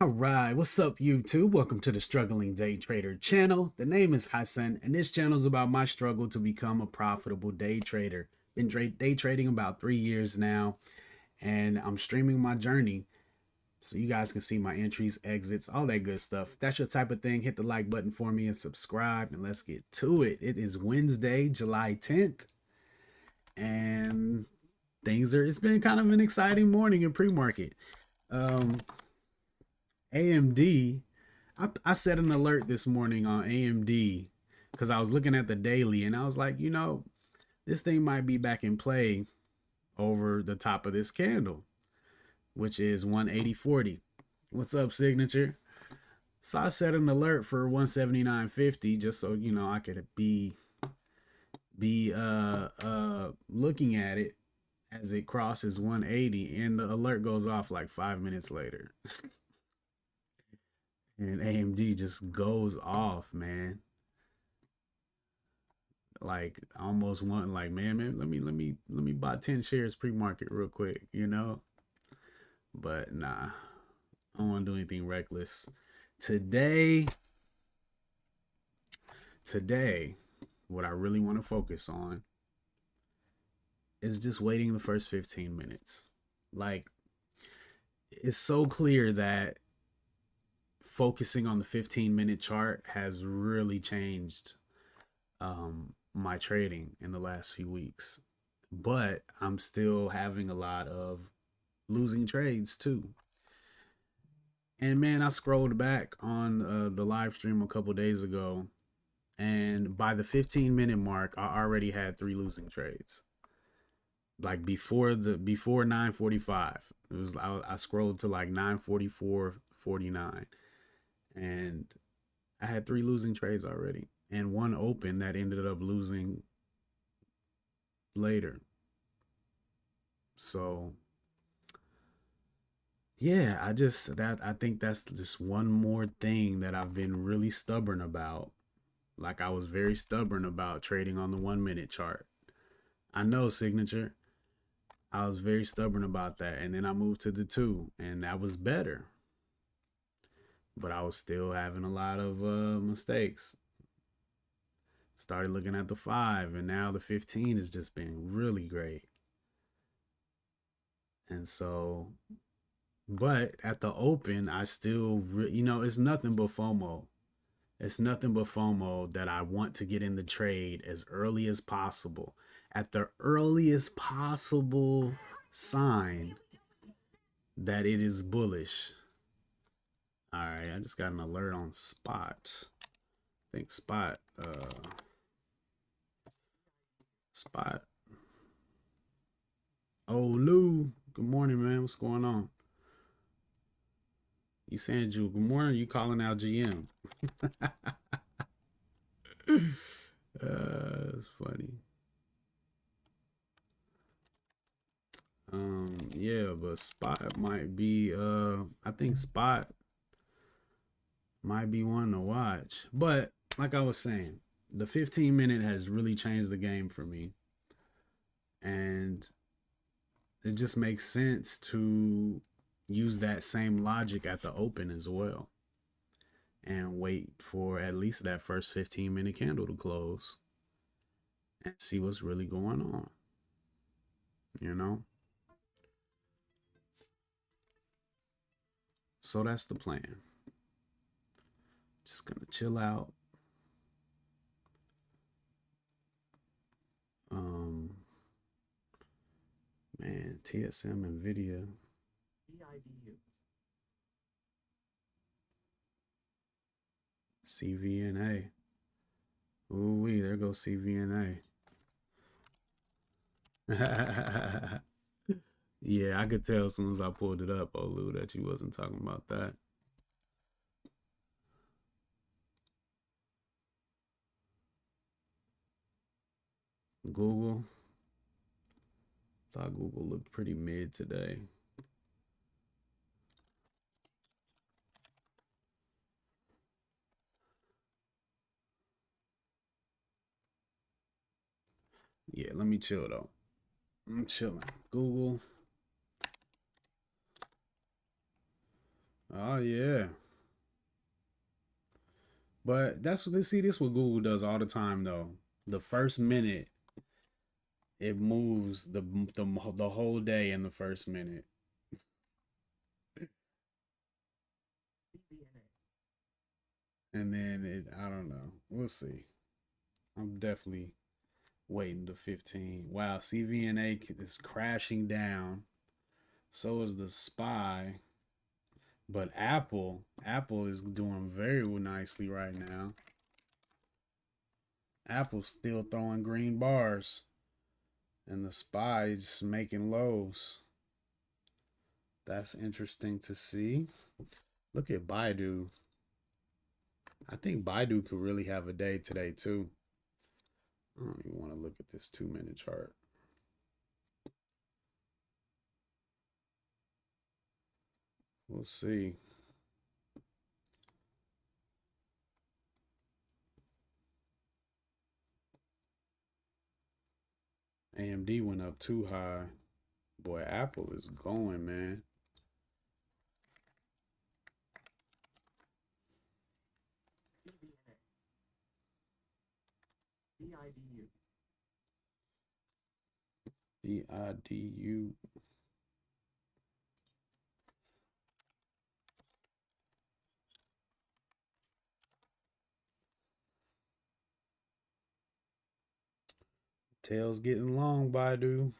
All right, what's up, YouTube? Welcome to the Struggling Day Trader channel. The name is Hassan, and this channel is about my struggle to become a profitable day trader. Been day trading about 3 years now, and I'm streaming my journey so you guys can see my entries, exits, all that good stuff. If that's your type of thing, hit the like button for me and subscribe, and let's get to it. It is Wednesday, July 10th, and it's been kind of an exciting morning in pre-market. Um, AMD, I set an alert this morning on AMD because I was looking at the daily and I was like, this thing might be back in play over the top of this candle, which is 180.40. What's up, signature? So I set an alert for 179.50 just so I could be looking at it as it crosses 180, and the alert goes off like 5 minutes later. And AMD just goes off, man. Like almost want like man, let me buy 10 shares pre-market real quick. But nah, I don't want to do anything reckless. Today, today, what I really want to focus on is just waiting the first 15 minutes. Like, it's so clear that focusing on the 15-minute chart has really changed my trading in the last few weeks. But I'm still having a lot of losing trades too. And man, I scrolled back on the live stream a couple days ago, and by the 15-minute mark, I already had three losing trades. Like before 9:45, it was I scrolled to like 9:44:49, and I had three losing trades already, and one open that ended up losing later. So yeah, I think that's just one more thing that I've been really stubborn about. Like I was very stubborn about trading on the 1 minute chart. I know, signature. I was very stubborn about that. And then I moved to the two, and that was better. But I was still having a lot of mistakes. Started looking at the five, and now the 15 has just been really great. And so, but at the open, I still, it's nothing but FOMO. It's nothing but FOMO that I want to get in the trade as early as possible. At the earliest possible sign that it is bullish. All right, I just got an alert on spot. I think spot. Oh, Lou. Good morning, man. What's going on? You saying Jew, good morning? You calling out GM? It's funny. Yeah, but Spot might be I think Spot might be one to watch. But like I was saying, the 15-minute has really changed the game for me. And it just makes sense to use that same logic at the open as well and wait for at least that first 15-minute candle to close and see what's really going on, you know? So that's the plan. Just gonna chill out. Um, Man, TSM Nvidia. CVNA. Ooh wee, there goes CVNA. Yeah, I could tell as soon as I pulled it up, Olu, that you wasn't talking about that. Google. Thought Google looked pretty mid today. Yeah, let me chill though. I'm chilling. Google. Oh yeah. But that's what they see. This what Google does all the time though. The first minute it moves the whole day in the first minute, and then I don't know. We'll see. I'm definitely waiting to 15. Wow, CVNA is crashing down. So is the SPY. But Apple is doing very nicely right now. Apple's still throwing green bars, and the SPY is just making lows. That's interesting to see. Look at Baidu. I think Baidu could really have a day today too. I don't even want to look at this 2 minute chart. We'll see. AMD went up too high. Boy, Apple is going, man. BIDU. Tail's getting long, Baidu.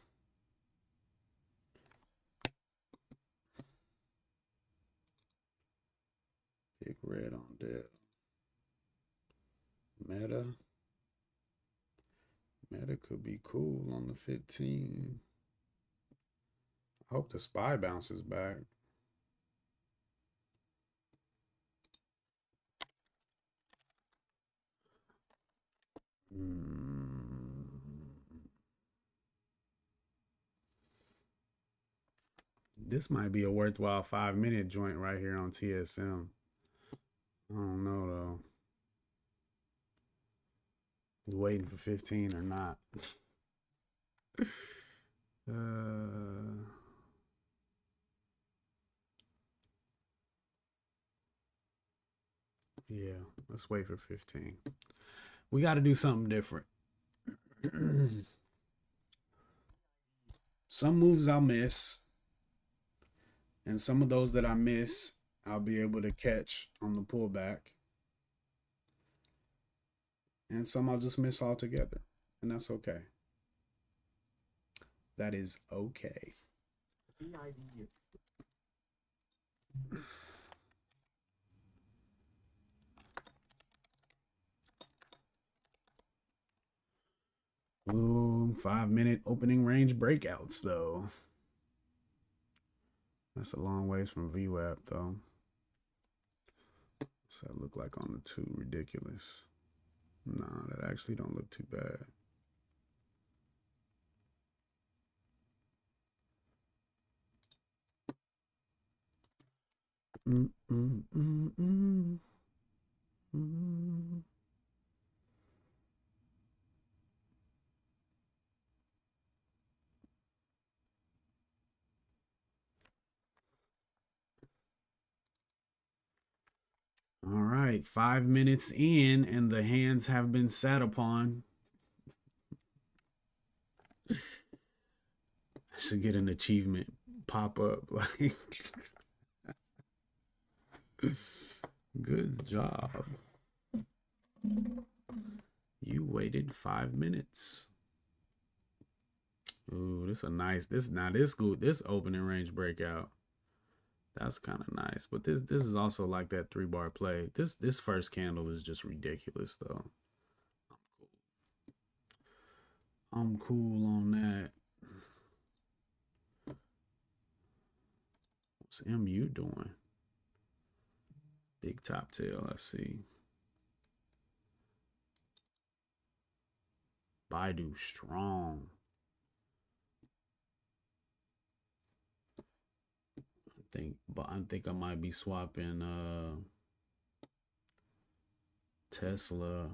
Big red on that. Meta. Meta could be cool on the 15. I hope the SPY bounces back. This might be a worthwhile 5 minute joint right here on TSM. I don't know though. Waiting for 15 or not. Yeah, let's wait for 15. We got to do something different. Some moves I'll miss, and some of those that I miss, I'll be able to catch on the pullback. And some I'll just miss altogether. And that's okay. That is okay. Ooh, 5 minute opening range breakouts, though. That's a long ways from VWAP, though. What's that look like on the two? Ridiculous. Nah, that actually don't look too bad. Mm, mm, mm, mm, mm. All right, 5 minutes in, and the hands have been sat upon. I should get an achievement pop up. Like, good job. You waited 5 minutes. Ooh, this a nice. This opening range breakout. That's kind of nice. But this is also like that 3 bar play. This first candle is just ridiculous though. I'm cool on that. What's MU doing? Big top tail, I see. Baidu strong. I think I might be swapping Tesla.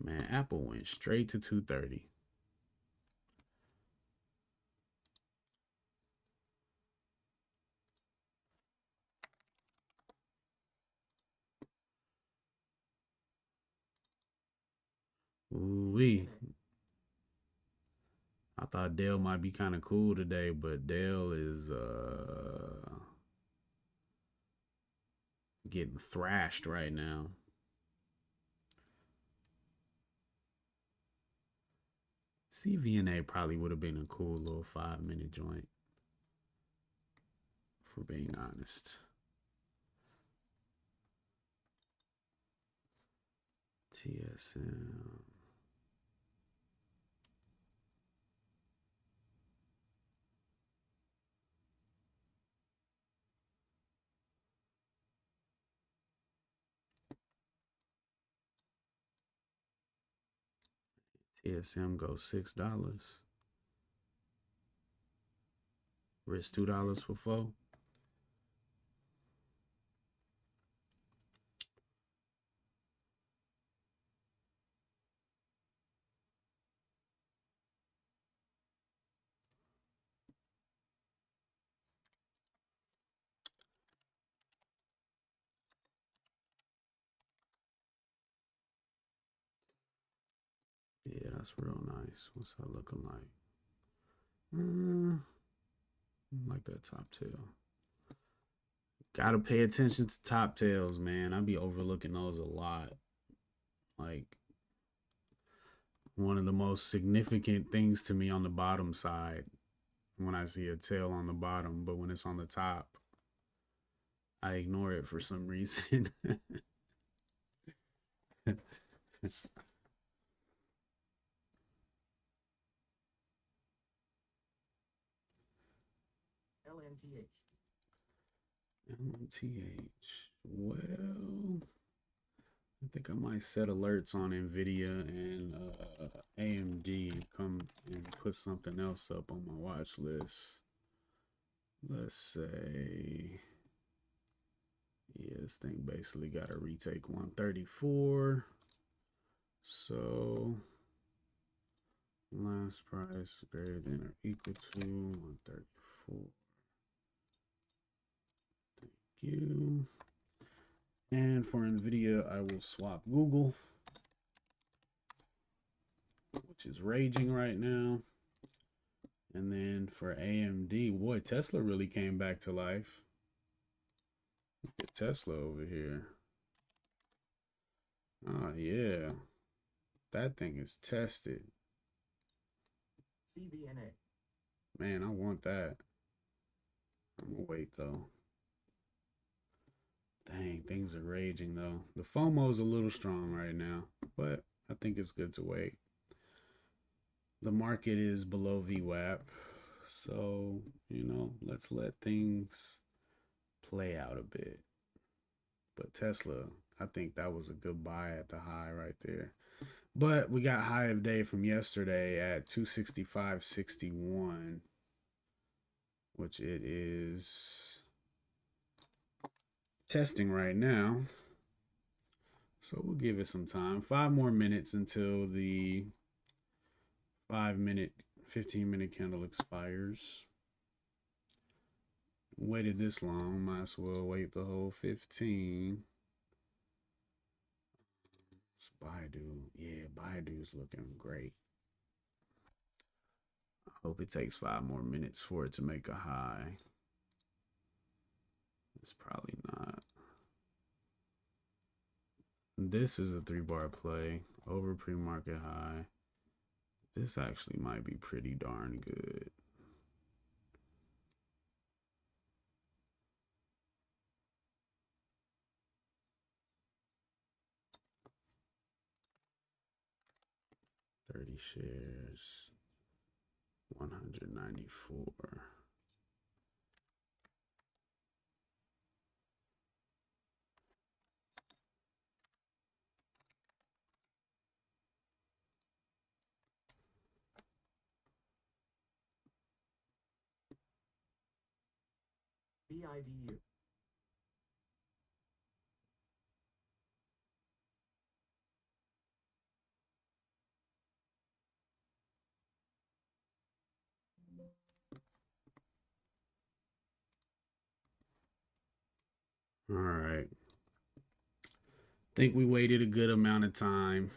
Man, Apple went straight to 230. Ooh-wee. I thought Dale might be kind of cool today, but Dale is getting thrashed right now. CVNA probably would have been a cool little 5-minute joint, for being honest. TSM. TSM goes $6. Risk $2 for 4. Yeah, that's real nice. What's that looking like? Like that top tail. Gotta pay attention to top tails, man. I be overlooking those a lot. Like, one of the most significant things to me on the bottom side when I see a tail on the bottom, but when it's on the top, I ignore it for some reason. LMTH. LMTH. Well, I think I might set alerts on Nvidia and AMD. Come and put something else up on my watch list. Let's say, yeah, this thing basically got a retake 134. So last price greater than or equal to 134. Thank you. And for Nvidia, I will swap Google, which is raging right now. And then for AMD, boy, Tesla really came back to life. Look at Tesla over here. Oh, yeah. That thing is tested. CVNA. Man, I want that. I'm gonna wait though. Dang, things are raging though. The FOMO is a little strong right now, but I think it's good to wait. The market is below VWAP, so, let's let things play out a bit. But Tesla, I think that was a good buy at the high right there. But we got high of day from yesterday at 265.61, which it is testing right now. So we'll give it some time. 5 more minutes until the 5-minute, 15-minute candle expires. Waited this long, might as well wait the whole 15. It's Baidu. Yeah, Baidu's looking great. I hope it takes 5 more minutes for it to make a high. It's probably not. This is a 3-bar play over pre-market high. This actually might be pretty darn good. $30 shares, 194. BIDU. All right. Think we waited a good amount of time.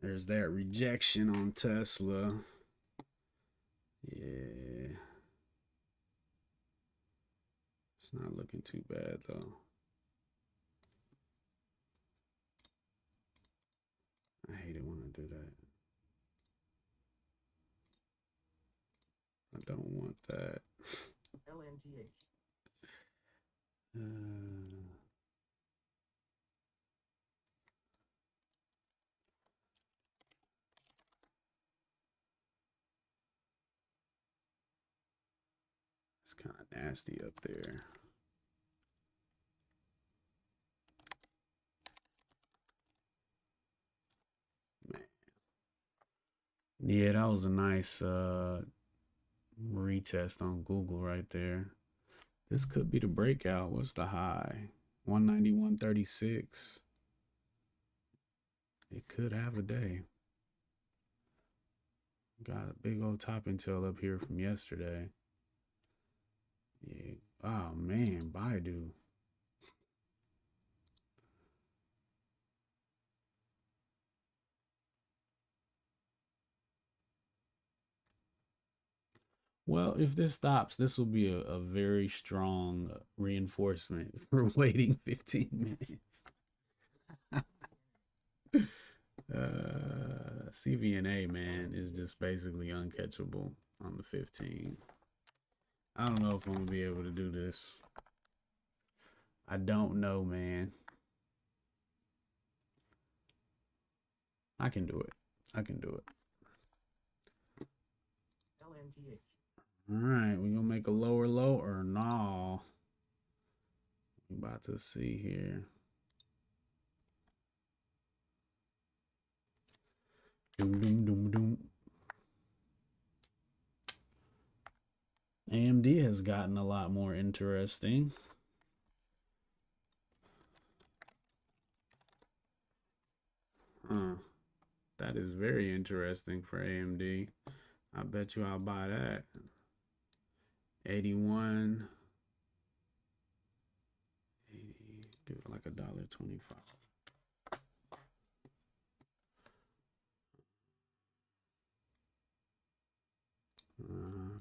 There's that rejection on Tesla. Yeah. It's not looking too bad though. I hate it when I do that. I don't want that. LNGH. It's kind of nasty up there. Man. Yeah, that was a nice retest on Google right there. This could be the breakout. What's the high? 191.36. It could have a day. Got a big old top intel up here from yesterday. Yeah. Oh man, Baidu. Well, if this stops, this will be a very strong reinforcement for waiting 15 minutes. CVNA, man, is just basically uncatchable on the 15. I don't know if I'm going to be able to do this. I don't know, man. I can do it. I can do it. All right, we're going to make a lower low or no? We're about to see here. Doom, doom, doom, doom. AMD has gotten a lot more interesting. Huh. That is very interesting for AMD. I bet you I'll buy that. 81. 80, do it like $1.25.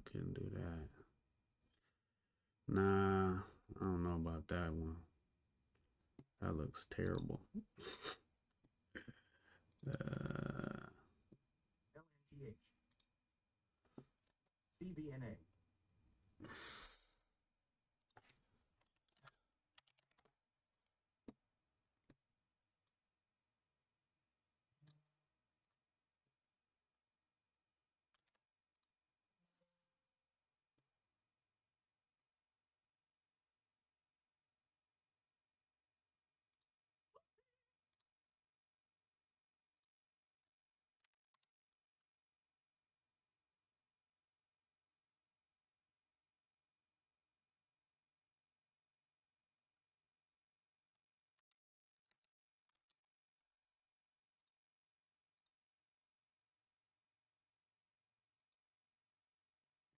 Couldn't do that. Nah, I don't know about that one. That looks terrible. LNGH. CBNA.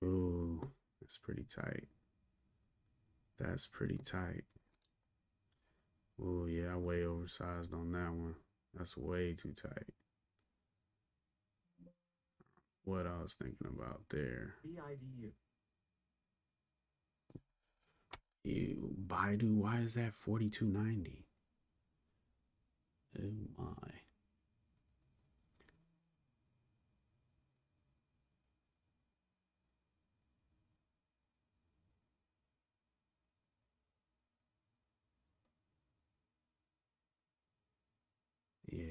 Ooh, that's pretty tight. That's pretty tight. Oh yeah, I way oversized on that one. That's way too tight. What I was thinking about there. BIDU. Ew, Baidu, why is that 42.90? Oh my. Yeah.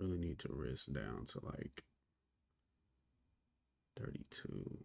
Really need to risk down to like 32.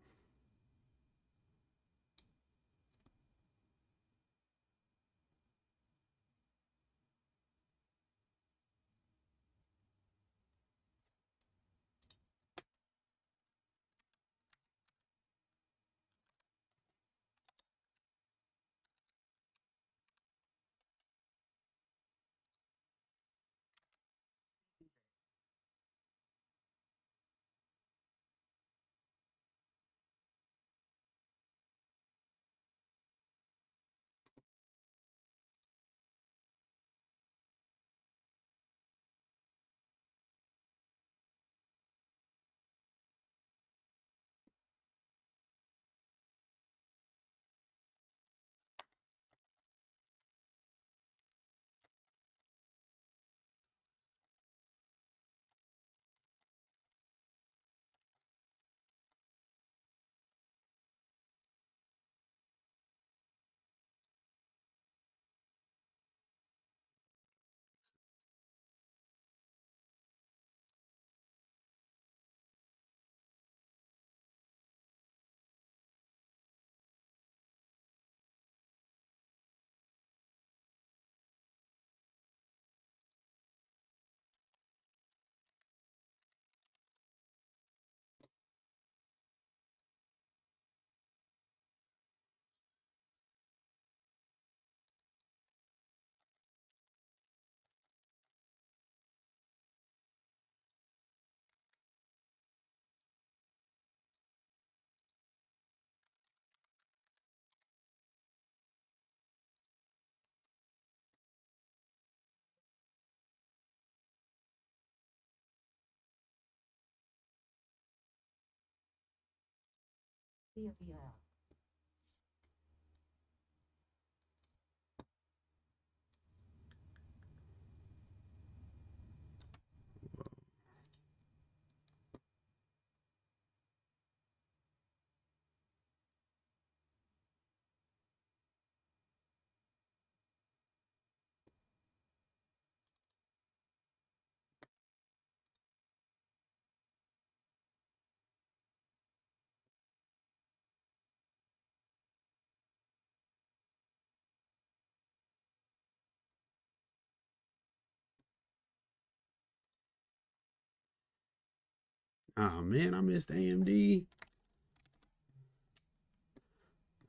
Oh man, I missed AMD.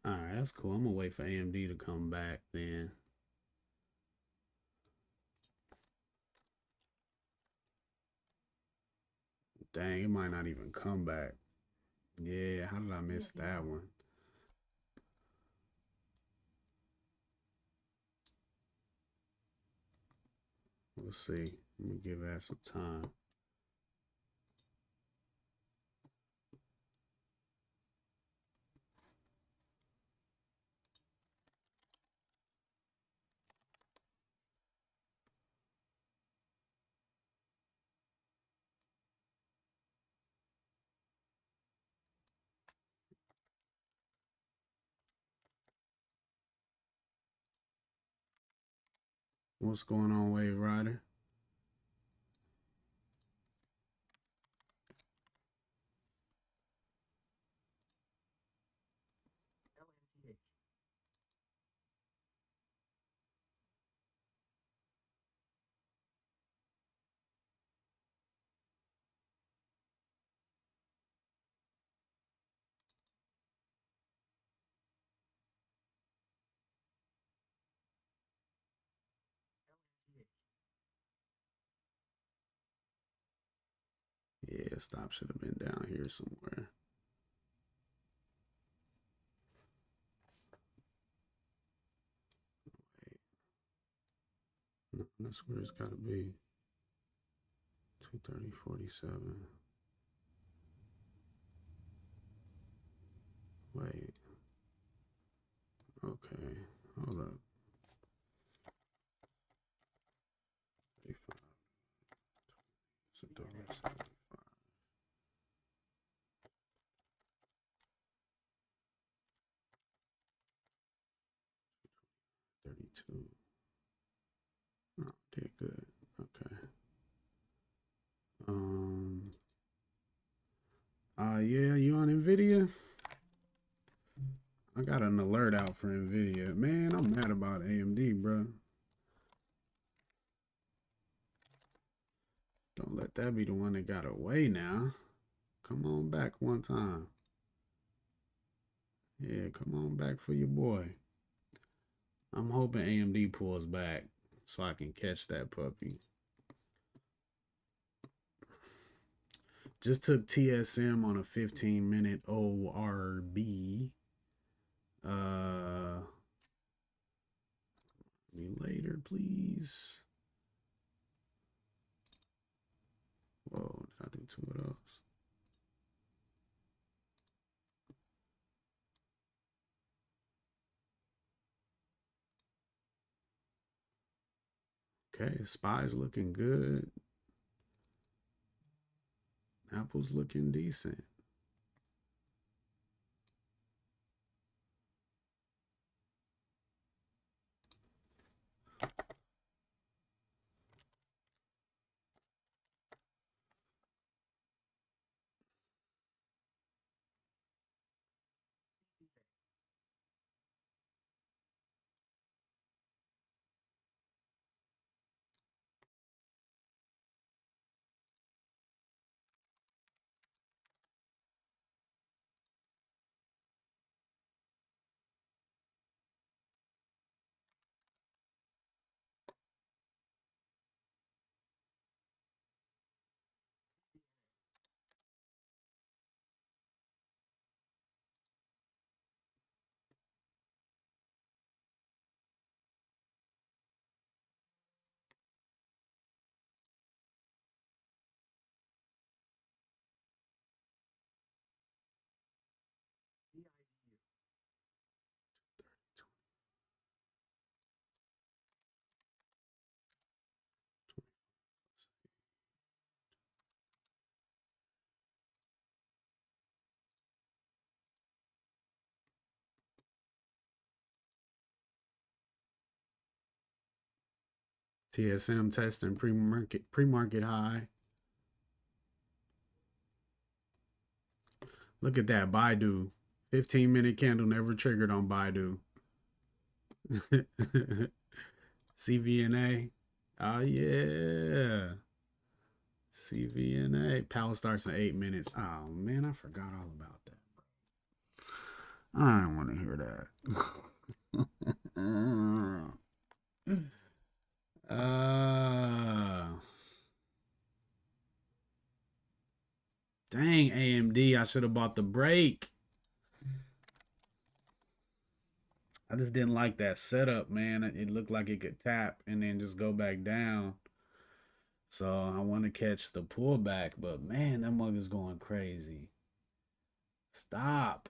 All right, that's cool. I'm gonna wait for AMD to come back then. Dang, it might not even come back. Yeah, how did I miss that one? We'll see. I'm gonna give that some time. What's going on, Wave Rider? Yeah, stop should have been down here somewhere. Wait, no, that's where it's gotta be. 230.47. Wait. Okay. Hold up. 35. It's a dollar 75. 32. Oh, did good. Okay. Um. Yeah, you on Nvidia? I got an alert out for Nvidia. Man, I'm mad about AMD, bro. Don't let that be the one that got away now. Come on back one time. Yeah, come on back for your boy. I'm hoping AMD pulls back so I can catch that puppy. Just took TSM on a 15-minute ORB. Me later, please. Whoa, did I do two of those? Okay, Spy's looking good. Apple's looking decent. TSM testing pre-market high. Look at that Baidu. 15-minute candle never triggered on Baidu. CVNA. Oh yeah. CVNA. Power starts in 8 minutes. Oh man, I forgot all about that. I don't want to hear that. Dang, AMD, I should have bought the break. I just didn't like that setup, man. It looked like it could tap and then just go back down. So I want to catch the pullback, but man, that mug is going crazy. Stop.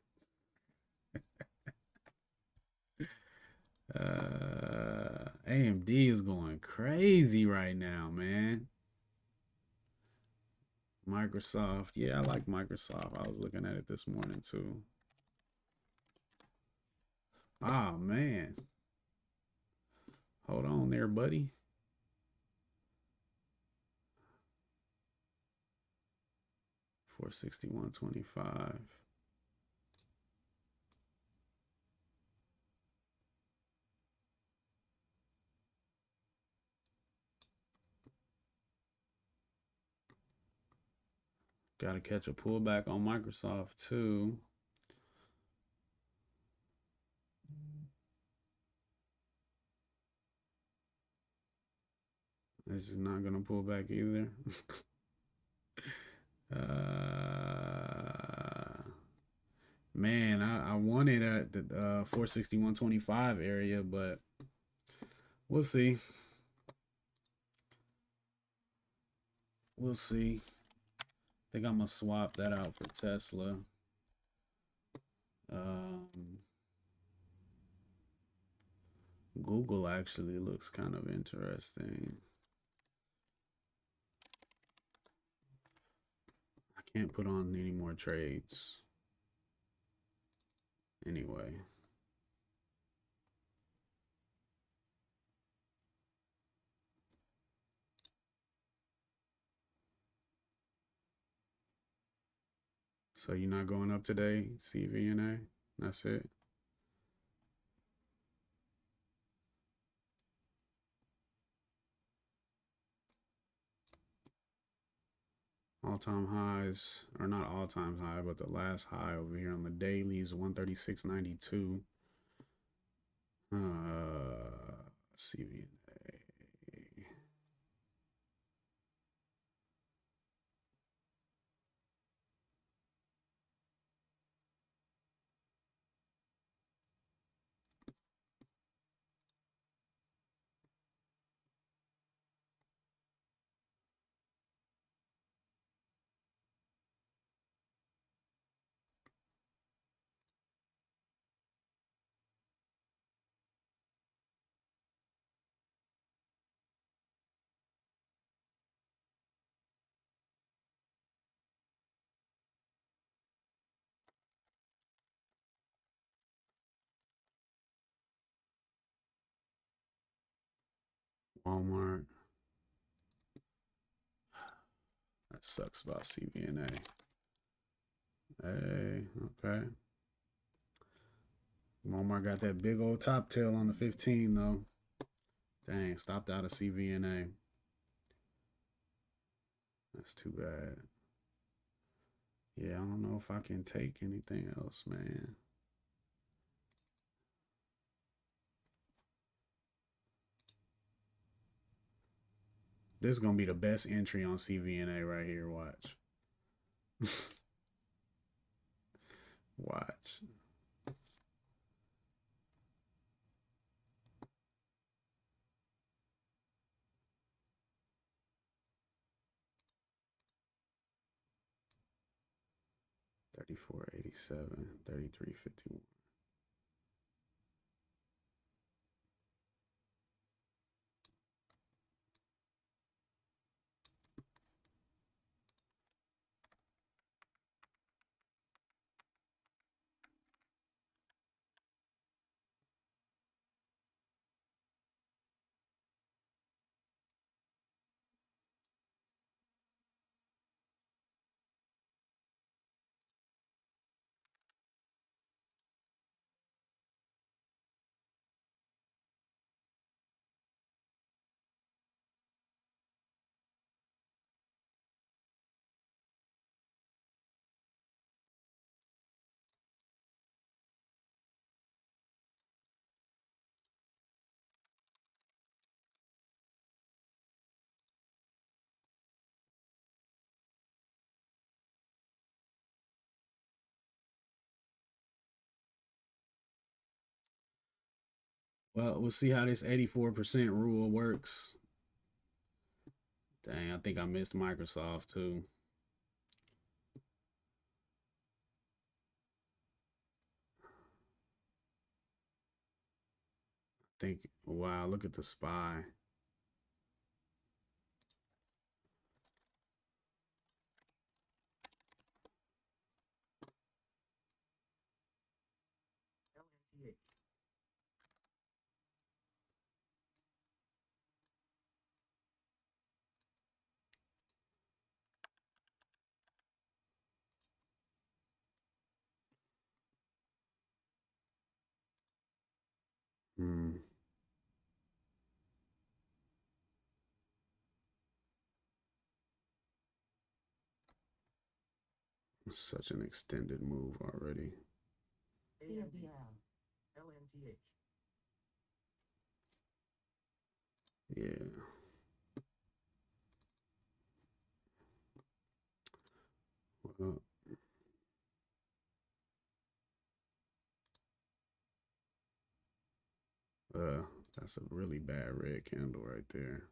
AMD is going crazy right now, man. Microsoft. Yeah, I like Microsoft. I was looking at it this morning too. Oh, man. Hold on there, buddy. $461.25. Got to catch a pullback on Microsoft too. This is not gonna pull back either. Man, I wanted at the 461.25 area, but we'll see. We'll see. I think I'm gonna swap that out for Tesla. Google actually looks kind of interesting. I can't put on any more trades. Anyway. So you're not going up today, CVNA? That's it. All-time highs, or not all-time high, but the last high over here on the daily is 136.92. CVNA. Walmart. That sucks about CVNA. Hey, okay. Walmart got that big old top tail on the 15 though. Dang, stopped out of CVNA. That's too bad. Yeah, I don't know if I can take anything else, man. This is gonna be the best entry on CVNA right here. Watch. Watch. $34.87, $33.51. Well, we'll see how this 84% rule works. Dang, I think I missed Microsoft too. Think, wow, look at the SPY. Hmm. Such an extended move already. Yeah. Well, uh, that's a really bad red candle right there.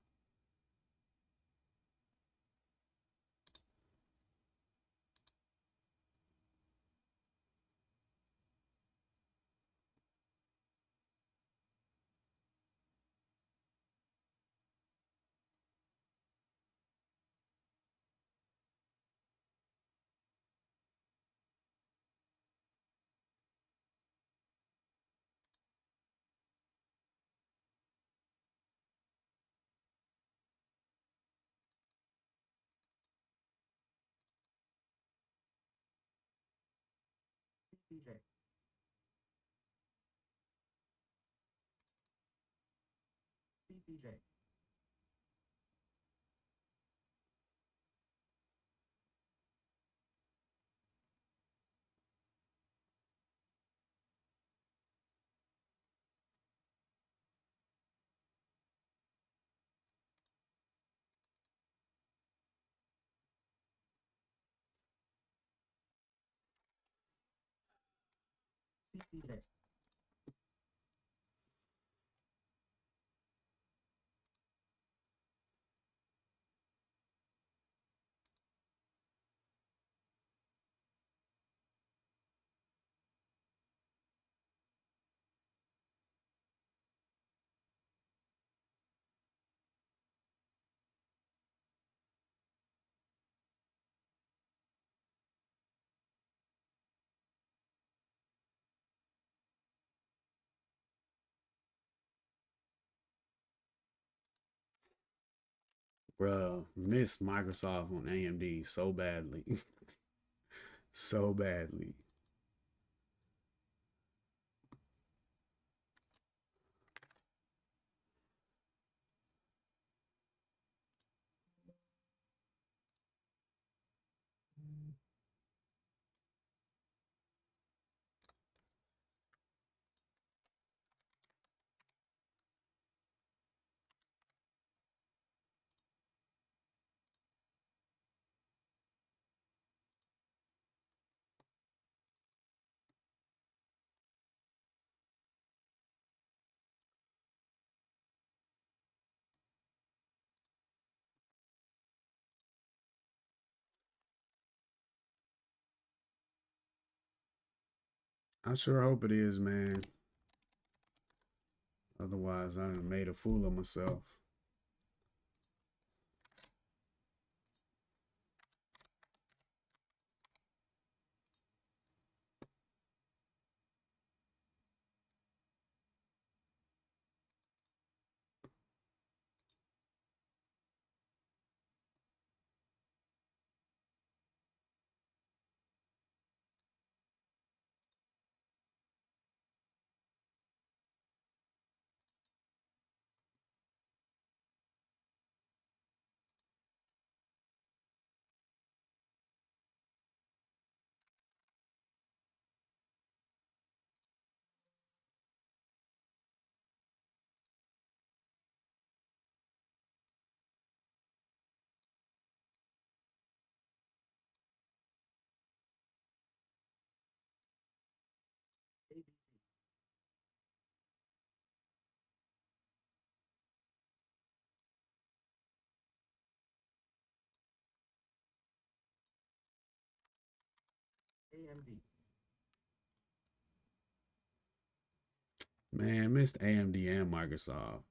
Bruh, missed Microsoft on AMD so badly. So badly. I sure hope it is, man. Otherwise, I done made a fool of myself. Man, missed AMD and Microsoft.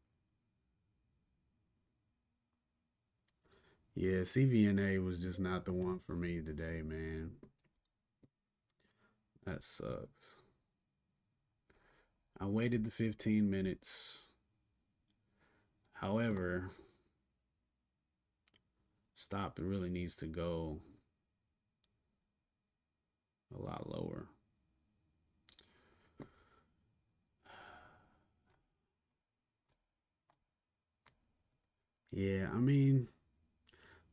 Yeah, CVNA was just not the one for me today, man. That sucks. I waited the 15 minutes. However, stop really needs to go a lot lower. Yeah, I mean,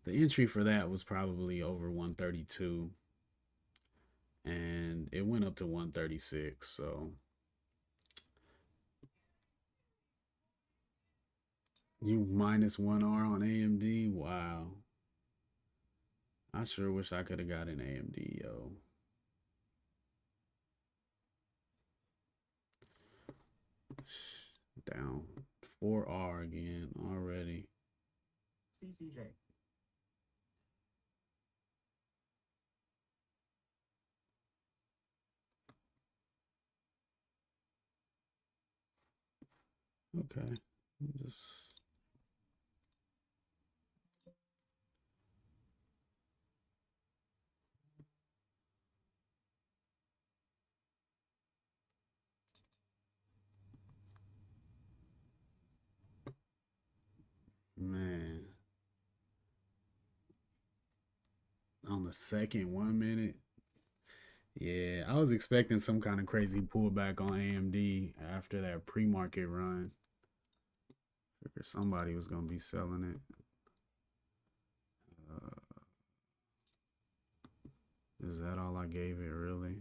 the entry for that was probably over 132 and it went up to 136. So you minus 1R on AMD? Wow. I sure wish I could have got an AMD, yo. Down 4R again already. CCJ. Okay. Just man. On the second 1 minute. Yeah, I was expecting some kind of crazy pullback on AMD after that pre-market run. Figured somebody was gonna be selling it. Is that all I gave it, really?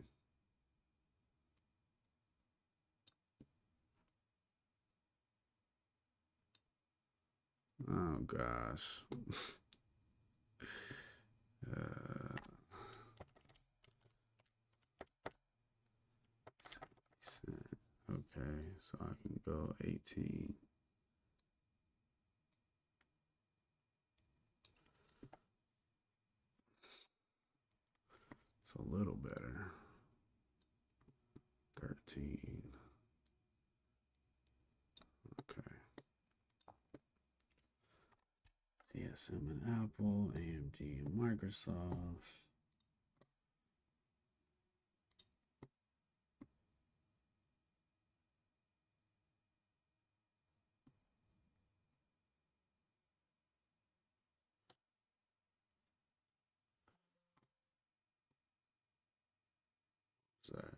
Oh gosh. uh, okay, so I can go 18. It's a little better. 13. Okay. TSM and Apple, AMD and Microsoft. What's that?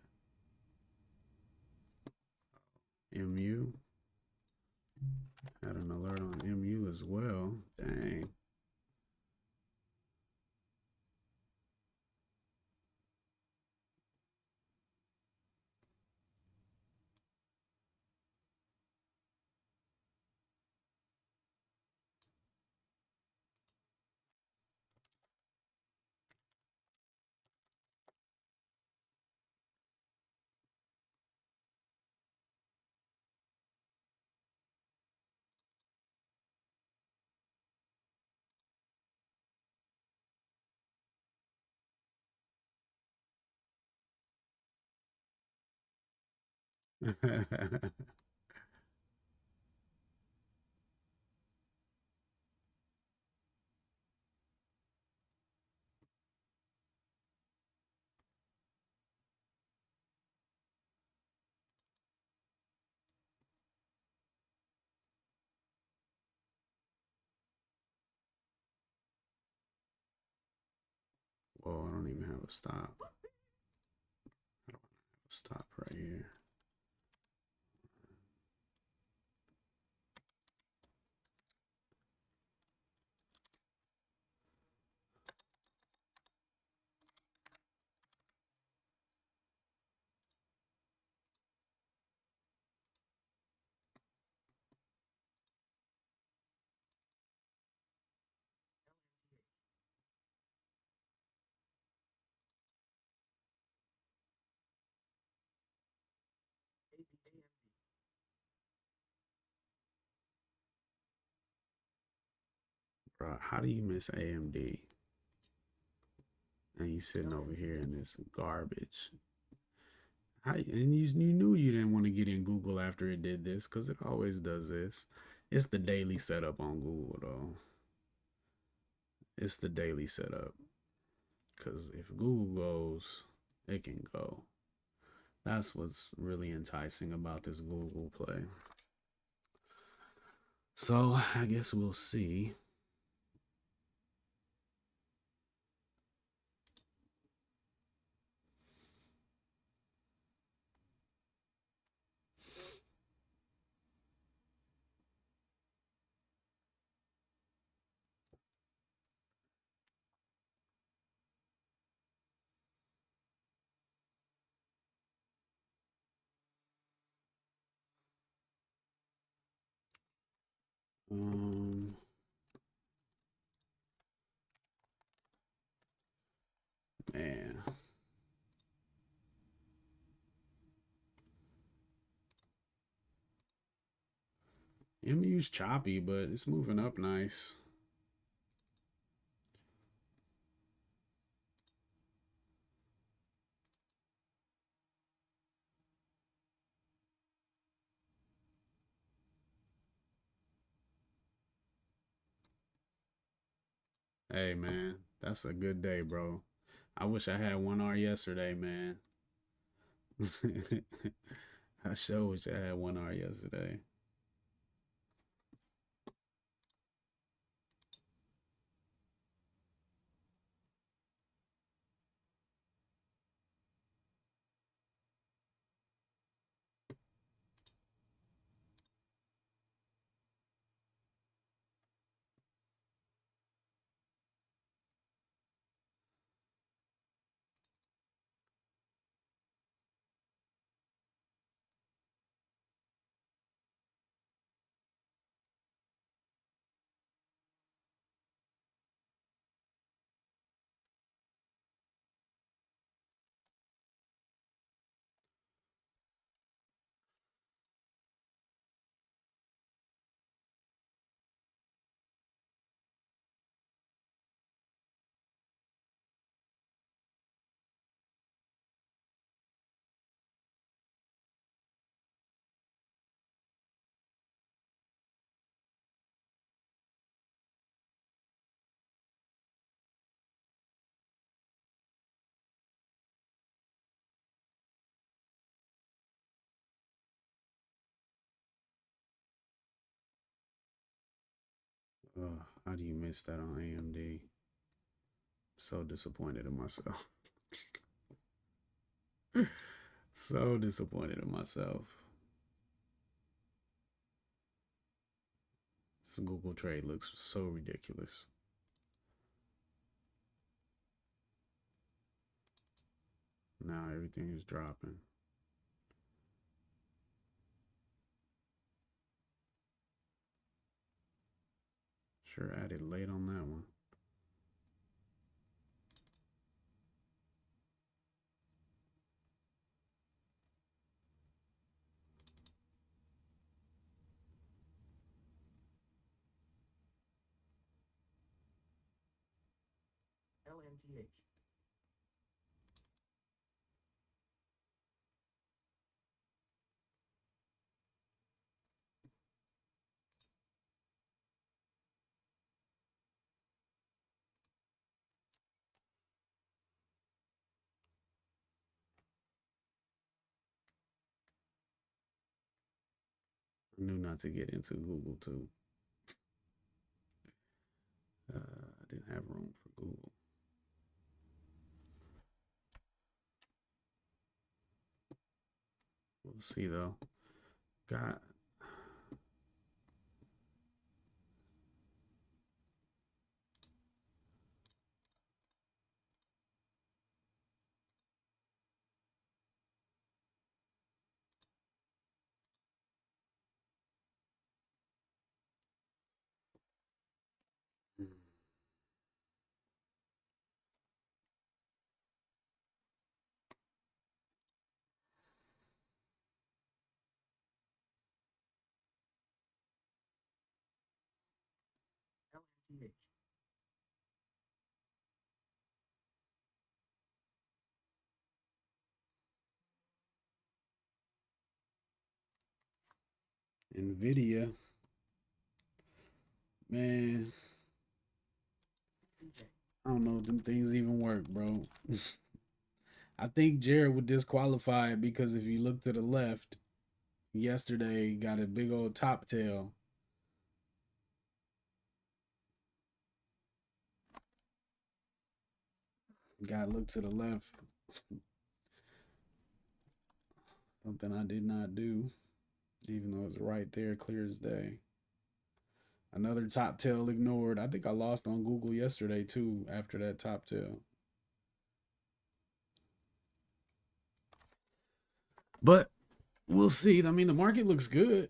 MU. Had an alert on MU as well. Dang. Whoa, I don't even have a stop. I don't have a stop right here. Bro, how do you miss AMD? and you sitting over here in this garbage. And you knew you didn't want to get in Google after it did this because it always does this. It's the daily setup on Google though. It's the daily setup because if Google goes, it can go. That's what's really enticing about this Google Play. So I guess we'll see. Um, man, MU's choppy, but it's moving up nice. Hey man, that's a good day, bro. I wish I had 1R yesterday, man. I sure wish I had 1R yesterday. How do you miss that on AMD? So disappointed in myself. So disappointed in myself. This Google trade looks so ridiculous. Now everything is dropping. Sure added late on that one. LMTH. I knew not to get into Google too. I didn't have room for Google. We'll see though. Got LMTH. Nvidia, man, I don't know if them things even work, bro. I think Jared would disqualify it because if you look to the left, yesterday got a big old top tail. Got to look to the left. Something I did not do, even though it's right there, clear as day. Another top tail ignored. I think I lost on Google yesterday too after that top tail. But we'll see. I mean, the market looks good.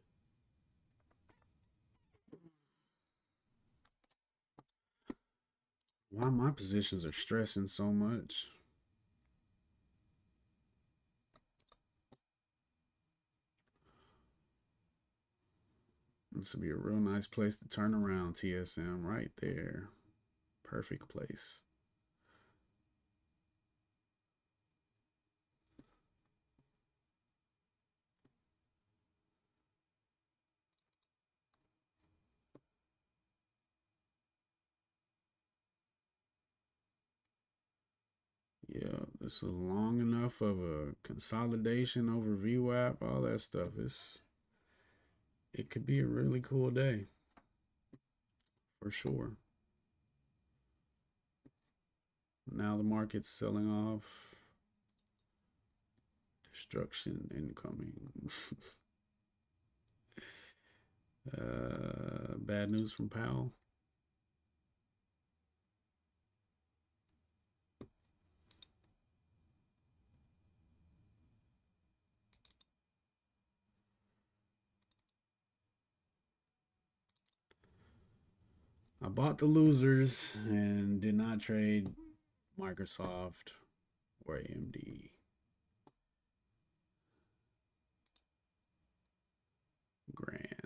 Why my positions are stressing so much? This would be a real nice place to turn around, TSM, right there. Perfect place. Yeah, this is long enough of a consolidation over VWAP, all that stuff. It could be a really cool day for sure. Now the market's selling off. Destruction incoming. Bad news from Powell. I bought the losers and did not trade Microsoft or AMD. Grand.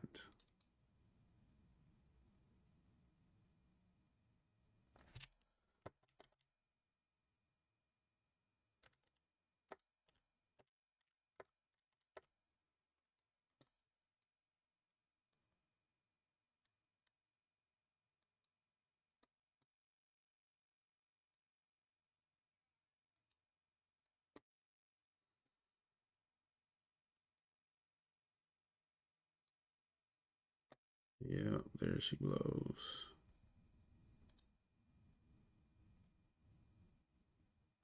Yeah, there she glows.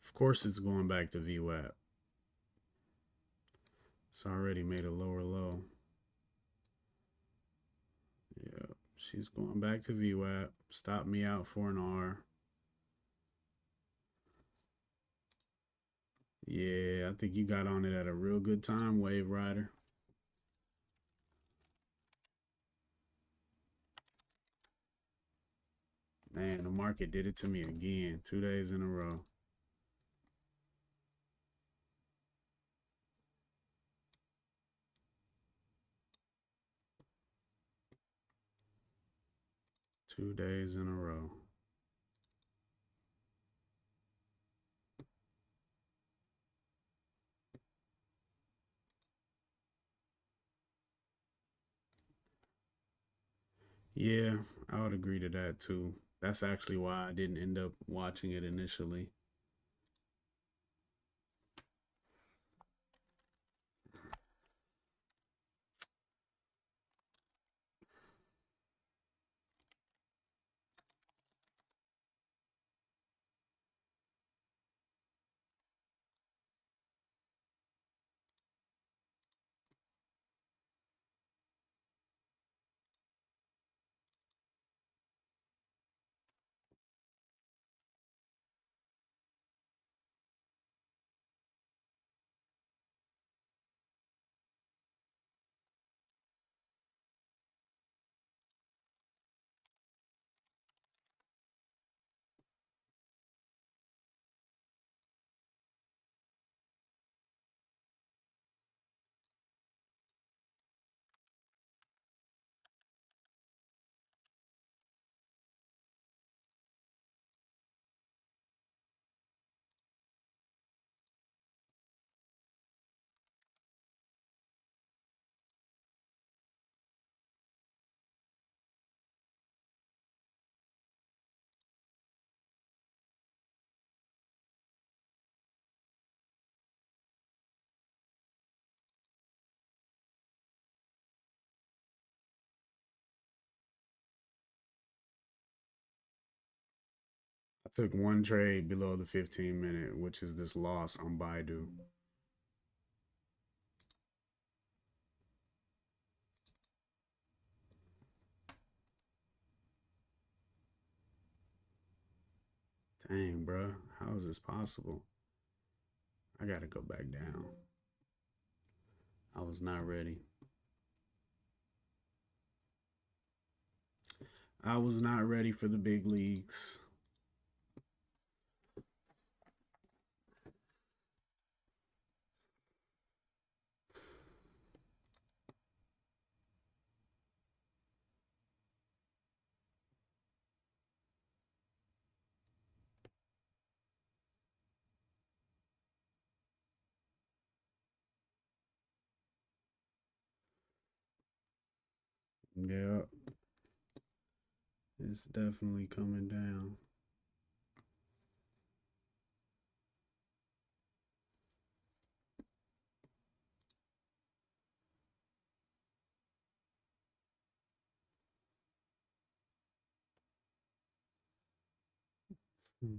Of course, it's going back to VWAP. It's already made a lower low. Yeah, she's going back to VWAP. Stop me out for an R. Yeah, I think you got on it at a real good time, Wave Rider. Man, the market did it to me again, 2 days in a row. Two days in a row. Yeah, I would agree to that too. That's actually why I didn't end up watching it initially. Took one trade below the 15-minute, which is this loss on Baidu. Dang, bro. How is this possible? I gotta go back down. I was not ready. I was not ready for the big leagues. Yeah, it's definitely coming down. Hmm.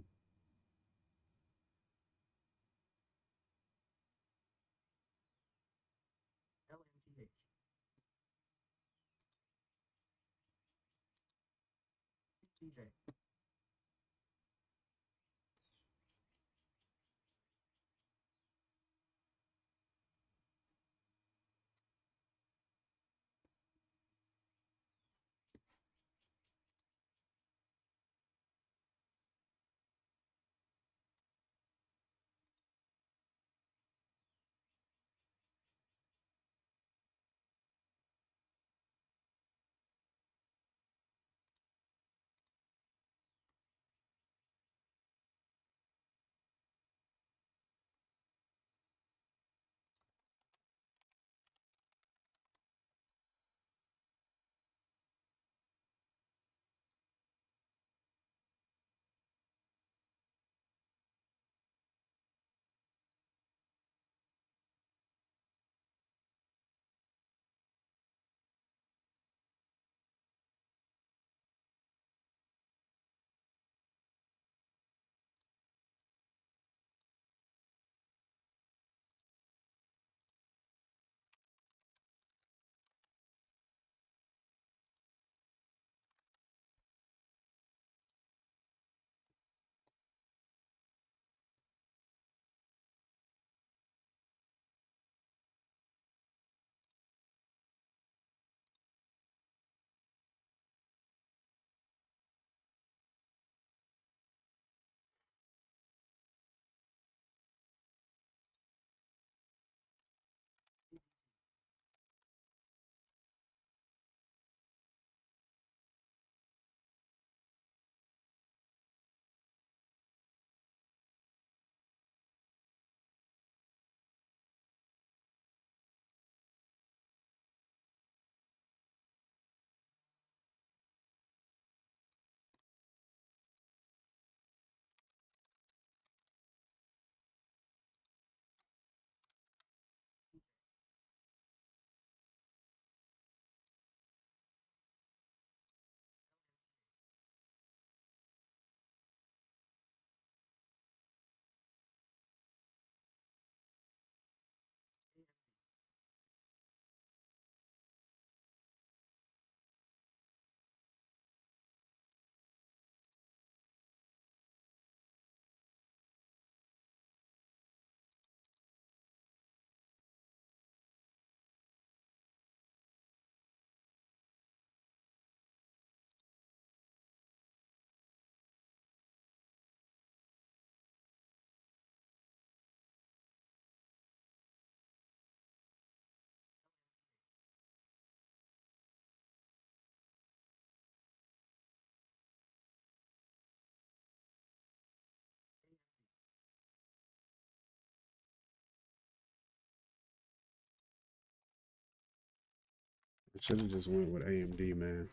I should have just went with AMD, man.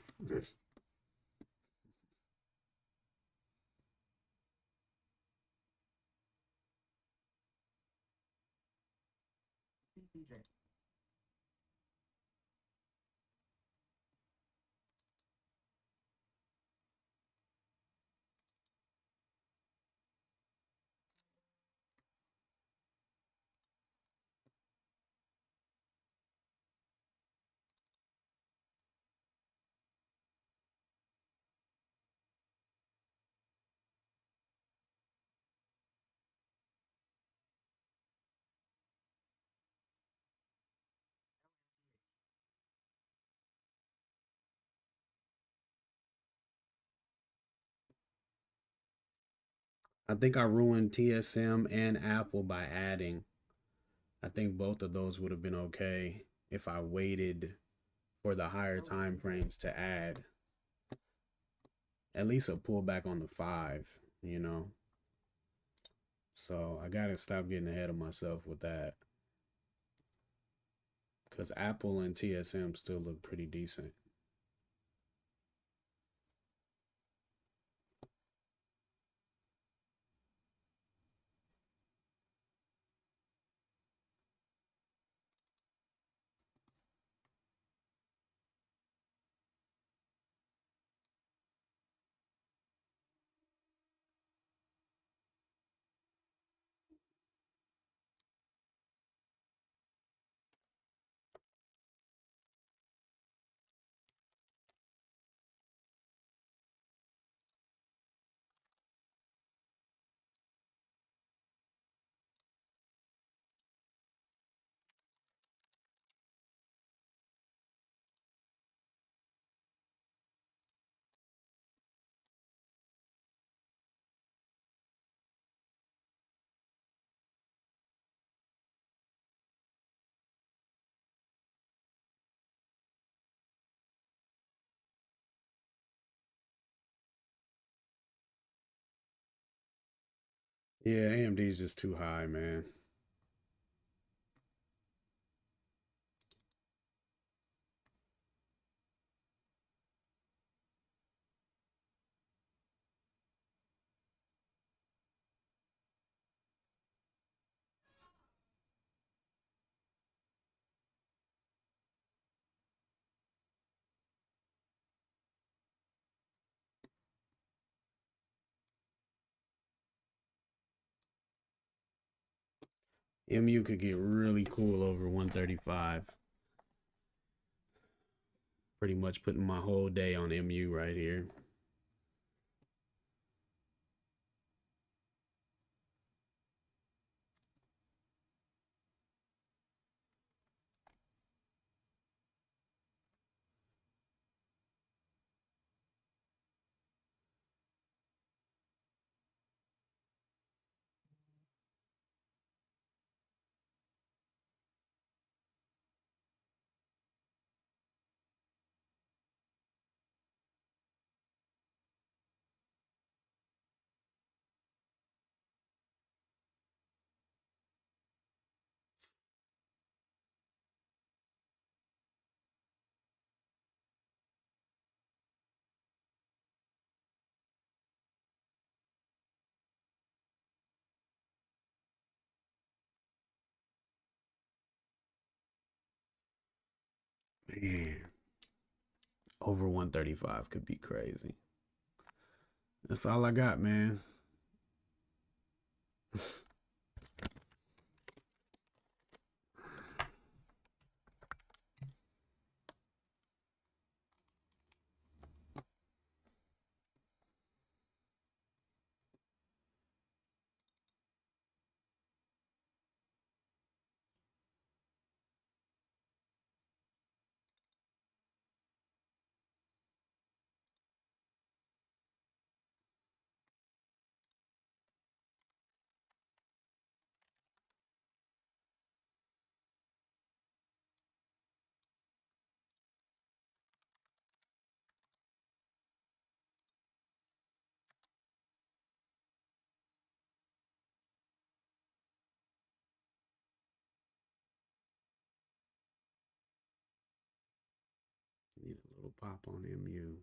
I think I ruined TSM and Apple by adding. I think both of those would have been okay if I waited for the higher time frames to add. At least a pullback on the 5. So I gotta stop getting ahead of myself with that. Because Apple and TSM still look pretty decent. Yeah, AMD is just too high, man. MU could get really cool over 135. Pretty much putting my whole day on MU right here. Man, over 135 could be crazy. That's all I got, man. Need a little pop on MU.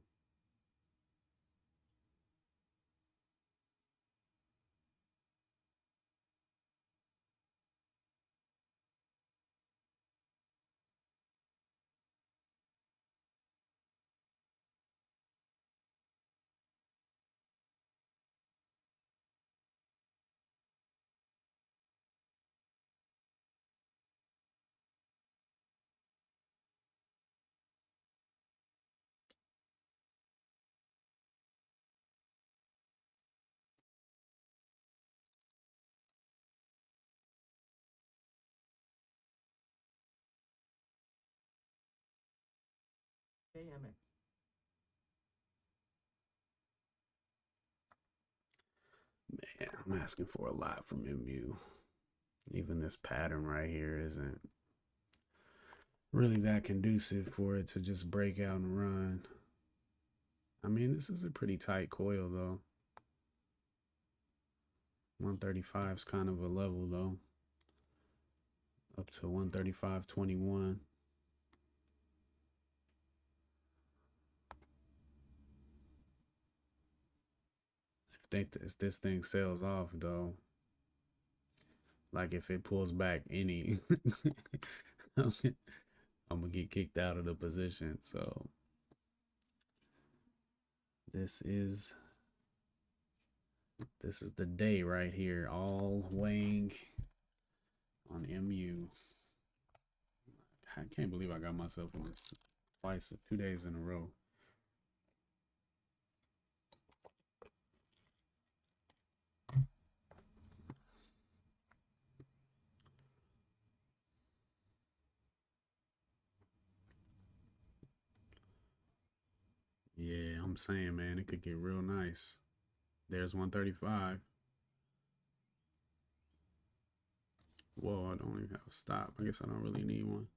Man, I'm asking for a lot from MU. Even this pattern right here isn't really that conducive for it to just break out and run. I mean, this is a pretty tight coil though. 135 is kind of a level though. Up to 135.21. If this thing sells off though, like if it pulls back any, I'm gonna get kicked out of the position. So this is the day right here. All weighing on MU. I can't believe I got myself in this twice, 2 days in a row. Yeah, I'm saying, man, it could get real nice. There's 135. Whoa, I don't even have a stop. I guess I don't really need one.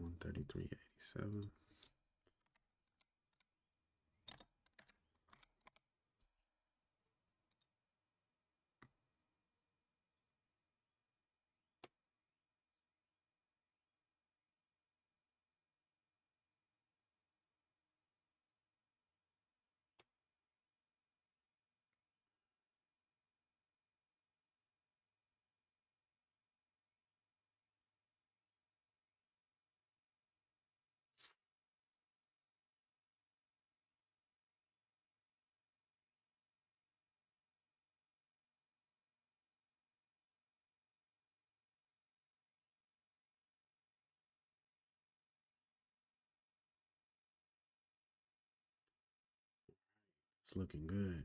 133.87. It's looking good.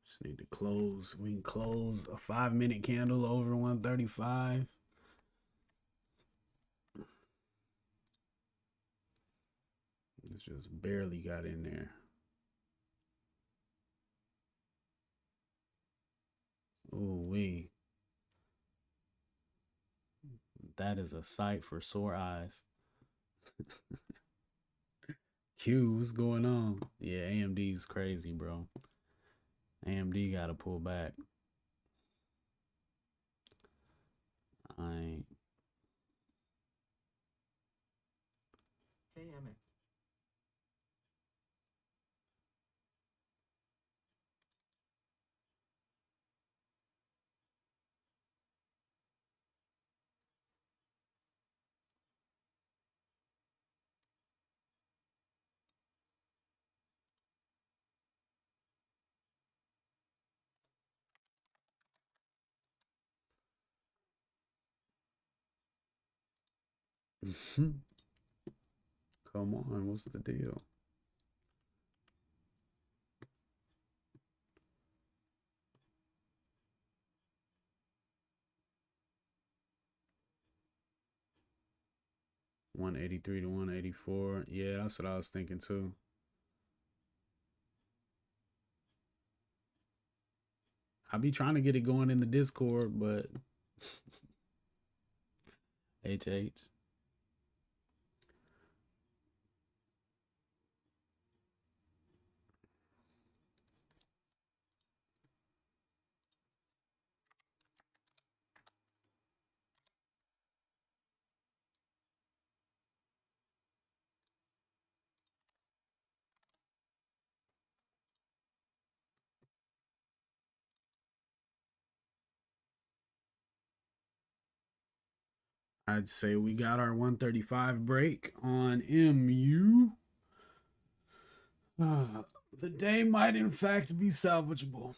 Just need to close. We can close a 5-minute candle over 135. It's just barely got in there. Ooh wee. That is a sight for sore eyes. Q, what's going on? Yeah, AMD's crazy, bro. AMD gotta pull back. I ain't. KMX. 'Come on, what's the deal? $183 to 184. Yeah, that's what I was thinking too. I be trying to get it going in the Discord, but HH. I'd say we got our 135 break on MU. The day might in fact be salvageable.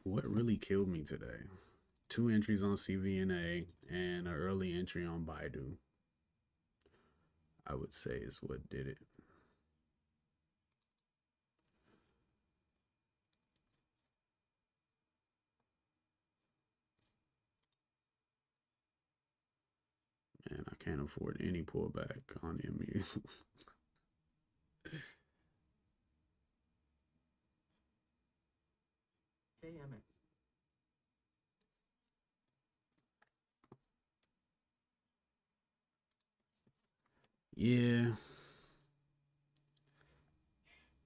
What really killed me today? 2 entries on CVNA and an early entry on Baidu, I would say, is what did it. Can't afford any pullback on MU. Yeah.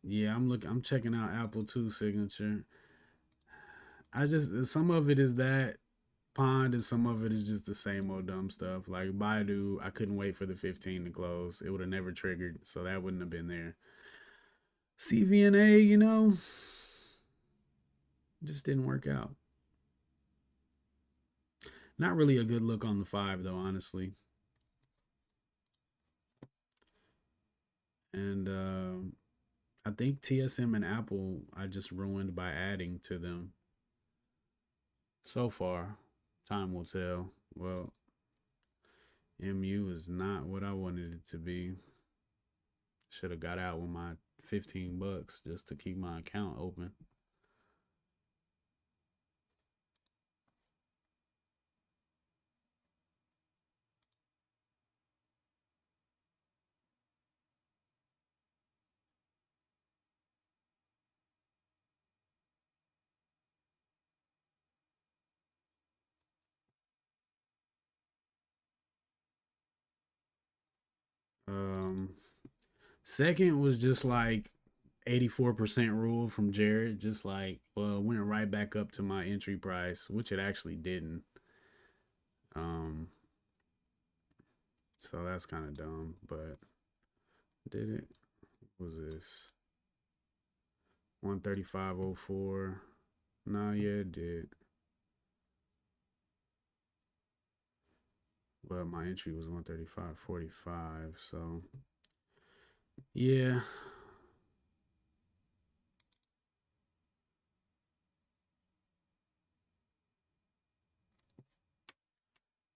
Yeah, I'm checking out Apple 2 signature. I just some of it is that pond and some of it is just the same old dumb stuff. Like Baidu, I couldn't wait for the 15 to close. It would have never triggered, so that wouldn't have been there. CVNA, just didn't work out. Not really a good look on the 5 though, honestly. And I think TSM and Apple I just ruined by adding to them. So far, time will tell. Well, MU is not what I wanted it to be. Should have got out with my $15 just to keep my account open. Um, Second was just like 84% rule from Jared, just like, well, went right back up to my entry price, which it actually didn't. Um, so that's kind of dumb, but did it? What was this 135.04? No, yeah, it did. But my entry was 135.45, so yeah.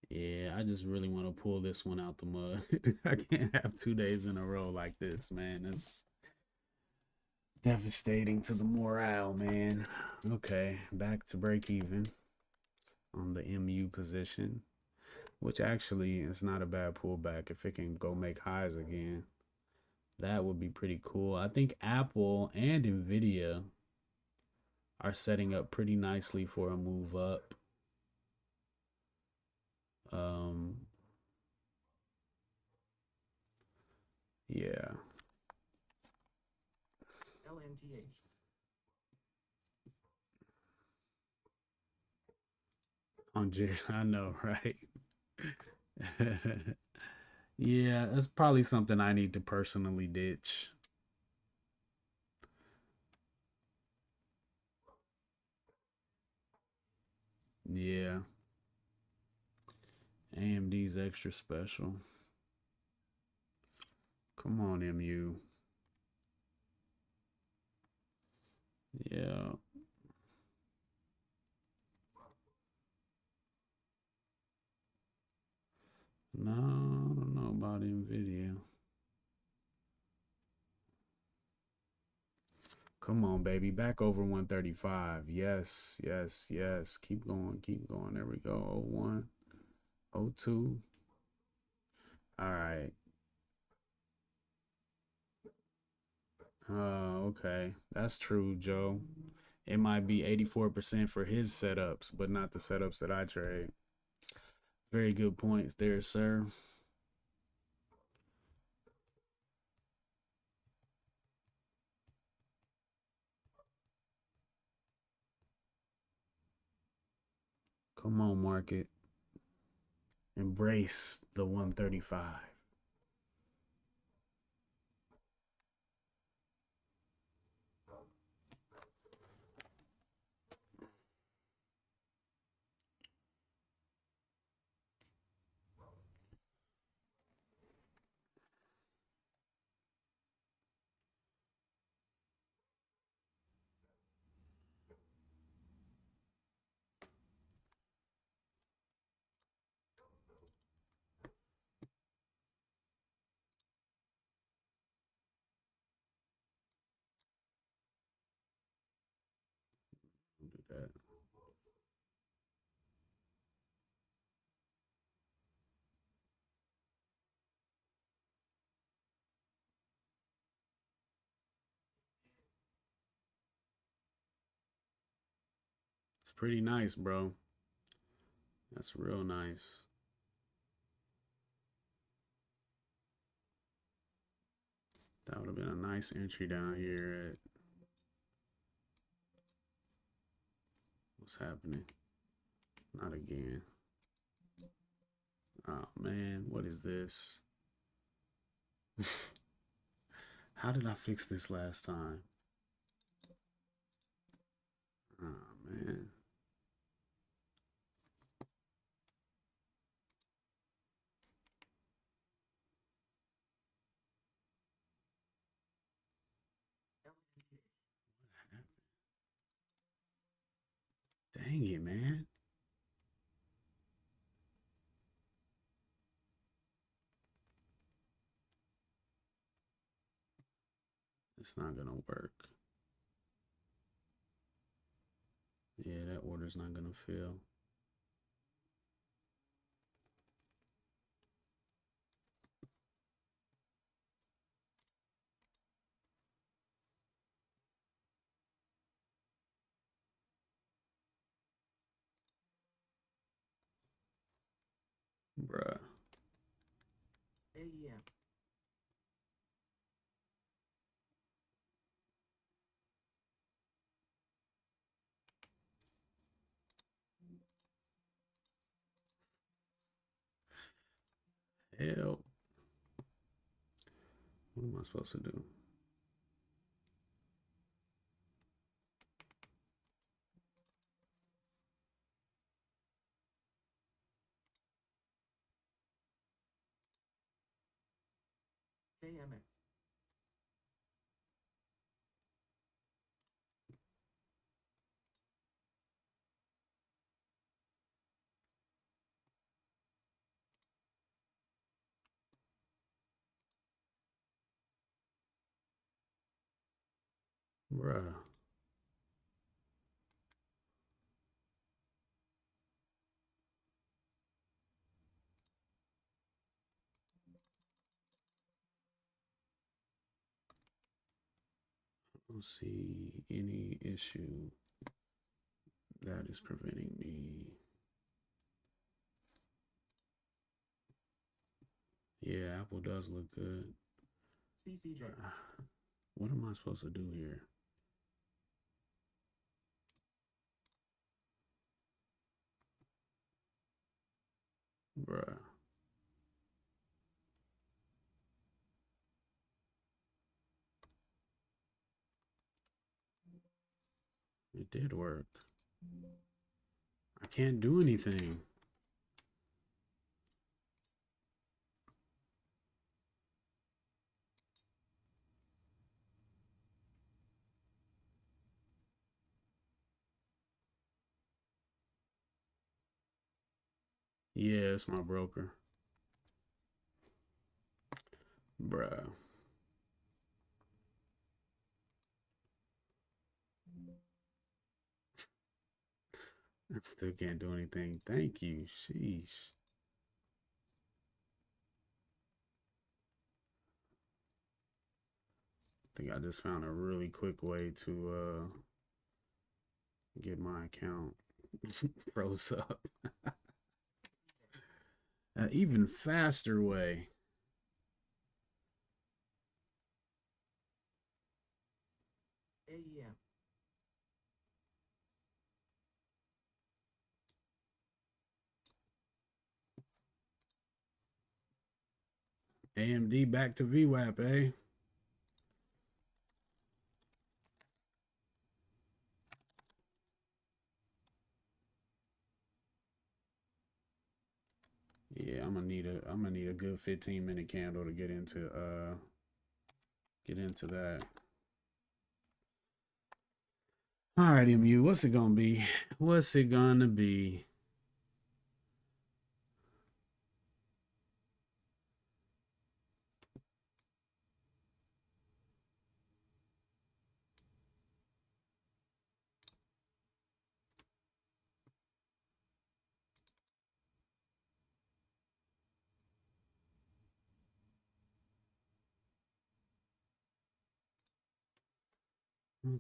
Yeah, I just really want to pull this one out the mud. I can't have 2 days in a row like this, man. It's devastating to the morale, man. Okay, back to break even on the MU position, which actually is not a bad pullback if it can go make highs again. That would be pretty cool. I think Apple and Nvidia are setting up pretty nicely for a move up. Um, yeah. On Jerry, I know, right? Yeah, that's probably something I need to personally ditch. Yeah, AMD's extra special. Come on, MU. Yeah. No, I don't know about NVIDIA. Come on, baby. Back over 135. Yes, yes, yes. Keep going, keep going. There we go. Oh 01, oh 02. All right. Okay. That's true, Joe. It might be 84% for his setups, but not the setups that I trade. Very good points there, sir. Come on, market. Embrace the 135. It's pretty nice, bro. That's real nice. That would have been a nice entry down here at what's happening. Not again. Oh man, what is this? How did I fix this last time? Oh man. Dang it, man. It's not gonna work. Yeah, that order's not gonna fill. Bruh. Yeah. Hell. What am I supposed to do? Damn it. Bruh. I don't see any issue that is preventing me. Yeah, Apple does look good. CCJ. What am I supposed to do here? Bruh. It did work. I can't do anything. Yeah, it's my broker. Bruh. I still can't do anything. Thank you. Sheesh. I think I just found a really quick way to get my account froze up. An even faster way. Yeah. AMD back to VWAP, eh? Yeah, I'm gonna need a good 15-minute candle to get into that. All right, MU, what's it gonna be? What's it gonna be?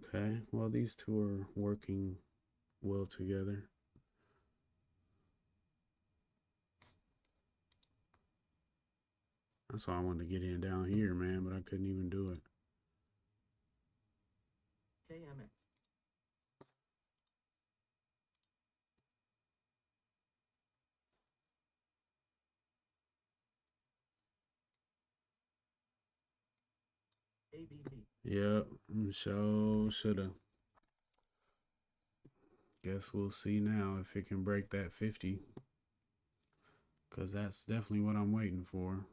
Okay, well these two are working well together. That's why I wanted to get in down here, man, but I couldn't even do it. KMX. ABT. Yep, shoulda. Guess we'll see now if it can break that 50. Because that's definitely what I'm waiting for.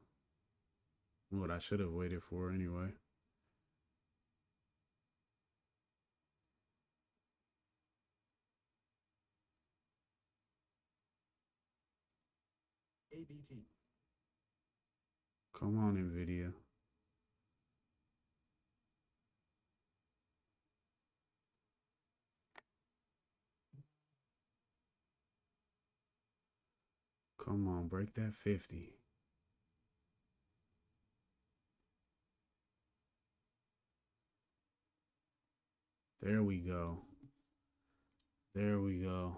What I should have waited for anyway. ABT. Come on, NVIDIA. Come on, break that 50. There we go. There we go.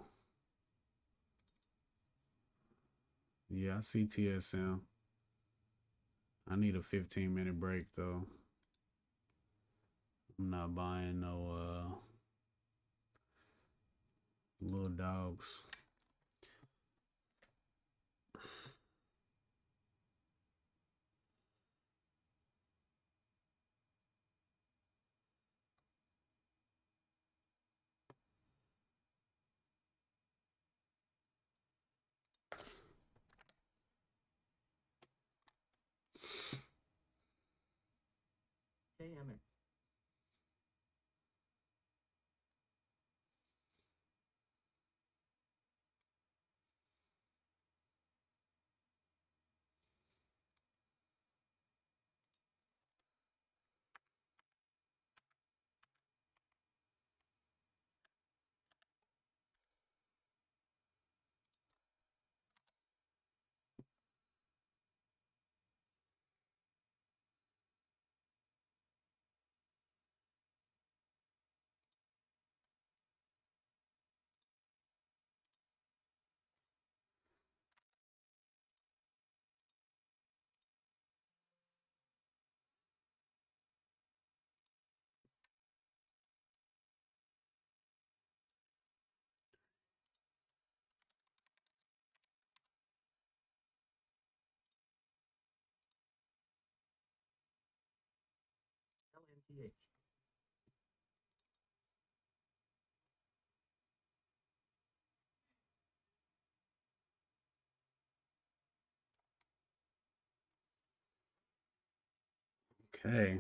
Yeah, I see TSM. I need a 15-minute break though. I'm not buying no little dogs. KMX. LNTH. Okay.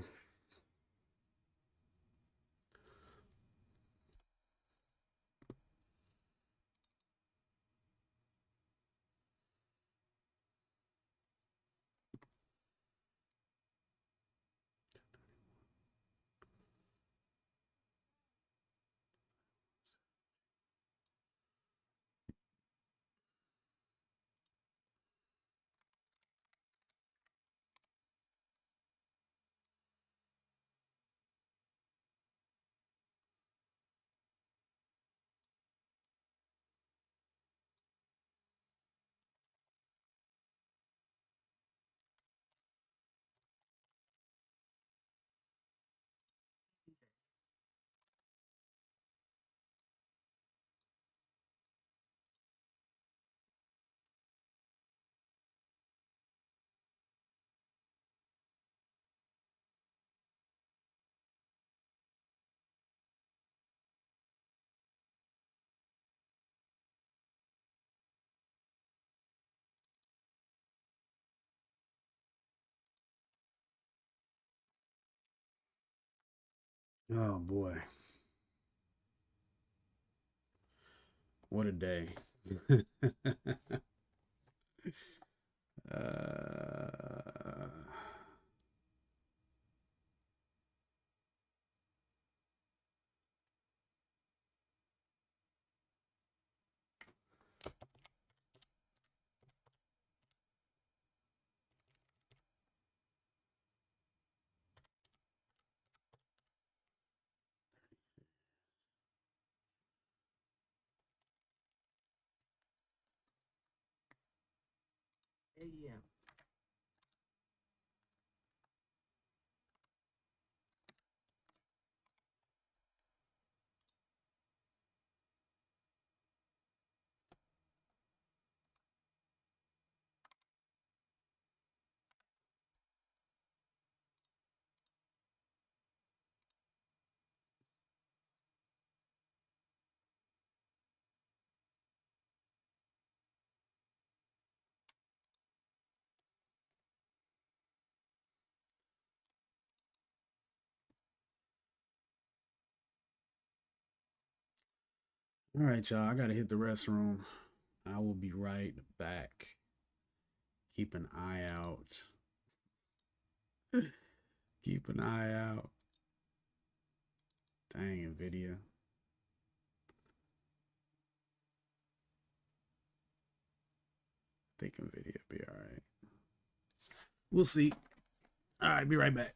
Oh boy. What a day. uh, AEM. All right, y'all. I gotta hit the restroom. I will be right back. Keep an eye out. Keep an eye out. Dang, NVIDIA. I think NVIDIA will be all right. We'll see. All right, be right back.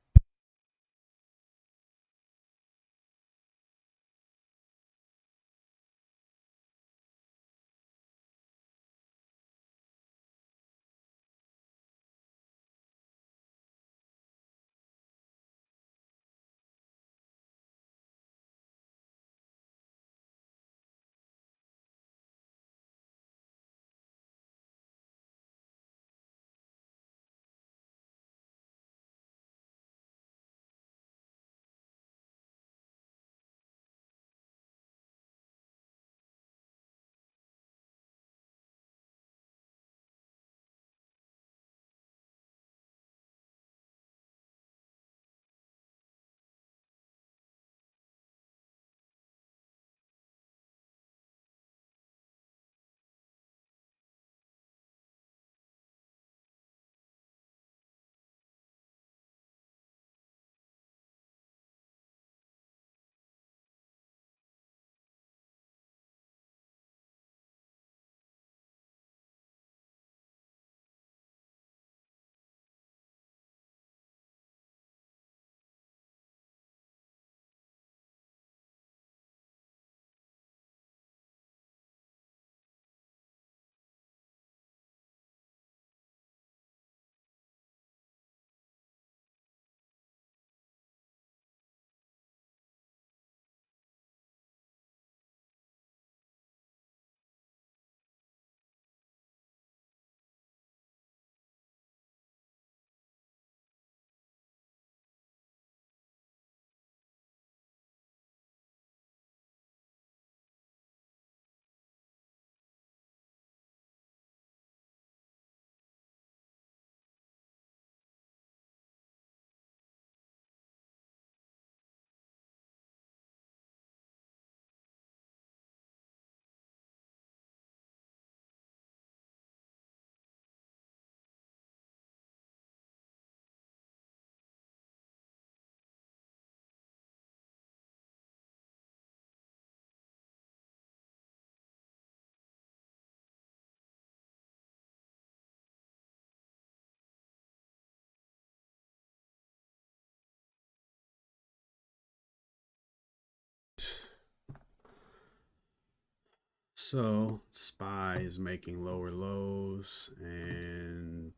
So, SPY is making lower lows and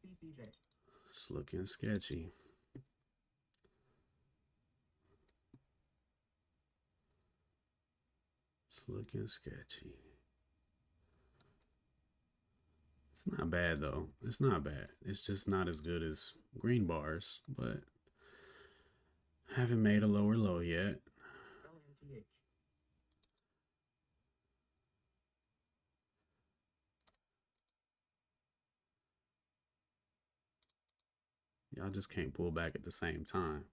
CCJ. it's looking sketchy. It's looking sketchy. It's not bad though. It's not bad. It's just not as good as green bars, but haven't made a lower low yet. LMTH. Y'all just can't pull back at the same time.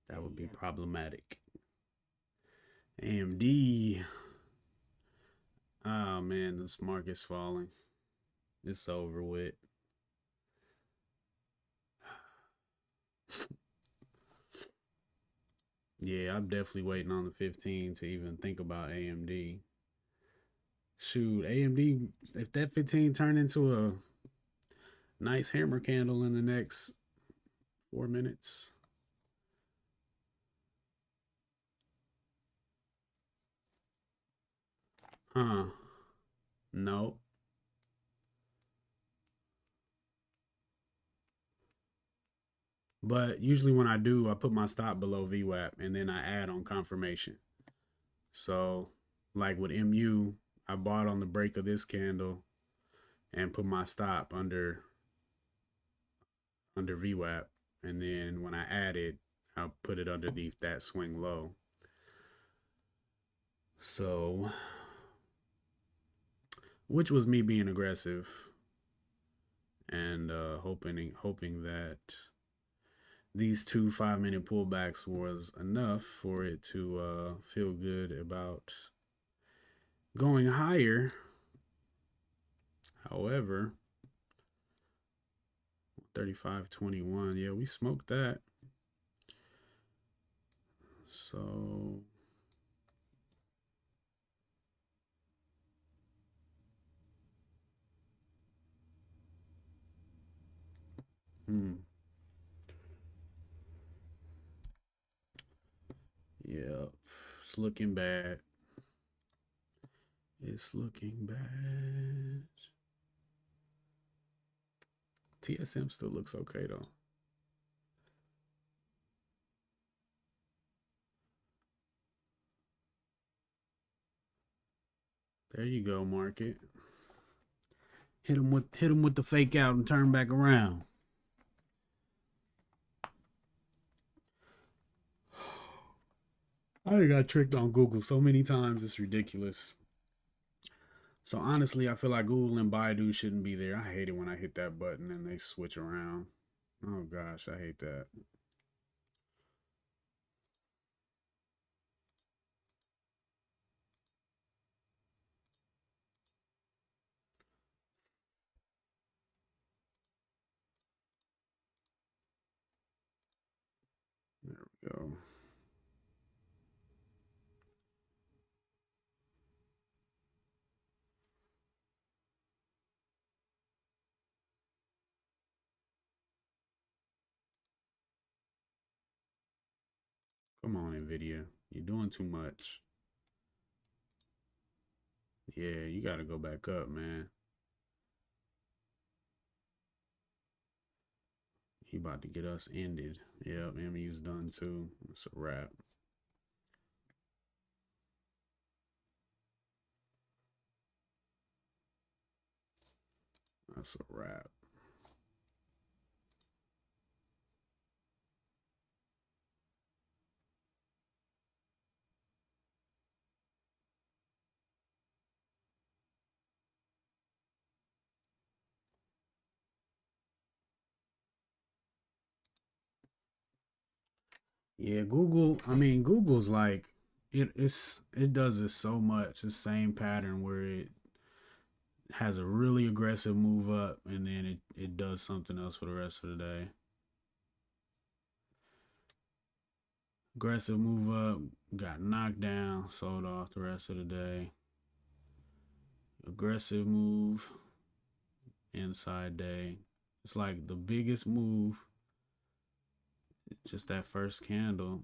That would be AEM. problematic. AMD. Oh man, this market's falling. It's over with. Yeah, I'm definitely waiting on the 15 to even think about AMD. Shoot, AMD, if that 15 turned into a nice hammer candle in the next 4 minutes. Huh. No. But usually when I do, I put my stop below VWAP and then I add on confirmation. So like with MU, I bought on the break of this candle and put my stop under VWAP, and then when I add it, I'll put it underneath that swing low. So, which was me being aggressive and hoping that these two 5 minute pullbacks was enough for it to feel good about going higher. However, 35.21, yeah, we smoked that. So, hmm, yeah, it's looking bad. It's looking bad. TSM still looks okay though. There you go, market. Hit him with the fake out and turn back around. I got tricked on Google so many times, it's ridiculous. So honestly, I feel like Google and Baidu shouldn't be there. I hate it when I hit that button and they switch around. Oh gosh, I hate that. There we go. Come on, Nvidia. You're doing too much. Yeah, you gotta go back up, man. He about to get us ended. Yep, MU's done too. It's a wrap. That's a wrap. Yeah, Google. I mean, Google's like it does this so much. The same pattern where it has a really aggressive move up and then it does something else for the rest of the day. Aggressive move up, got knocked down, sold off the rest of the day. Aggressive move, inside day. It's like the biggest move, just that first candle.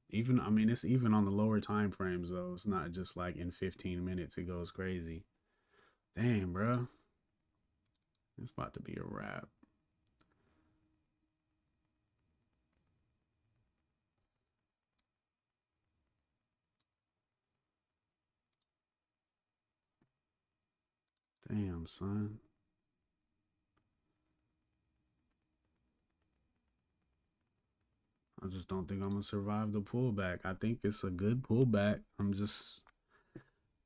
Even I mean, it's even on the lower time frames though. It's not just like in 15 minutes it goes crazy. Damn, bro. It's about to be a wrap. Damn, son. I just don't think I'm gonna survive the pullback. I think it's a good pullback. I'm just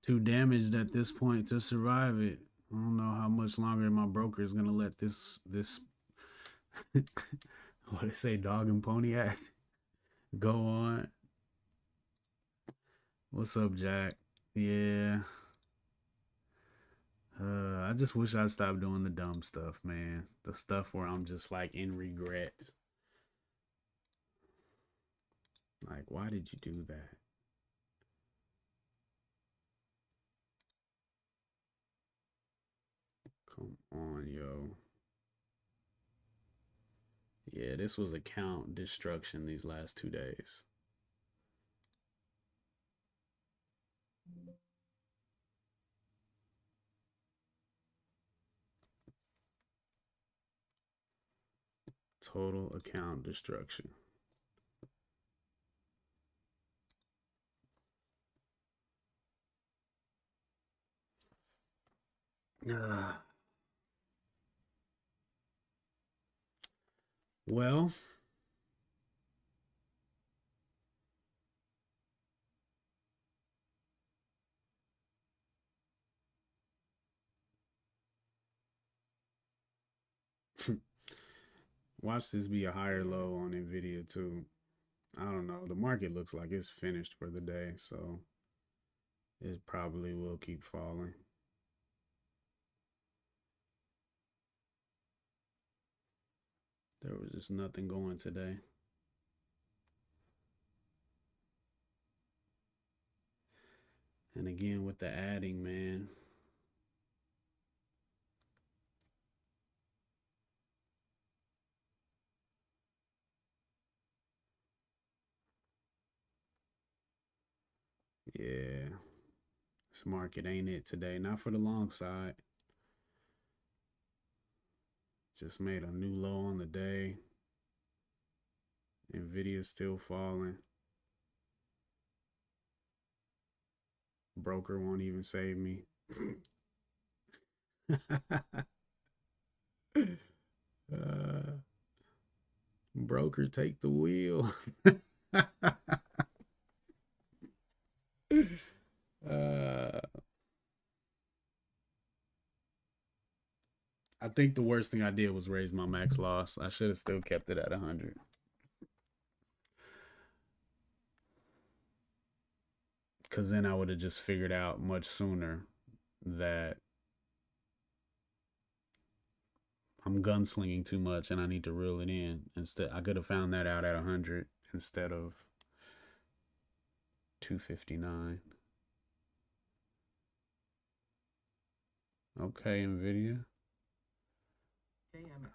too damaged at this point to survive it. I don't know how much longer my broker is gonna let this what they say, dog and pony act go on. What's up, Jack? Yeah. I just wish I stopped doing the dumb stuff, man. The stuff where I'm just like in regret. Like, why did you do that? Come on, yo. Yeah, this was account destruction these last 2 days. Total account destruction. Well, watch this be a higher low on Nvidia too. I don't know. The market looks like it's finished for the day, so it probably will keep falling. There was just nothing going today. And again, with the adding, man, yeah, this market ain't it today. Not for the long side. Just made a new low on the day. Nvidia's still falling. Broker won't even save me. Broker, take the wheel. uh, I think the worst thing I did was raise my max loss. I should have still kept it at 100. Because then I would have just figured out much sooner that I'm gunslinging too much and I need to reel it in. Instead, I could have found that out at 100 instead of 259. Okay, Nvidia.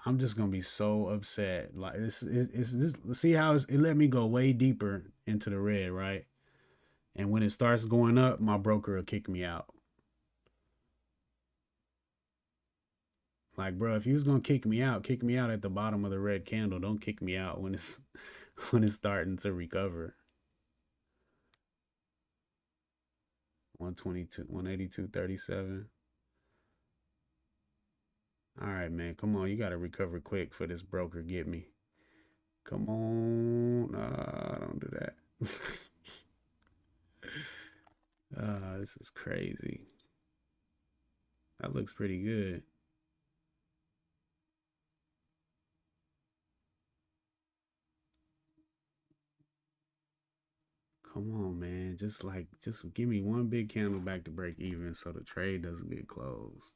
I'm just gonna be so upset. Like it's this. See how it let me go way deeper into the red, right? And when it starts going up, my broker will kick me out. Like, bro, if you was gonna kick me out at the bottom of the red candle. Don't kick me out when it's when it's starting to recover. 122, 182.37. All right, man. Come on. You got to recover quick for this broker get me. Come on. Don't do that. This is crazy. That looks pretty good. Come on, man. Just give me one big candle back to break even so the trade doesn't get closed.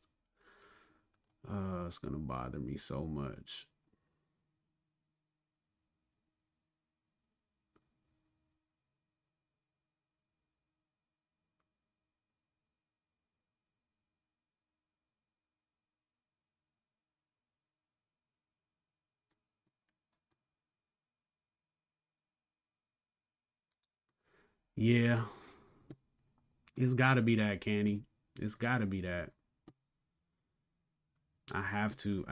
It's going to bother me so much. Yeah, it's got to be that, Canny. It's got to be that. I have to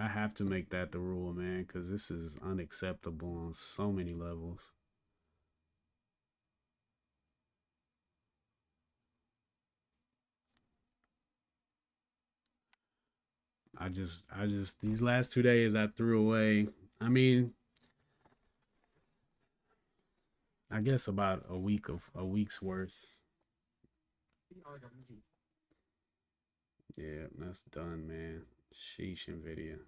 make that the rule, man, cuz this is unacceptable on so many levels. I just these last 2 days I threw away. I mean, I guess about a week's worth. Yeah, that's done, man. Sheesh, Nvidia.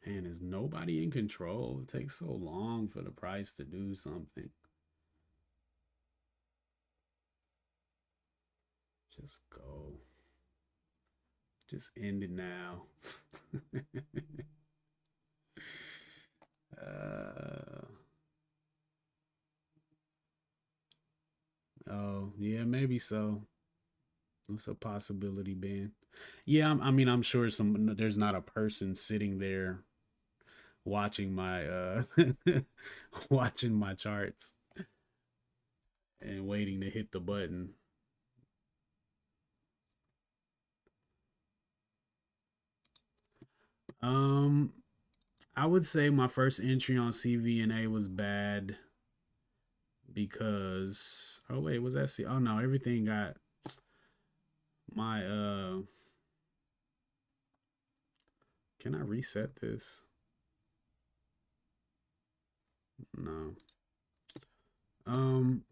Man, is nobody in control? It takes so long for the price to do something. Just go. Just end it now. uh, oh, yeah, maybe so. It's a possibility, Ben. Yeah, I mean, I'm sure there's not a person sitting there watching my watching my charts and waiting to hit the button. Um, I would say my first entry on CVNA was bad because oh wait, was that C? Oh no, everything got my can I reset this? No. Um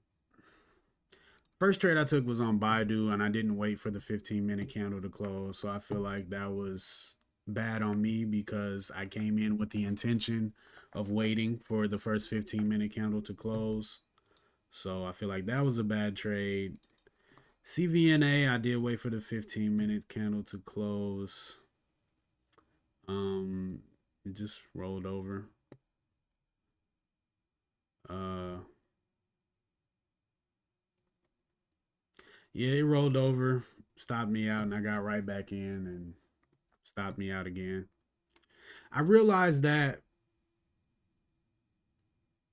First trade I took was on Baidu and I didn't wait for the 15-minute candle to close. So I feel like that was bad on me because I came in with the intention of waiting for the first 15-minute candle to close. So I feel like that was a bad trade. CVNA, I did wait for the 15-minute candle to close. It just rolled over. Uh yeah, it rolled over, stopped me out, and I got right back in and stopped me out again. I realized that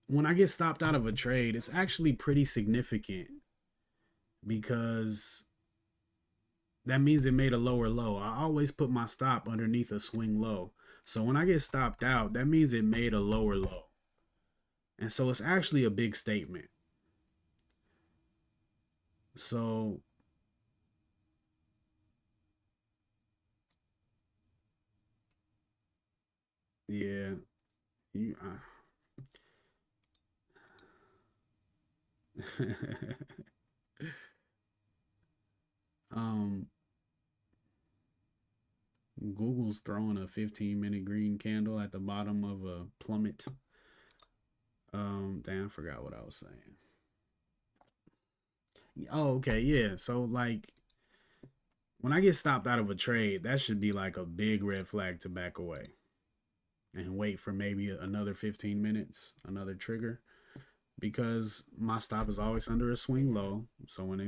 when I get stopped out of a trade, it's actually pretty significant because that means it made a lower low. I always put my stop underneath a swing low. So when I get stopped out, that means it made a lower low. And so it's actually a big statement. So yeah, you um Google's throwing a 15-minute green candle at the bottom of a plummet. Damn, I forgot what I was saying. Oh, okay, yeah. So like when I get stopped out of a trade, that should be like a big red flag to back away and wait for maybe another 15 minutes, another trigger, because my stop is always under a swing low. So when I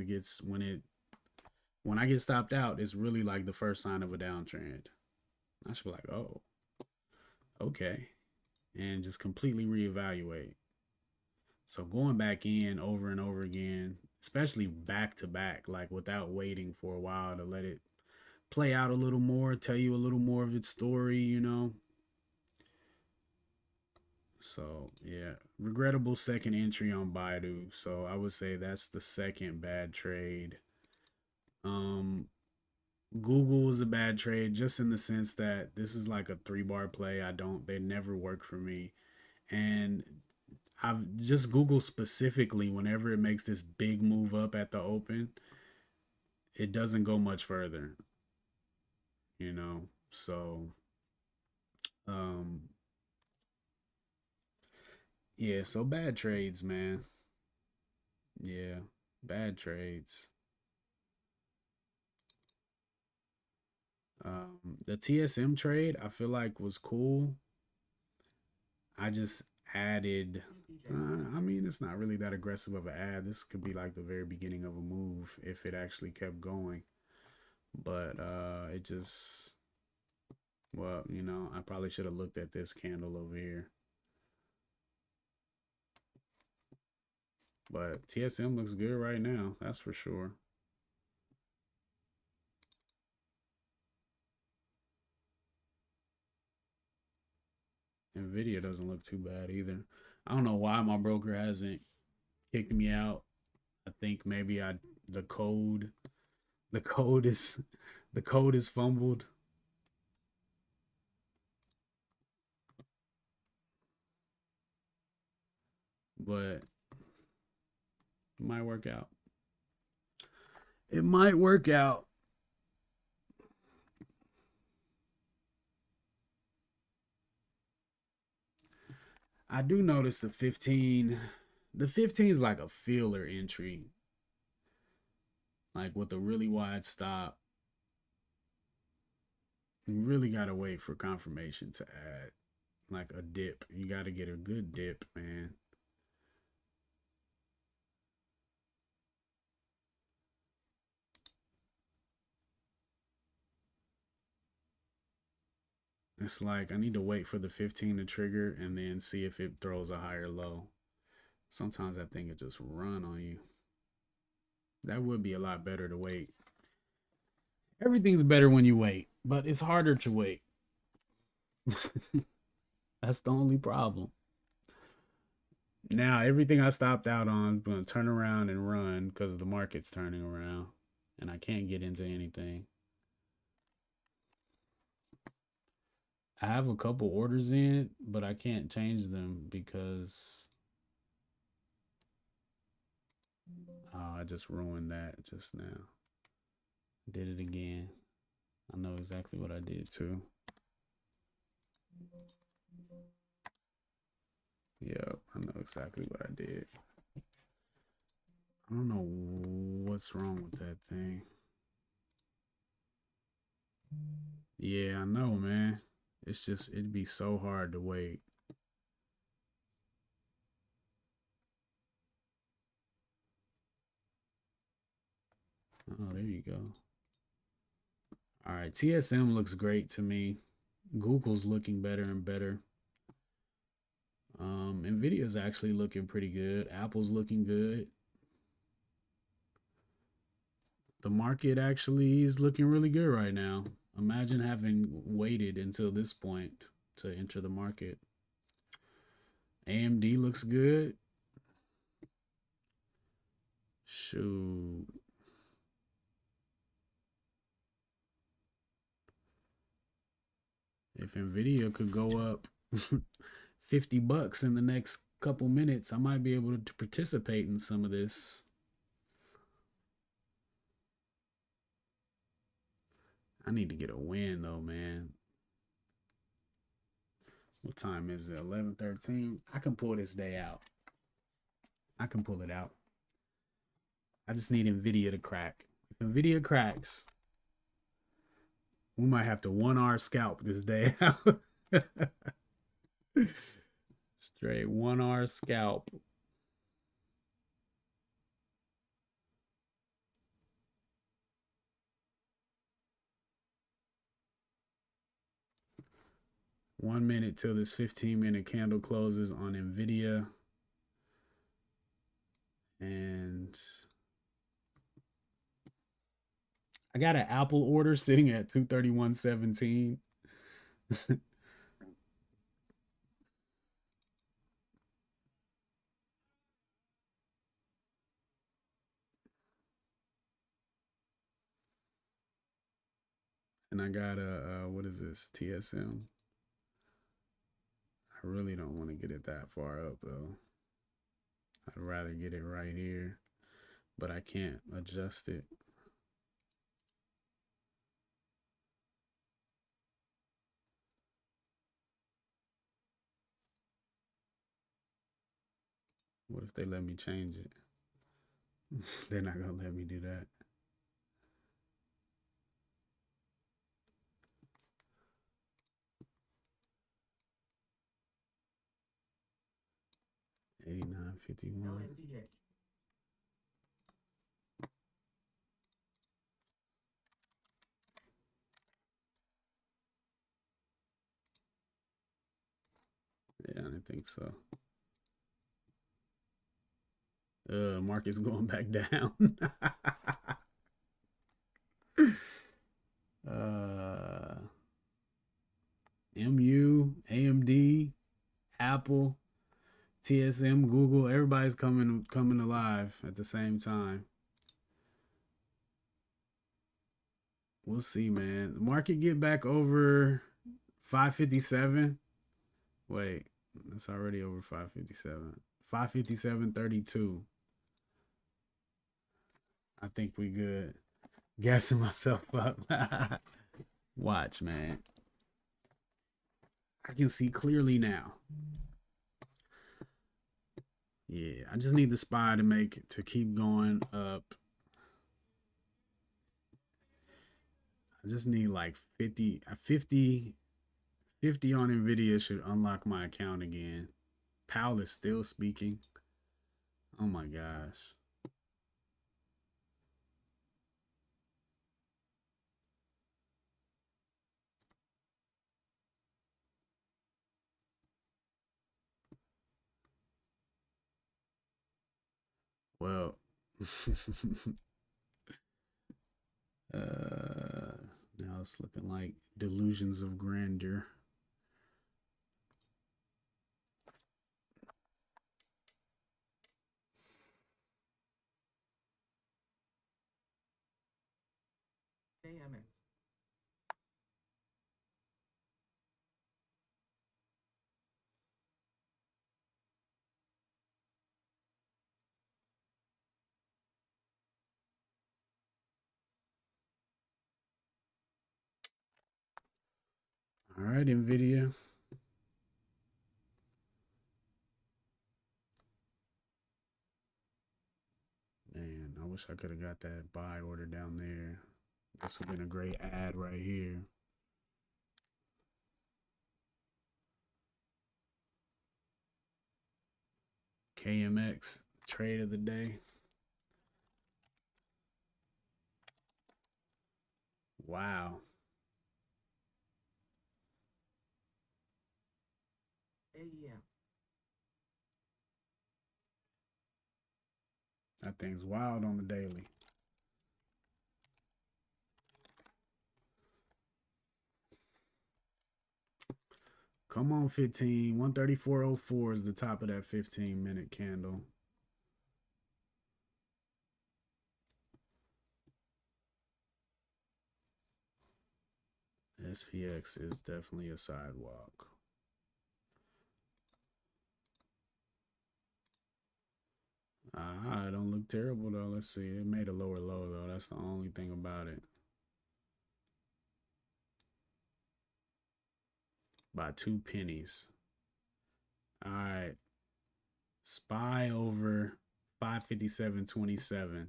get stopped out, it's really like the first sign of a downtrend. I should be like, oh, okay, and just completely reevaluate. So going back in over and over again, especially back to back, like without waiting for a while to let it play out a little more, tell you a little more of its story. So yeah, regrettable second entry on Baidu. So I would say that's the second bad trade. Um, Google was a bad trade just in the sense that this is like a 3 bar play. They never work for me. And I've just Google specifically, whenever it makes this big move up at the open, it doesn't go much further. So, um, yeah, so bad trades, man. Yeah, bad trades. The TSM trade I feel like was cool. I just added. I mean, it's not really that aggressive of an ad. This could be like the very beginning of a move if it actually kept going. But it just, well, I probably should have looked at this candle over here. But TSM looks good right now. That's for sure. Nvidia doesn't look too bad either. I don't know why my broker hasn't kicked me out. I think maybe I the code the code is the code is fumbled, but it might work out. It might work out. I do notice the 15. The 15 is like a filler entry, like with a really wide stop. You really gotta wait for confirmation to add like a dip. You gotta get a good dip, man. It's like I need to wait for the 15 to trigger and then see if it throws a higher low. Sometimes I think it just run on you. That would be a lot better to wait. Everything's better when you wait, but it's harder to wait. That's the only problem. Now everything I stopped out on is going to turn around and run because the market's turning around, and I can't get into anything. I have a couple orders in, but I can't change them because I just ruined that just now. Did it again. I know exactly what I did too. Yep, I know exactly what I did. I don't know what's wrong with that thing. Yeah, I know, man. It's just, it'd be so hard to wait. Oh, there you go. All right, TSM looks great to me. Google's looking better and better. Nvidia's actually looking pretty good. Apple's looking good. The market actually is looking really good right now. Imagine having waited until this point to enter the market. AMD looks good. Shoot. If Nvidia could go up $50 in the next couple minutes, I might be able to participate in some of this. I need to get a win though, man. What time is it? 11:13. I can pull this day out. I can pull it out. I just need Nvidia to crack. If Nvidia cracks, we might have to 1R scalp this day out. Straight 1R scalp. One minute till this 15-minute candle closes on Nvidia. And I got an Apple order sitting at 231.17. And I got a what is this? TSM. I really don't want to get it that far up though. I'd rather get it right here, but I can't adjust it. What if they let me change it? They're not gonna let me do that. $89.51. Yeah, I didn't think so. Market's going back down. uh, MU, AMD, Apple, TSM, Google, everybody's coming alive at the same time. We'll see, man. The market get back over 557. Wait, it's already over 557. 557.32. I think we good. Gassing myself up. Watch, man. I can see clearly now. Yeah, I just need the SPY to keep going up. I just need like 50 on Nvidia should unlock my account again. Powell is still speaking. Oh my gosh. Well, now it's looking like delusions of grandeur. KMX. All right, NVIDIA. Man, I wish I could have got that buy order down there. This would have been a great ad right here. KMX trade of the day. Wow. AEM. That thing's wild on the daily. Come on, 15. 134.04 is the top of that 15-minute candle. SPX is definitely a sidewalk. It don't look terrible though. Let's see. It made a lower low though. That's the only thing about it. By 2 pennies. All right. SPY over 557.27.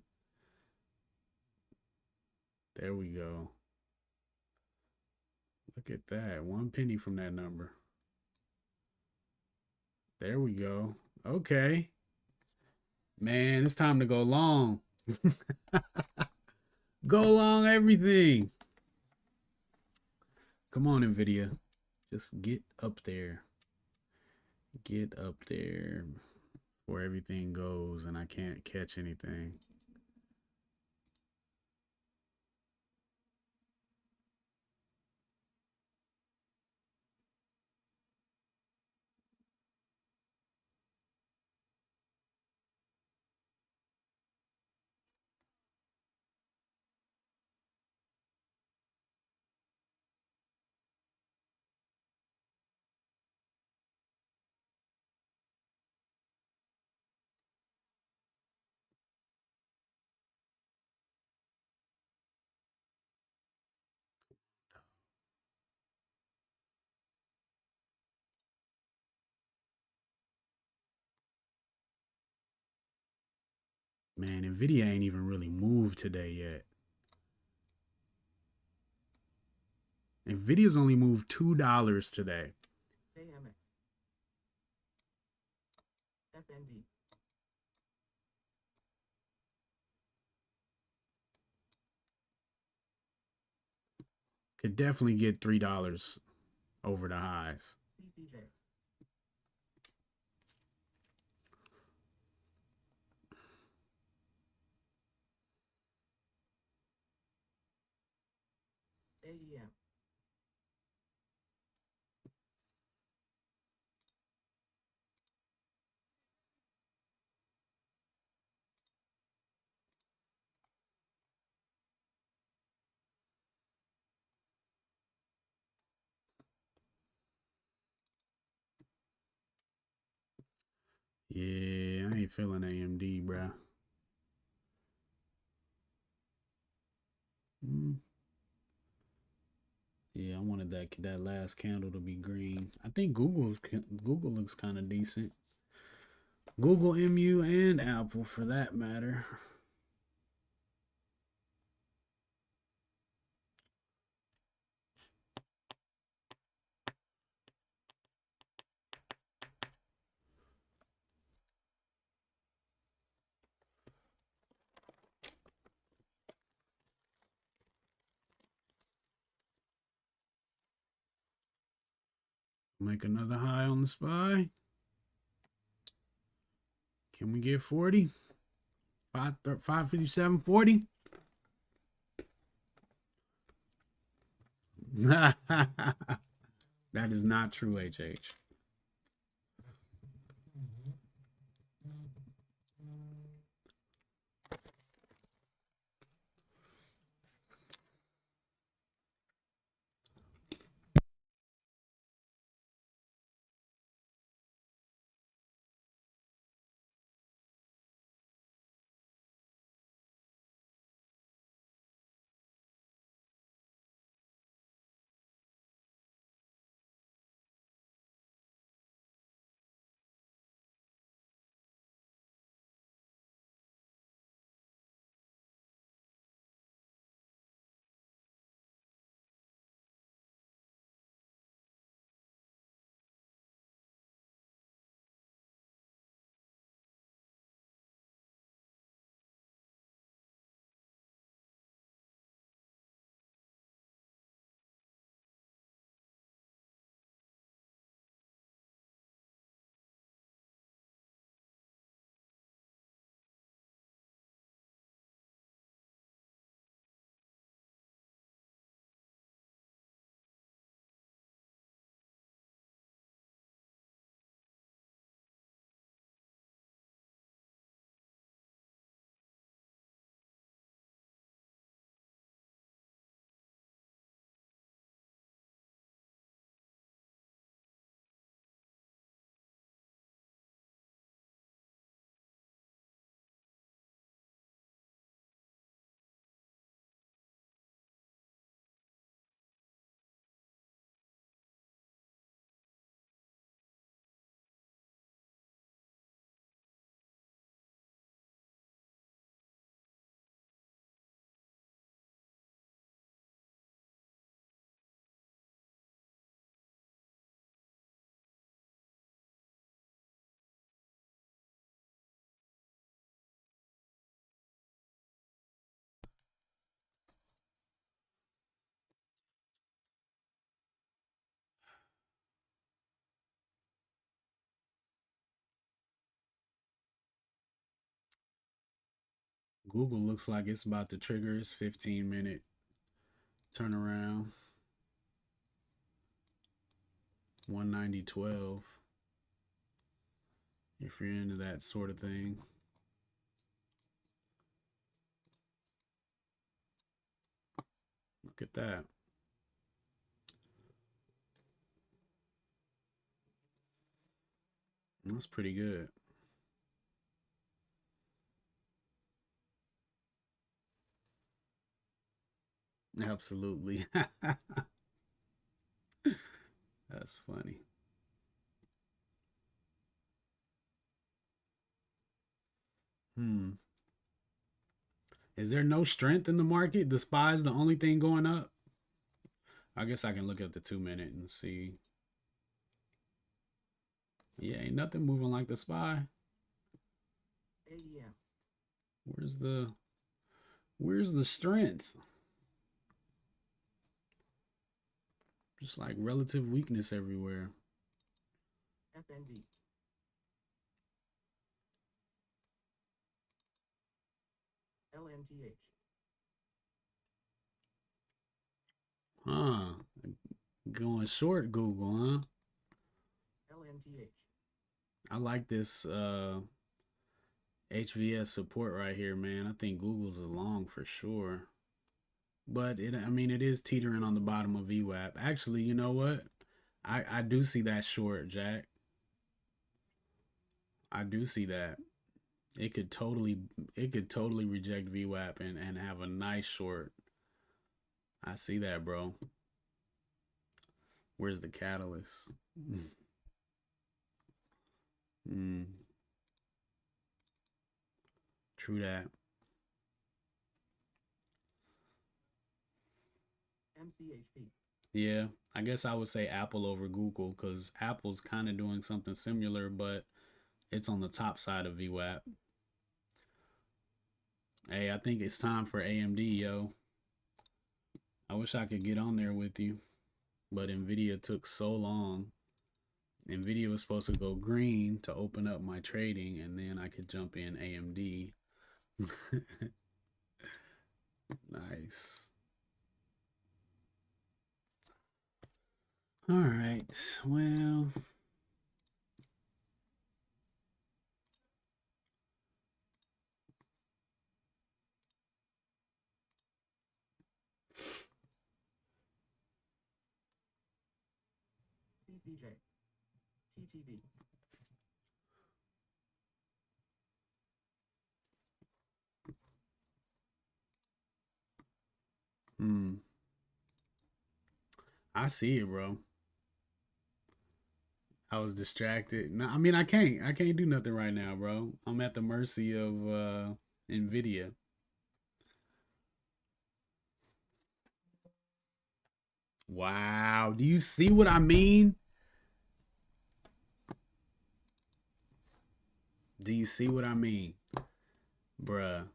There we go. Look at that. 1 penny from that number. There we go. Okay. Man, it's time to go long. Go long everything. Come on, NVIDIA. Just get up there. Get up there where everything goes and I can't catch anything. Man, NVIDIA ain't even really moved today yet. NVIDIA's only moved $2 today. KMX. FND. Could definitely get $3 over the highs. CCJ. AEM. Yeah, I ain't feeling AMD, bruh. Yeah, I wanted that last candle to be green. I think Google looks kind of decent. Google, MU, and Apple for that matter. Make another high on the SPY. Can we get 40? 557.40. That is not true, HH. Google looks like it's about to trigger its 15-minute turnaround. 190.12. If you're into that sort of thing. Look at that. That's pretty good. Absolutely. That's funny. Hmm. Is there no strength in the market? The SPY is the only thing going up? I guess I can look at the 2-minute and see. Yeah, ain't nothing moving like the SPY. AEM. Where's the strength? Just like relative weakness everywhere. FND. LMGH. Huh. Going short Google, huh? LMGH. I like this HVS support right here, man. I think Google's a long for sure. But it is teetering on the bottom of VWAP. Actually, you know what? I do see that short, Jack. I do see that. It could totally reject VWAP and have a nice short. I see that, bro. Where's the catalyst? Mm, true that. MCHP. Yeah, I guess I would say Apple over Google because Apple's kind of doing something similar, but it's on the top side of VWAP. Hey, I think it's time for AMD, yo. I wish I could get on there with you, but Nvidia took so long. Nvidia was supposed to go green to open up my trading, and then I could jump in AMD. Nice. All right. Well, CCJ. TTV. hmm. I see it, bro. I was distracted. No, I mean I can't. I can't do nothing right now, bro. I'm at the mercy of Nvidia. Wow. Do you see what I mean? Do you see what I mean? Bruh.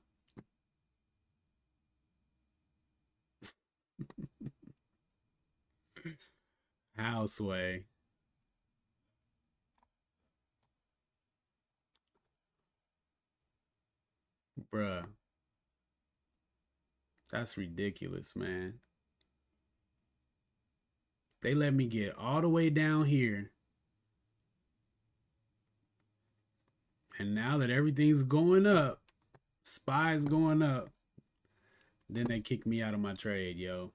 Houseway. Bruh. That's ridiculous, man. They let me get all the way down here. And now that everything's going up, SPY's going up, then they kick me out of my trade, yo.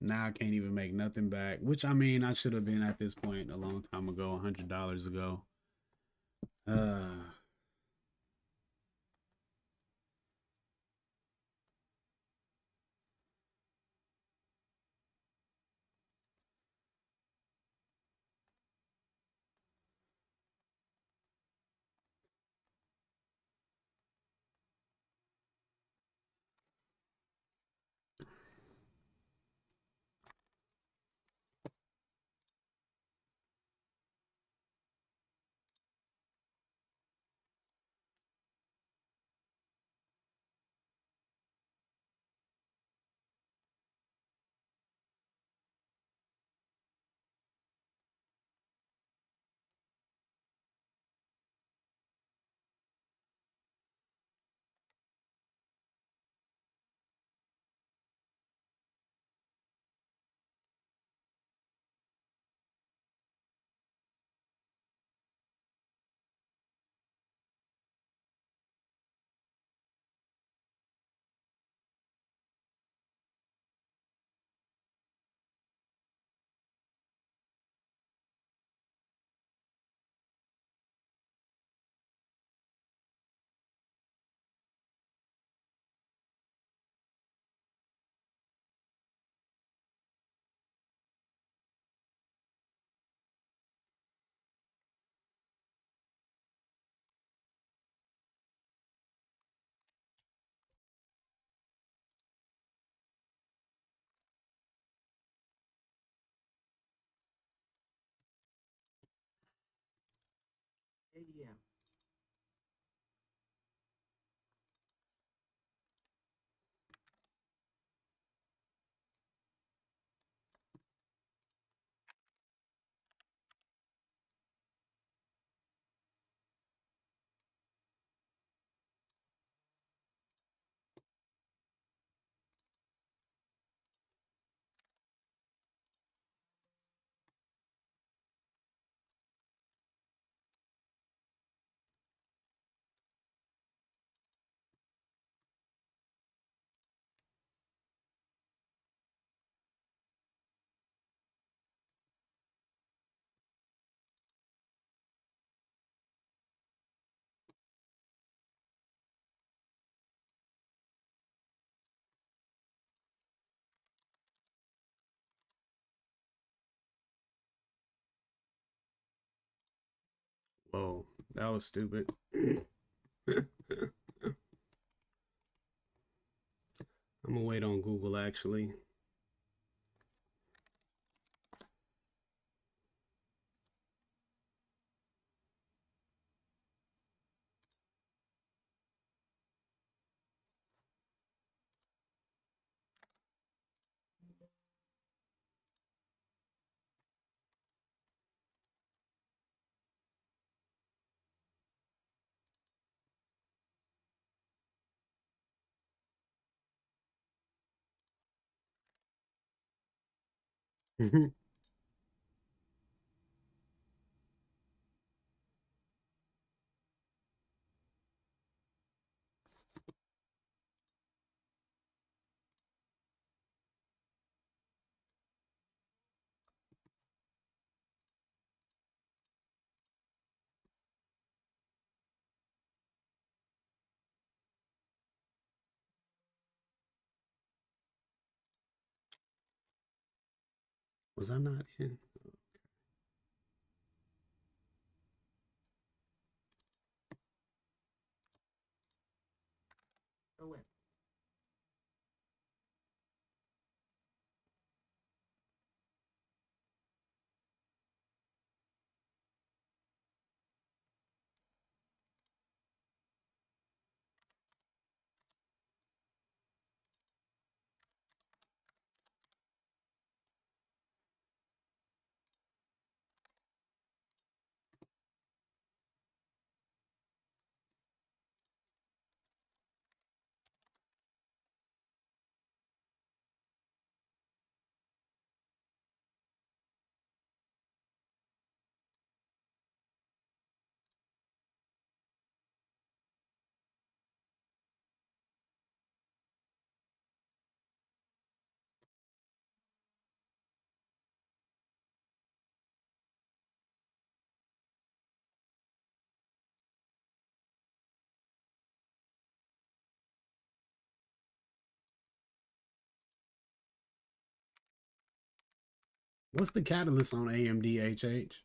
Now I can't even make nothing back. Which I mean, I should have been at this point a long time ago, $100 ago. Uh, AEM. whoa, that was stupid. I'm gonna wait on Google actually. Was I not in? Oh wait. What's the catalyst on AMDHH?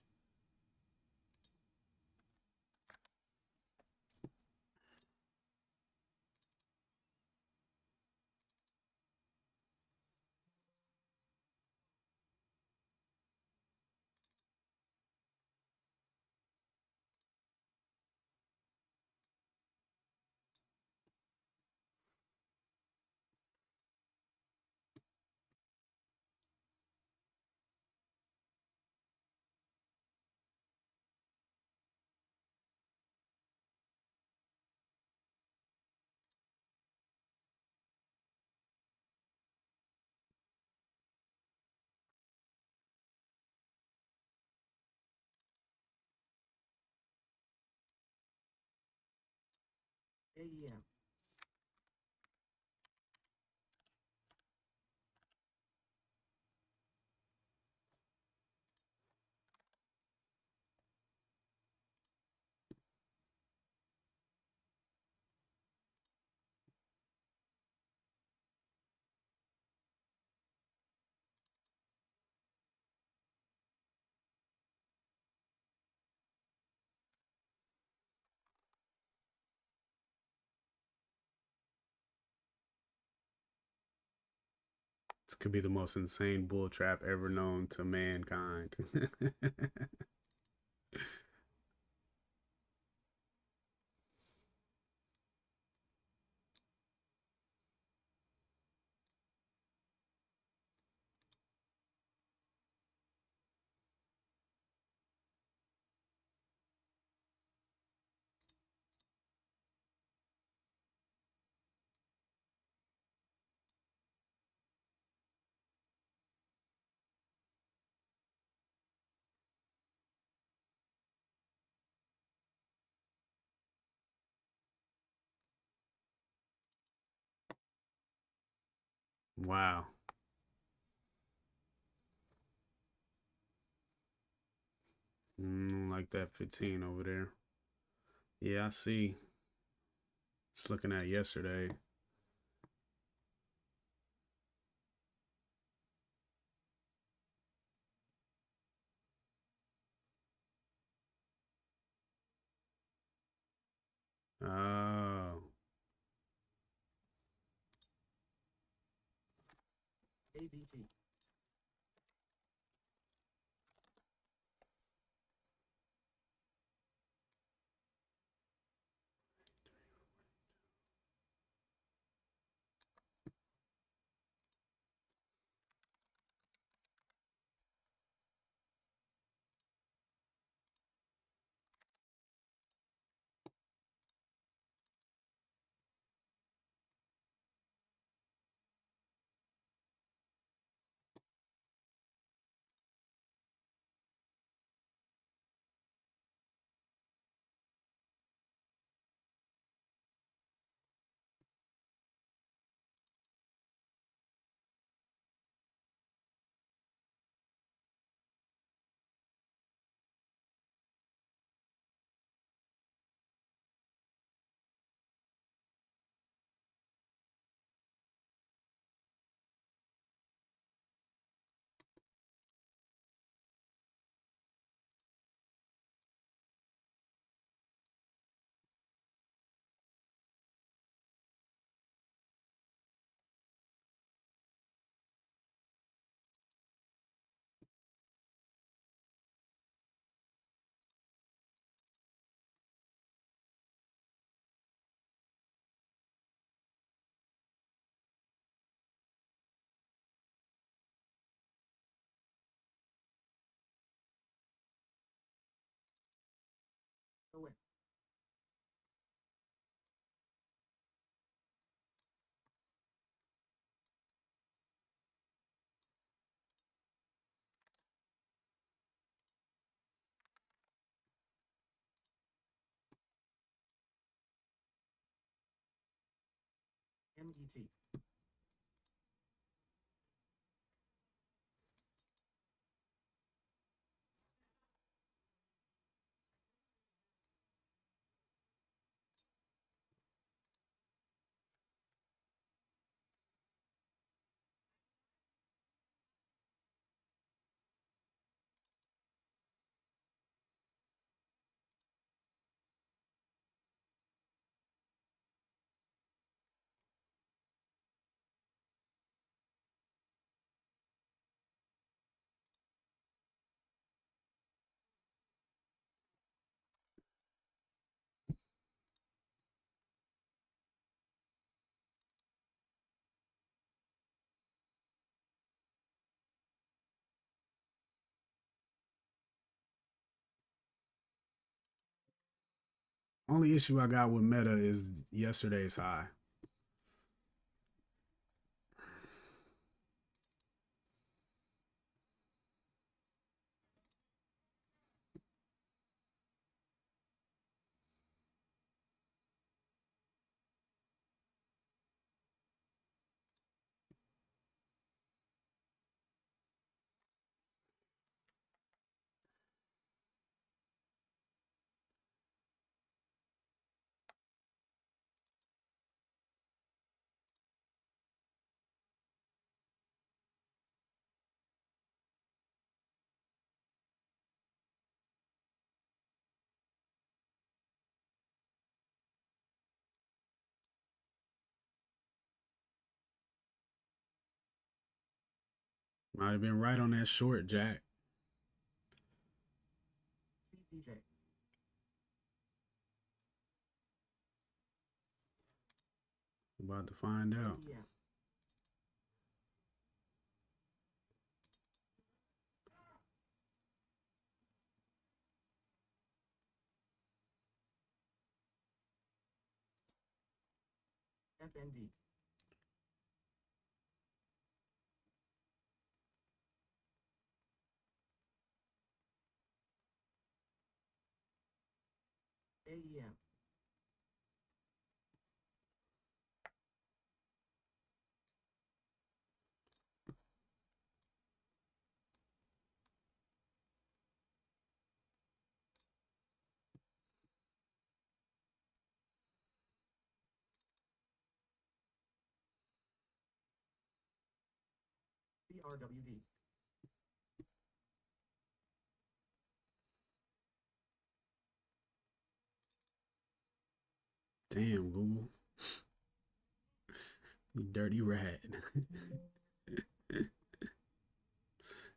AEM. This could be the most insane bull trap ever known to mankind. Wow. Like that 15 over there. Yeah, I see. Just looking at yesterday. Oh. ABT. MET. Only issue I got with Meta is yesterday's high. Might have been right on that short, Jack. CCJ. About to find out. ADM. FND. AEM. CRWD. Damn, Google. You dirty rat.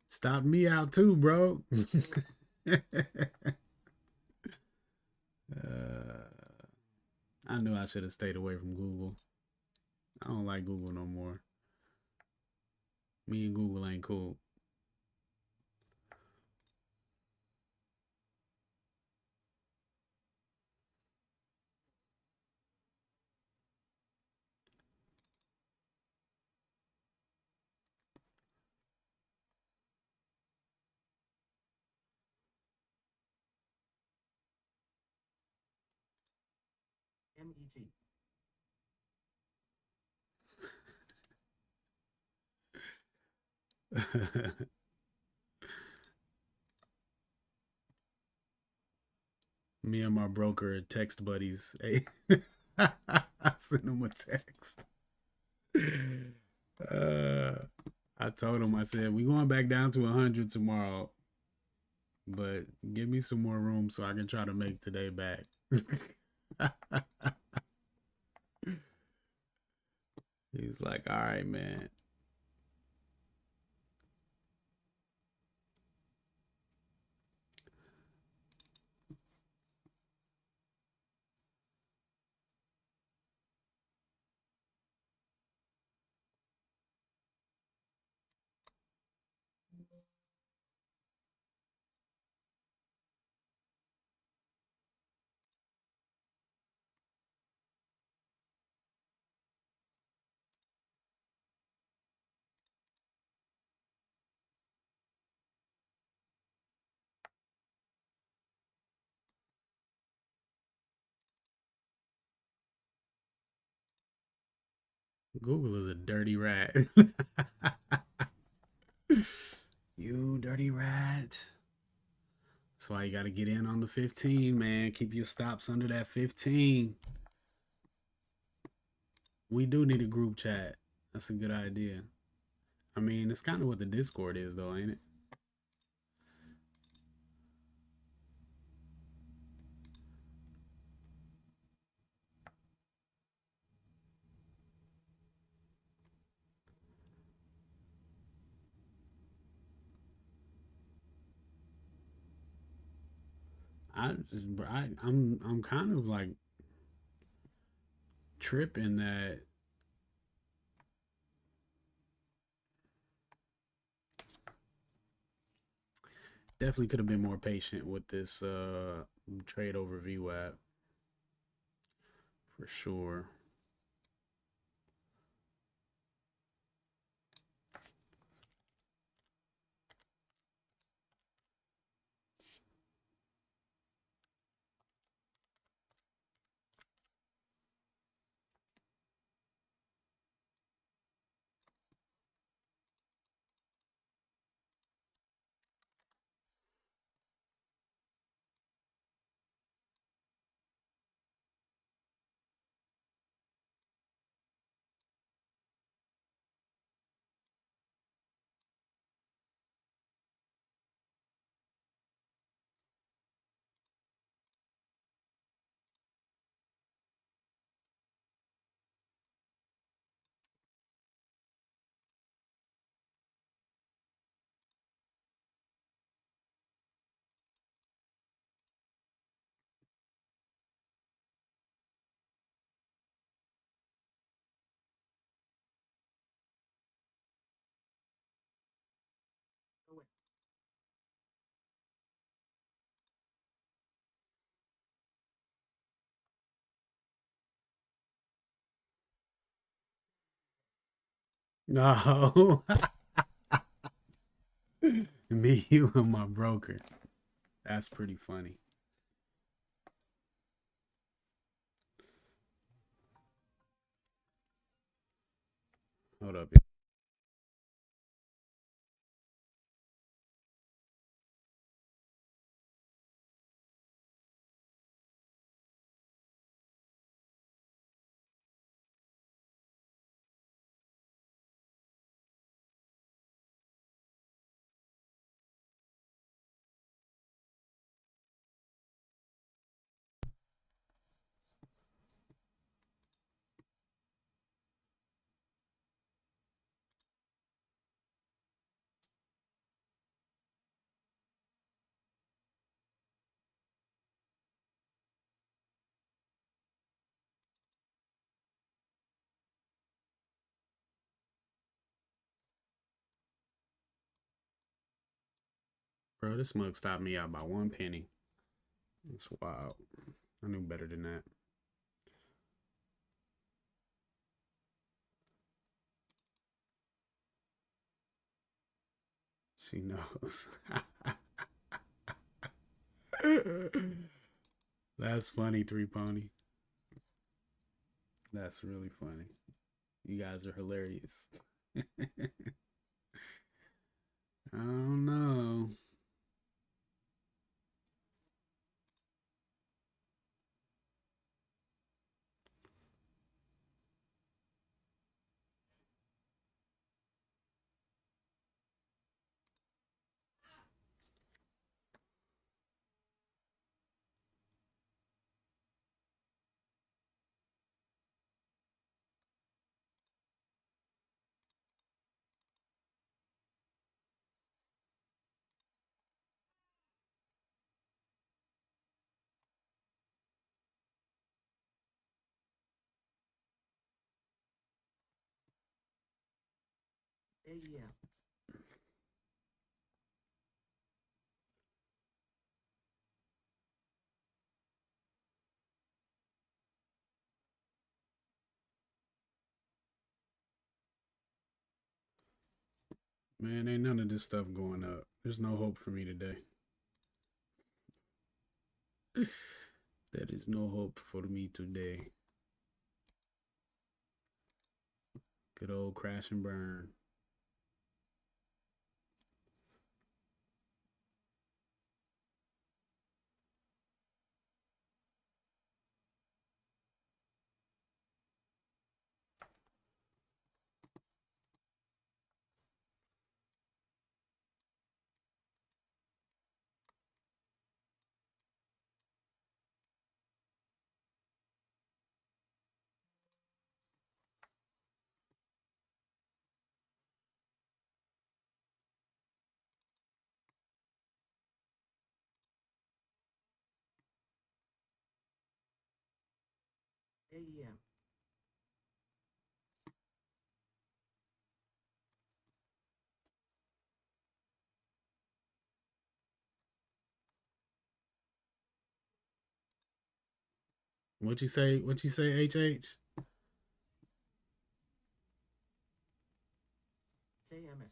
Stop me out too, bro. I knew I should have stayed away from Google. I don't like Google no more. Me and Google ain't cool. MET. Me and my broker are text buddies. Hey, I sent him a text. Uh, I told him, I said, we going back down to 100 tomorrow, but give me some more room so I can try to make today back. He's like, all right, man. Google is a dirty rat. You dirty rat. That's why you got to get in on the 15, man. Keep your stops under that 15. We do need a group chat. That's a good idea. I mean, it's kind of what the Discord is, though, ain't it? I'm kind of like tripping that definitely could have been more patient with this trade overview app for sure. Away. No. Me, you, and my broker. That's pretty funny. Hold up. Bro, this mug stopped me out by 1 penny. That's wild. I knew better than that. She knows. That's funny, Three Pony. That's really funny. You guys are hilarious. I don't know. AEM. Man, ain't none of this stuff going up. There's no hope for me today. There is no hope for me today. Good old crash and burn. AEM. What you say? What you say? HH. KMS.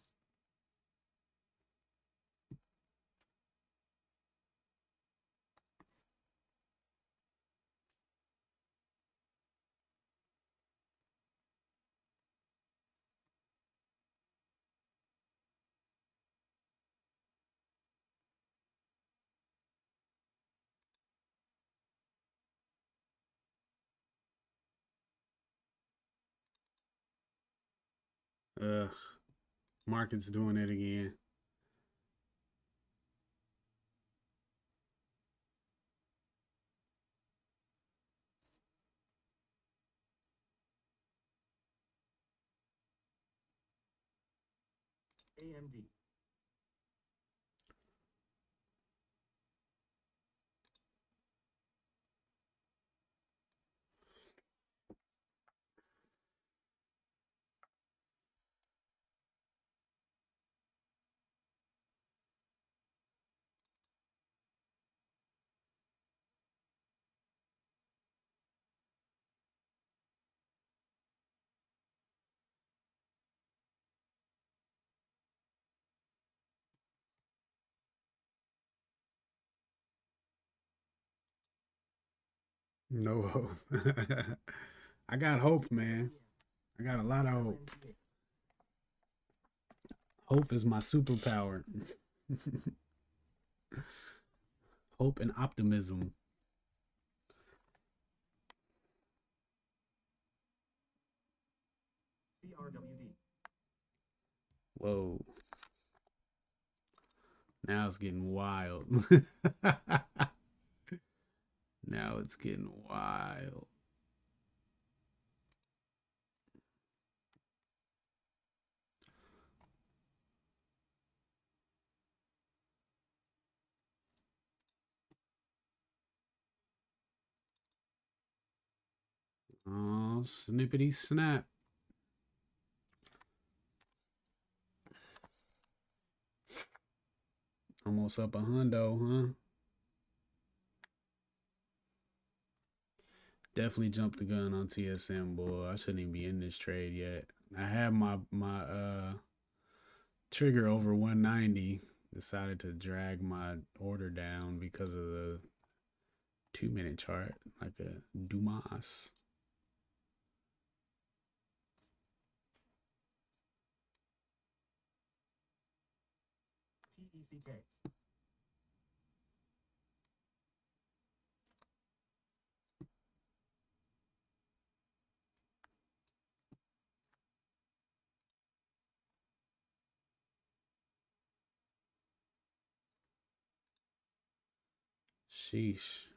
Ugh. Market's doing it again. AMD. No hope. I got hope, man. AEM. I got a lot of hope. LNTA. Hope is my superpower. Hope and optimism. CRWD. Whoa. Now it's getting wild. Now it's getting wild. Oh, snippity snap. Almost up a hundo, huh? Definitely jumped the gun on TSM, boy. I shouldn't even be in this trade yet. I had my trigger over 190. Decided to drag my order down because of the 2 minute chart, like a Dumas. TECK. Sheesh.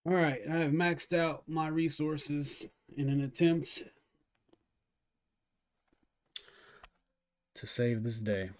All right, I have maxed out my resources in an attempt to save this day.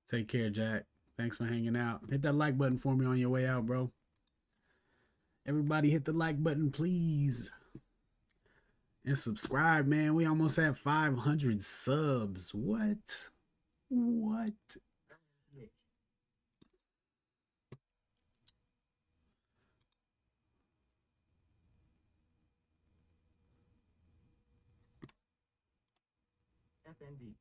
Take care, Jack. Thanks for hanging out. Hit that like button for me on your way out, bro. Everybody hit the like button, please. And subscribe, man. We almost have 500 subs. What? What? H. FND.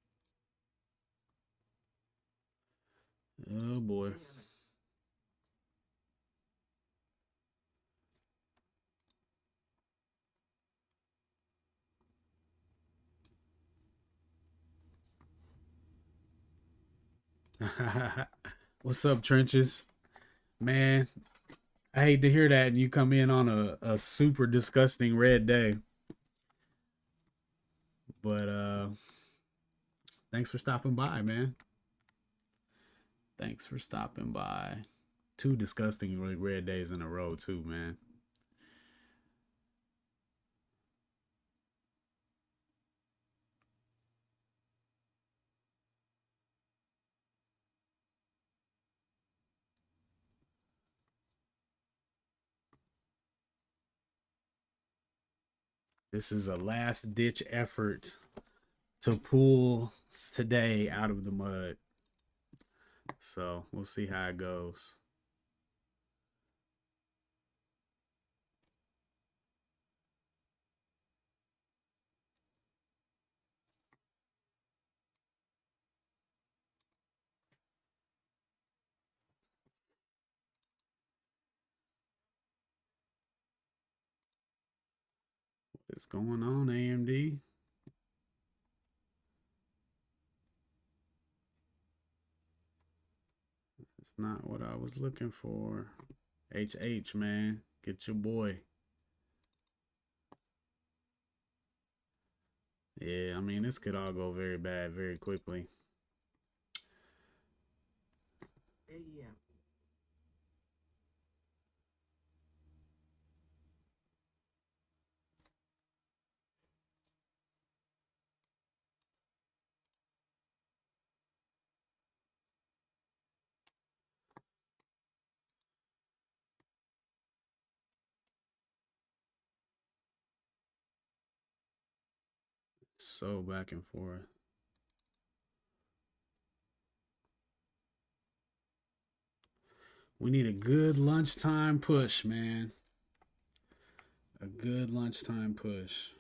Oh, boy. AMS. What's up, Trenches? Man, I hate to hear that. And you come in on a super disgusting red day. But thanks for stopping by, man. Thanks for stopping by. Two disgusting red days in a row, too, man. This is a last ditch effort to pull today out of the mud. So we'll see how it goes. What's going on, AMD? It's not what I was looking for. HH, man. Get your boy. Yeah, I mean, this could all go very bad very quickly. AEM. So back and forth. We need a good lunchtime push, man. A good lunchtime push.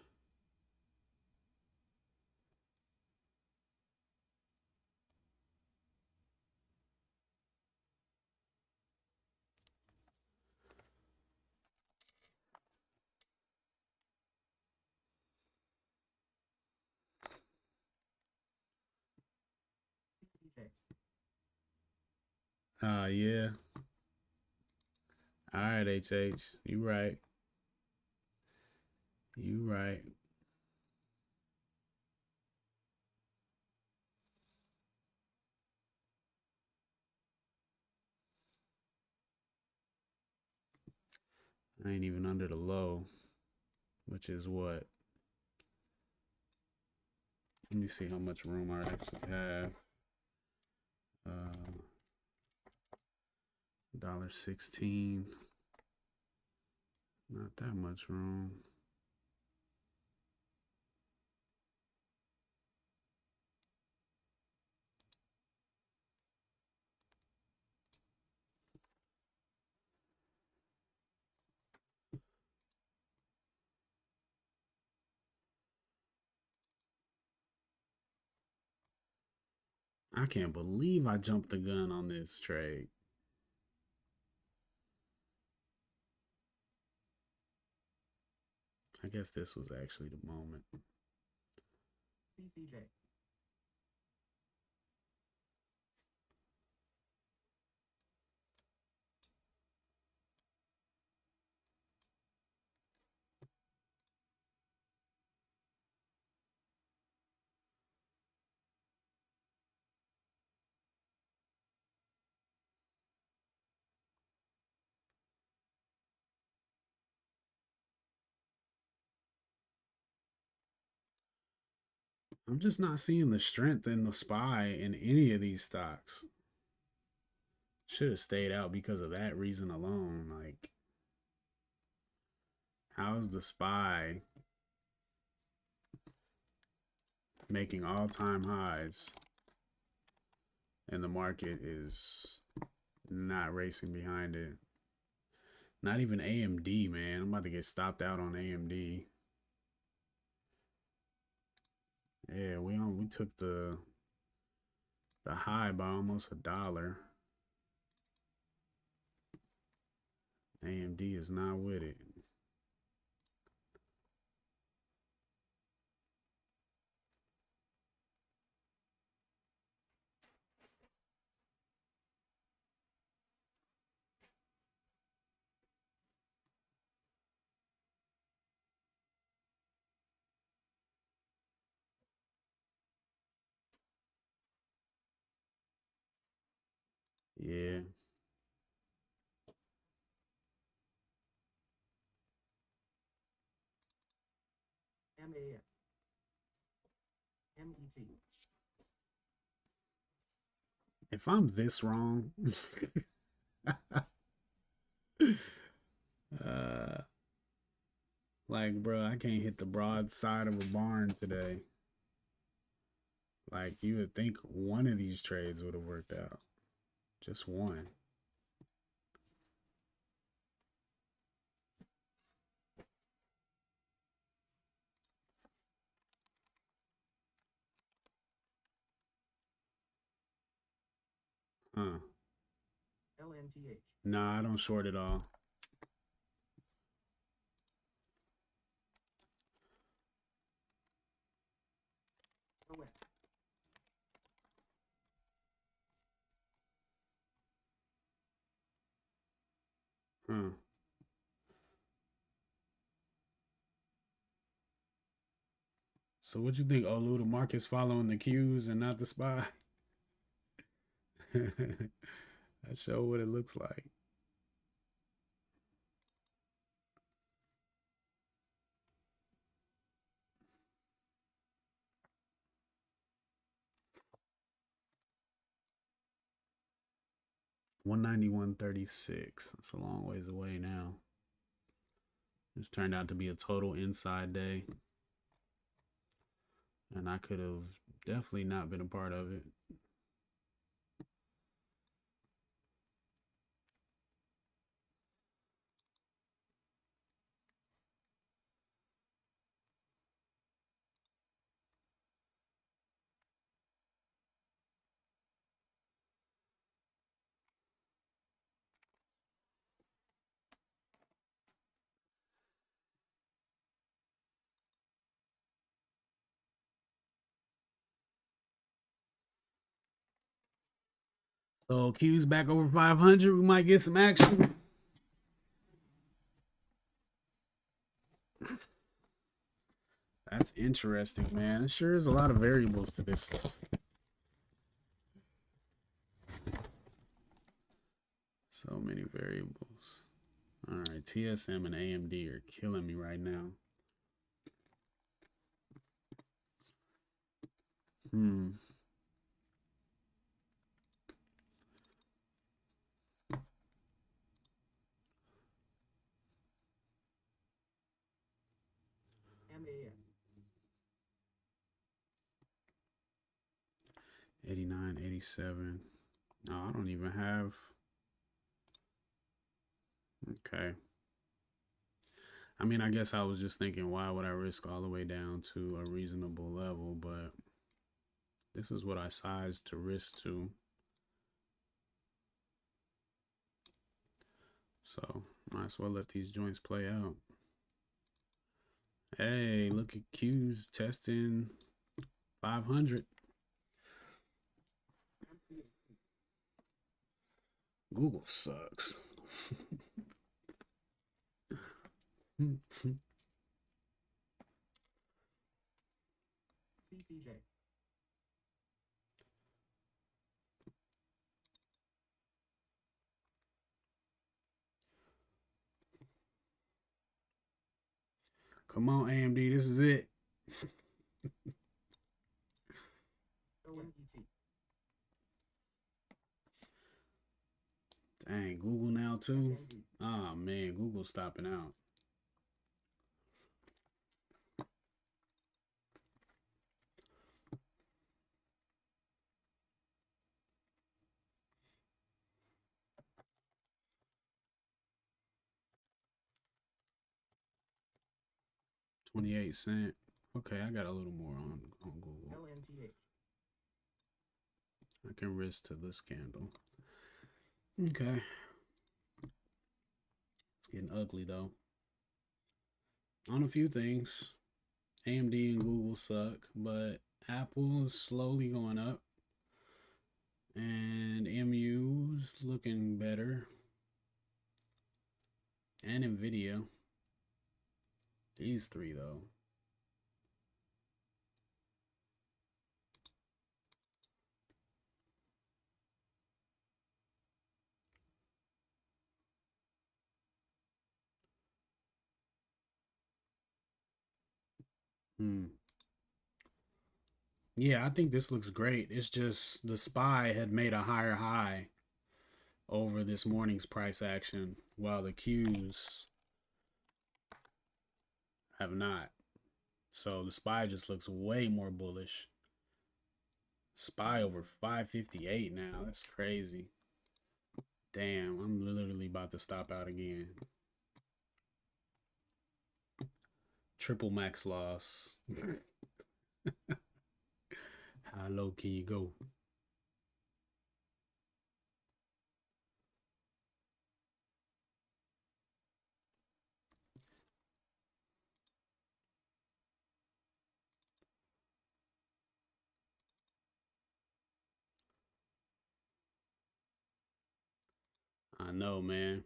DJ. Yeah. All right, HH. You right. You right. I ain't even under the low. which is what? Let me see how much room I actually have. $1.16. Not that much room. I can't believe I jumped the gun on this trade. I guess this was actually the moment. CCJ. I'm just not seeing the strength in the SPY in any of these stocks. Should have stayed out because of that reason alone. Like, how's the SPY making all-time highs and the market is not racing behind it? Not even AMD, man. I'm about to get stopped out on AMD. Yeah, we took the high by almost $1. AMD is not with it. Yeah. MAS. MET. If I'm this wrong, uh, like, bro, I can't hit the broad side of a barn today. Like, you would think one of these trades would have worked out. Just one. Huh. LNTH. Nah, I don't short it all. OS. Huh. So what you think, Olu? The market's following the cues and not the SPY? I show what it looks like. $191.36. That's a long ways away now. This turned out to be a total inside day. And I could have definitely not been a part of it. So Q's back over 500. We might get some action. That's interesting, man. There sure is a lot of variables to this stuff. So many variables. All right, TSM and AMD are killing me right now. 89, 87. No, I don't even have. Okay. I mean, I guess I was just thinking, why would I risk all the way down to a reasonable level? But this is what I sized to risk to. So might as well let these joints play out. Hey, look at Q's testing 500. Google sucks. CPJ. Come on, AMD, this is it. OMDT. Dang, Google now too? Ah, man, Google's stopping out. $0.28. Okay, I got a little more on Google. LNTH. I can risk to this candle. Okay. It's getting ugly though. On a few things. AMD and Google suck, but Apple's slowly going up. And MU's looking better. And Nvidia. These three though. Yeah, I think this looks great. It's just the SPY had made a higher high over this morning's price action, while the Qs have not. So the SPY just looks way more bullish. SPY over 558 now. That's crazy. Damn, I'm literally about to stop out again. Triple max loss. How low can you go? I know, man.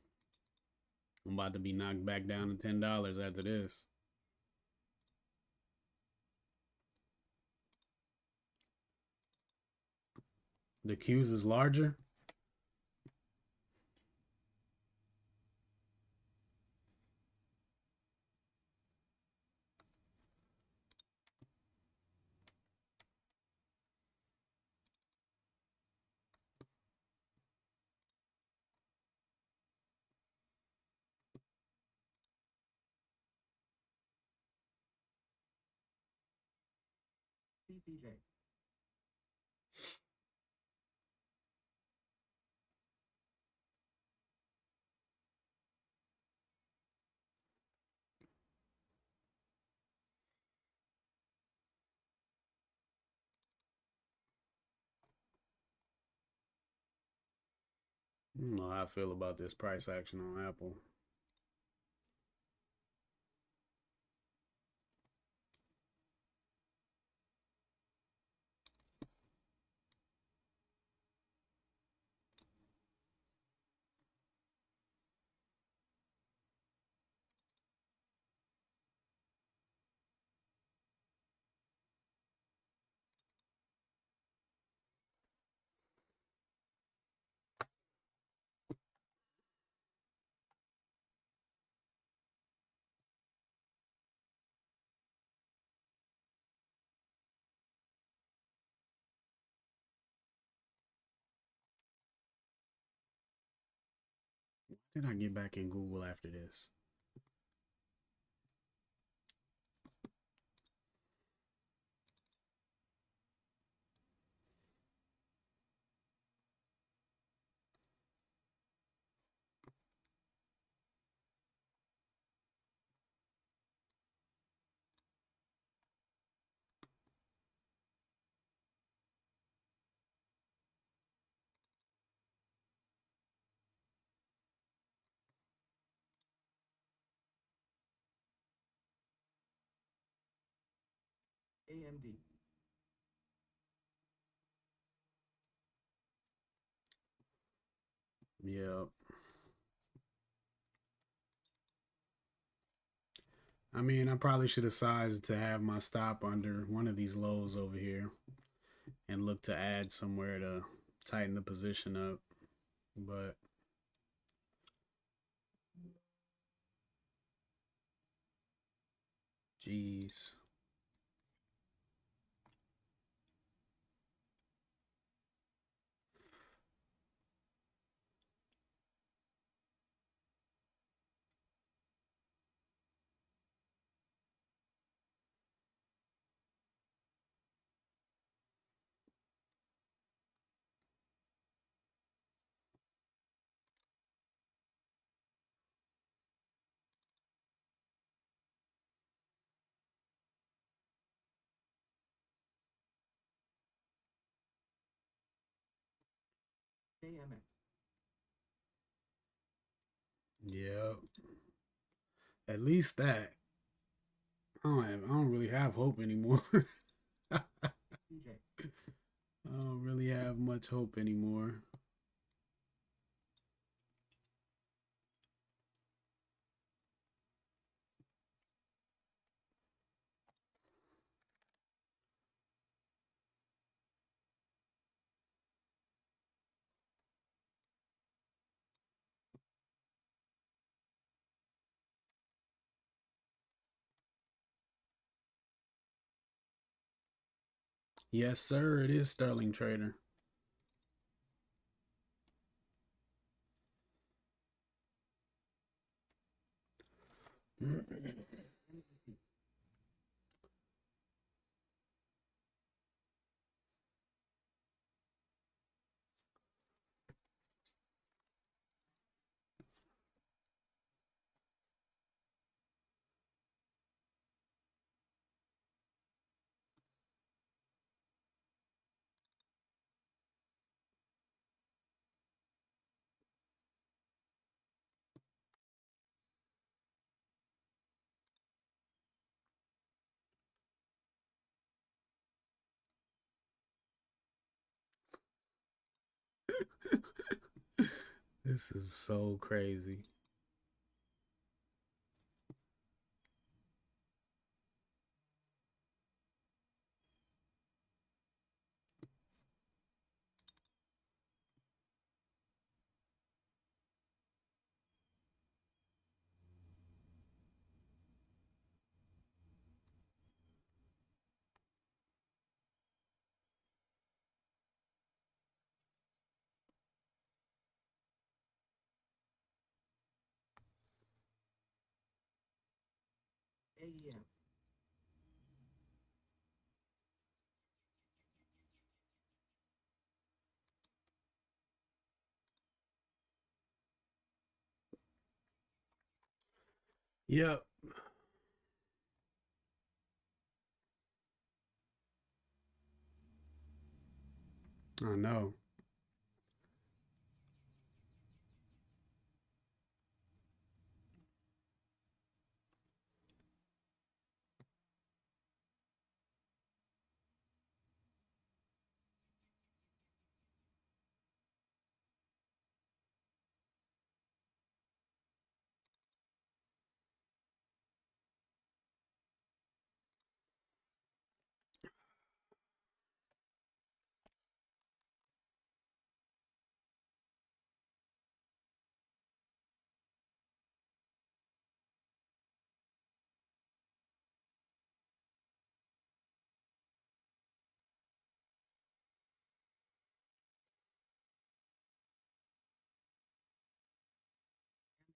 I'm about to be knocked back down to $10 after this. The Q's is larger. CPJ. I don't know how I feel about this price action on Apple. Did I get back in Google after this? AMD. Yeah. I mean, I probably should have sized to have my stop under one of these lows over here and look to add somewhere to tighten the position up. But geez. AMX. Yeah. At least that. I don't really have hope anymore. I CJ. don't really have much hope anymore. Yes, sir. It is Sterling Trader. NEP. This is so crazy. AEM. Yep. I know.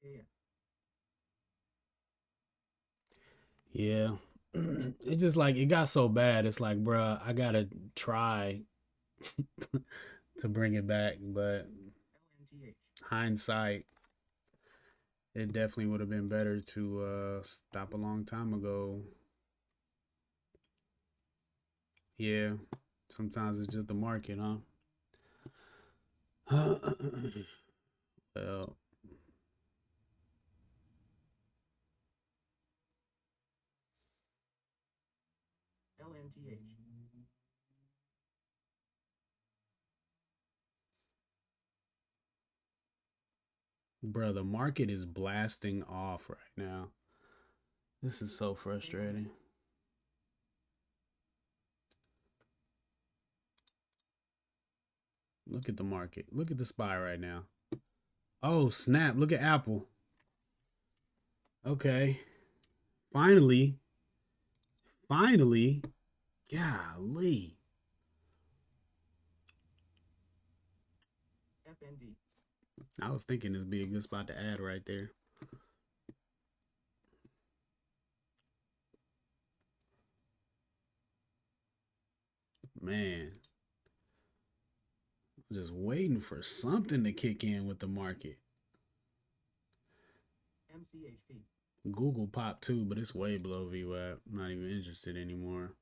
MAS. Yeah. It's just like it got so bad. It's like, bruh, I gotta try to bring it back. But LNGH. hindsight, it definitely would have been better to stop a long time ago. Yeah. Sometimes it's just the market, huh? Well, LNTH. Bro, the market is blasting off right now. This is so frustrating. Look at the market. Look at the SPY right now. Oh, snap. Look at Apple. Okay. Finally. Finally. Golly. FND. I was thinking this would be a good spot to add right there. Man. Just waiting for something to kick in with the market. MCHP. Google popped too, but it's way below VWAP. I'm not even interested anymore.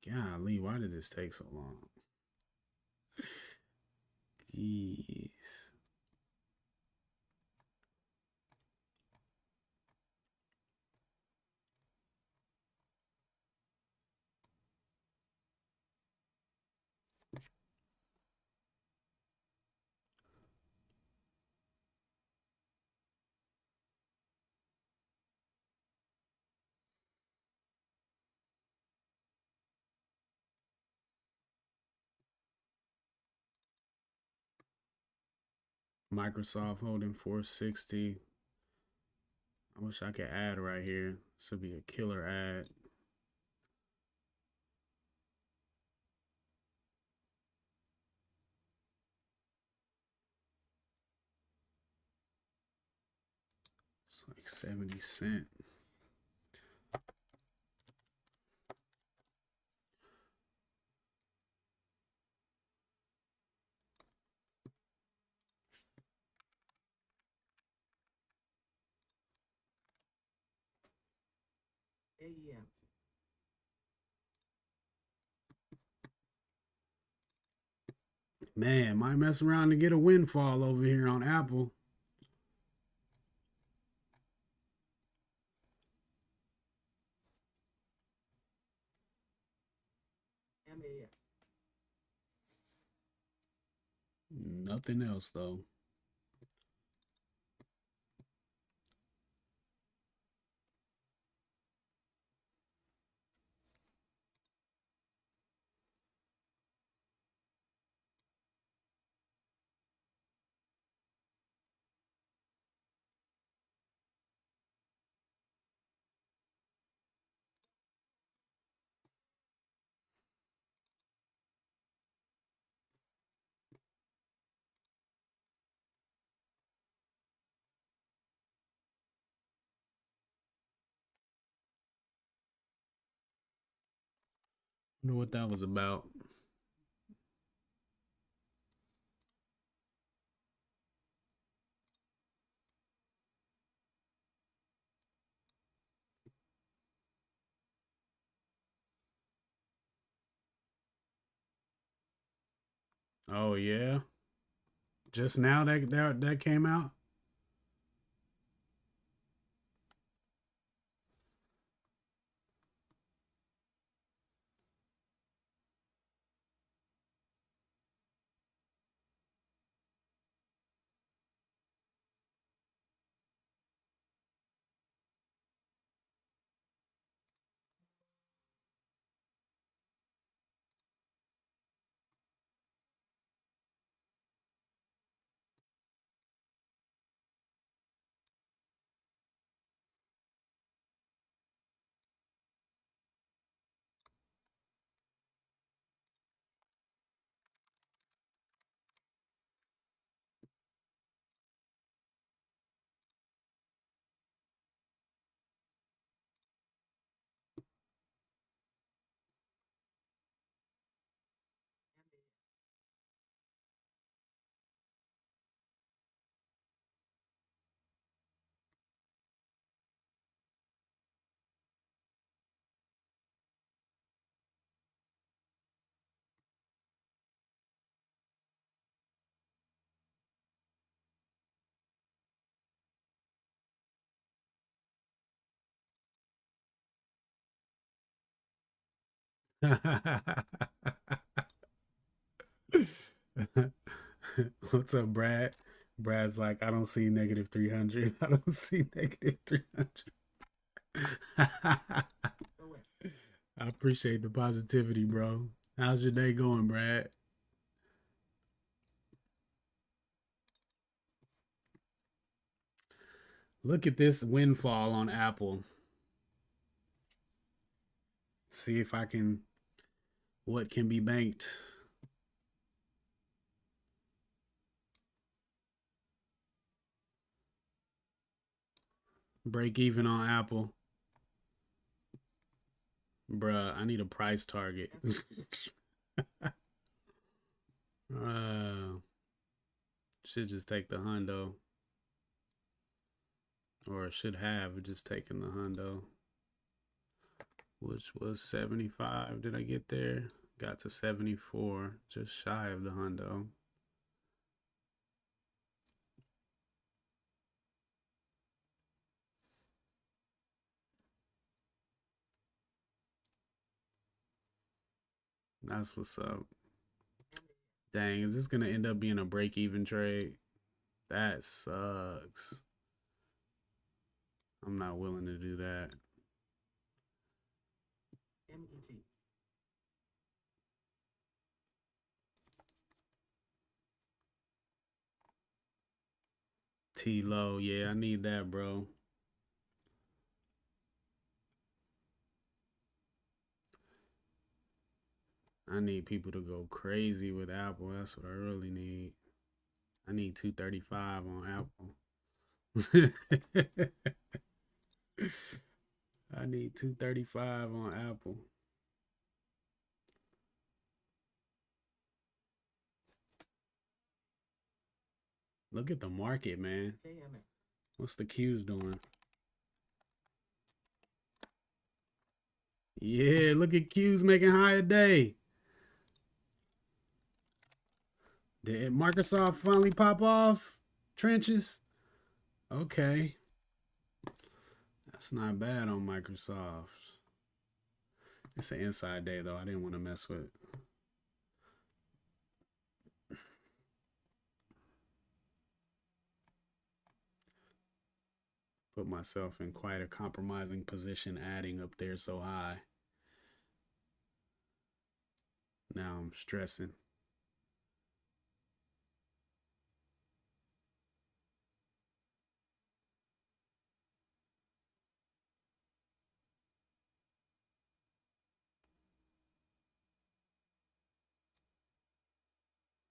Golly, why did this take so long? Jeez. Microsoft holding 460. I wish I could add right here. This would be a killer ad. It's like 70 cents. AEM. Man, might mess around to get a windfall over here on Apple. MAF. Nothing else though. Wonder what that was about. Oh yeah. Just now that came out. What's up, Brad? Brad's like, I don't see negative 300. I don't see negative 300. Correct. I appreciate the positivity, bro. How's your day going, Brad? Look at this windfall on Apple. See if I can, what can be banked. Break even on Apple. Bruh, I need a price target. uh, should just take the hundo. Or it should have just taken the hundo. Which was 75. Did I get there? Got to 74, just shy of the hundo. That's what's up. Dang, is this gonna end up being a break-even trade? That sucks. I'm not willing to do that. MET. T low, yeah, I need that, bro. I need people to go crazy with Apple. That's what I really need. I need 235 on Apple. I need 235 on Apple. Look at the market, man. JMA. What's the Q's doing? Yeah, look at Q's making higher day. Did Microsoft finally pop off? Trenches? Okay. That's not bad on Microsoft. It's an inside day, though. I didn't want to mess with it. Put myself in quite a compromising position adding up there so high. Now I'm stressing.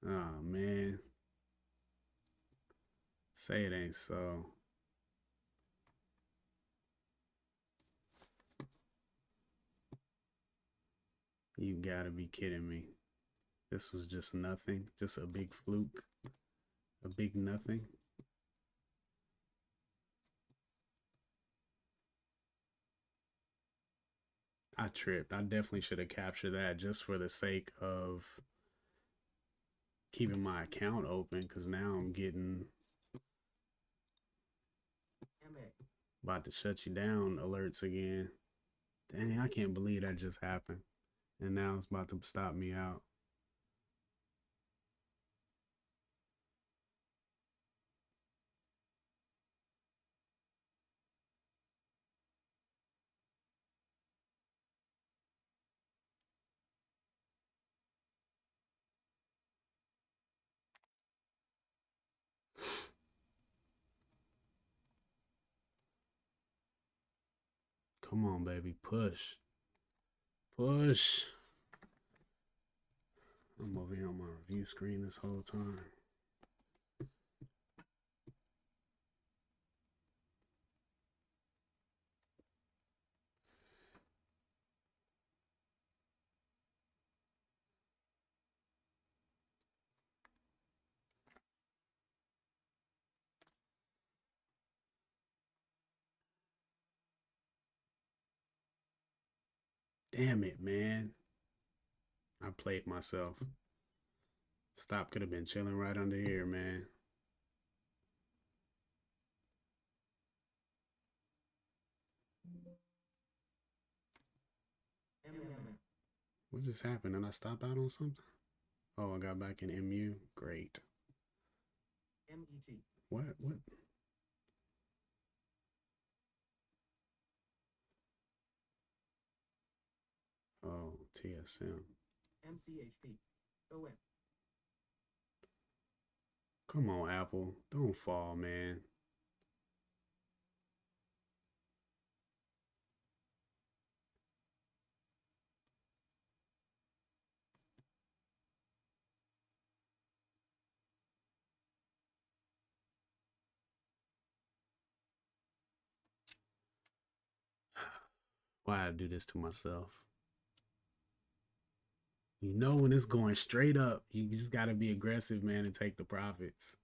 Oh, man. Say it ain't so. You gotta be kidding me. This was just nothing. Just a big fluke. A big nothing. I tripped. I definitely should have captured that just for the sake of keeping my account open because now I'm getting MA. about to shut you down alerts again. Dang, I can't believe that just happened. And now it's about to stop me out. Come on, baby. Push. Push. I'm over here on my review screen this whole time. Damn it, man. I played myself. Stop could have been chilling right under here, man. MMA. What just happened? Did I stop out on something? Oh, I got back in MU. Great. MET. What? What? Oh, TSM. MCHP. OM. Come on, Apple. Don't fall, man. Why I do this to myself? You know when it's going straight up, you just got to be aggressive, man, and take the profits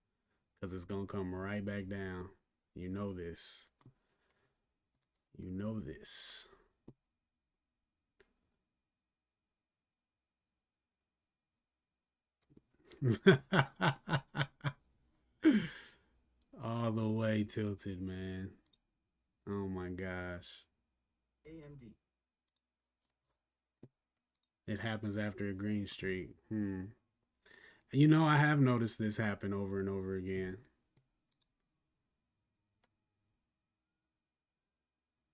because it's going to come right back down. You know this. You know this. All the way tilted, man. Oh my gosh. AMD. It happens after a green streak. You know, I have noticed this happen over and over again.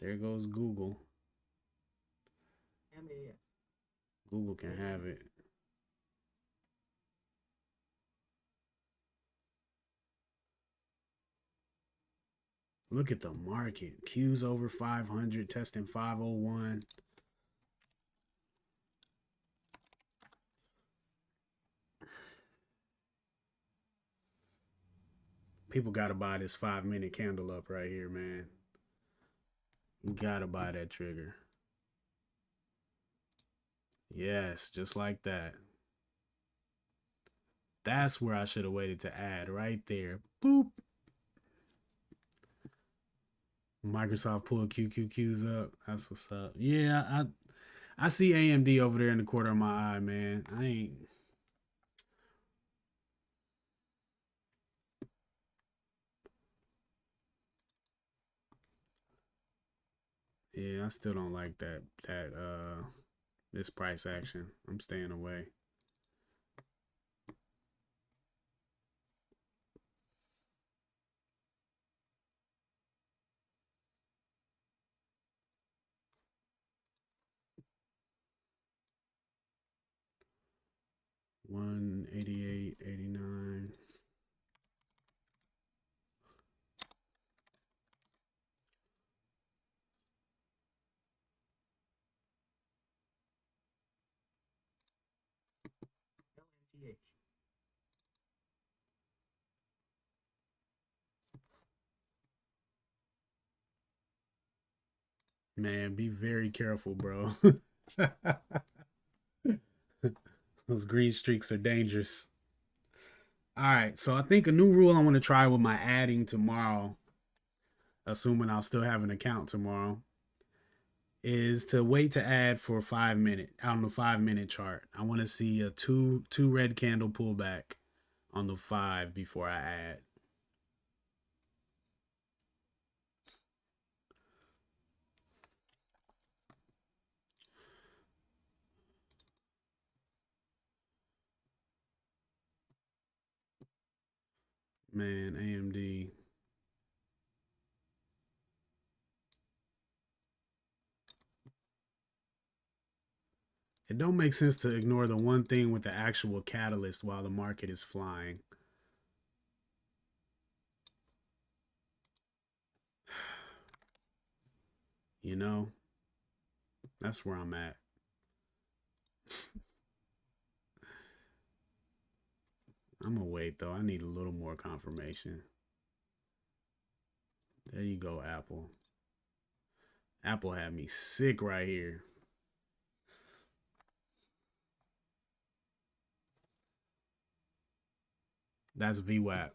There goes Google. MAS. Google can have it. Look at the market. Q's over 500, testing 501. People got to buy this 5-minute candle up right here, man. You got to buy that trigger. Yes, just like that. That's where I should have waited to add right there. Boop. Microsoft pulled QQQs up. That's what's up. Yeah, I see AMD over there in the corner of my eye, man. I ain't. Yeah, I still don't like that this price action. I'm staying away. $188.89. LNTH. Man, be very careful, bro. Those green streaks are dangerous. All right, so I think a new rule I want to try with my adding tomorrow, assuming I'll still have an account tomorrow, is to wait to add for 5 minute on the 5 minute chart. I want to see a two red candle pullback on the 5 before I add. Man, AMD. It don't make sense to ignore the one thing with the actual catalyst while the market is flying. You know, that's where I'm at. I'm gonna wait though. I need a little more confirmation. There you go, Apple. Apple had me sick right here. That's VWAP.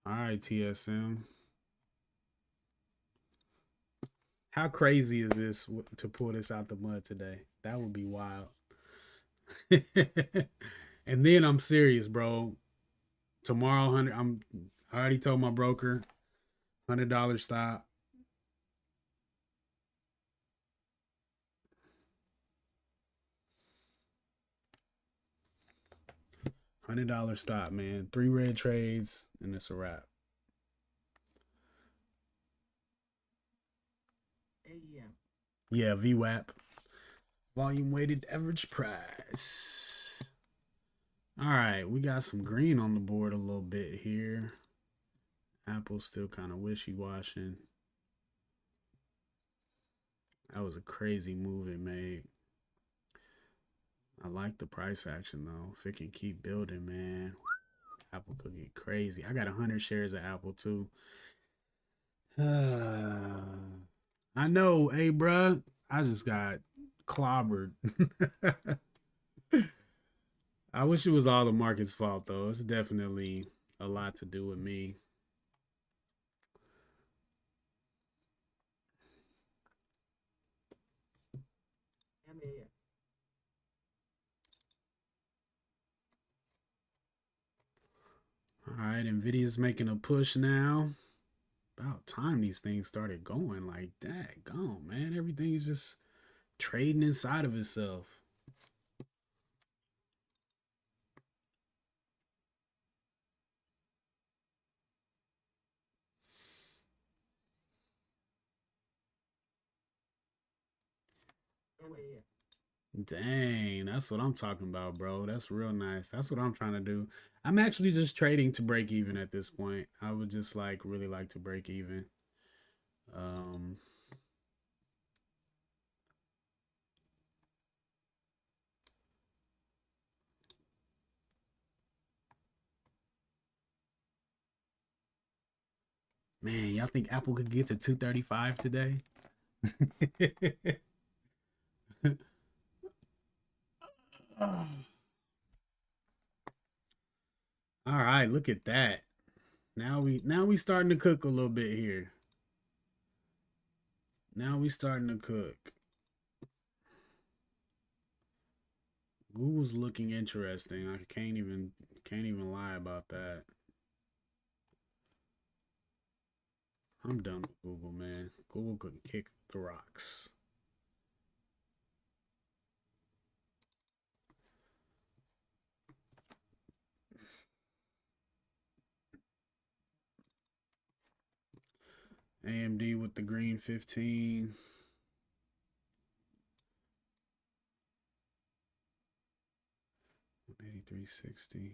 All right, TSM. How crazy is this to pull this out the mud today? That would be wild. And then I'm serious, bro. Tomorrow, 100. I already told my broker $100 stop. $100 stop, man. 3 red trades and it's a wrap. AEM. Yeah, VWAP. Volume weighted average price. All right, we got some green on the board a little bit here. Apple's still kind of wishy-washing. That was a crazy move it made. I like the price action though. If it can keep building, man, Apple could get crazy. I got 100 shares of Apple too. I know, hey, bruh. I just got clobbered. I wish it was all the market's fault though. It's definitely a lot to do with me. MAS. All right, Nvidia's making a push now. About time these things started going like that. Gone, man. Everything's just trading inside of itself. MAS. Dang, that's what I'm talking about, bro. That's real nice. That's what I'm trying to do. I'm actually just trading to break even at this point. I would just like really like to break even. Um, man, y'all think Apple could get to 235 today? All right, look at that. Now we starting to cook a little bit here. Now we starting to cook. Google's looking interesting. I can't even lie about that. I'm done with Google, man. Google could kick the rocks. AMD with the green 15. 183.60.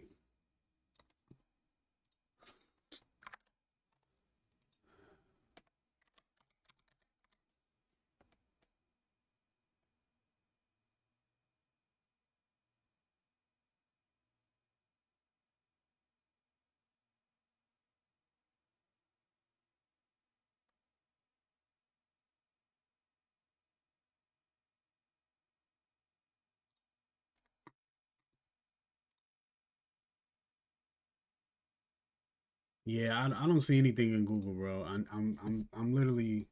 Yeah, I don't see anything in Google, bro. I'm literally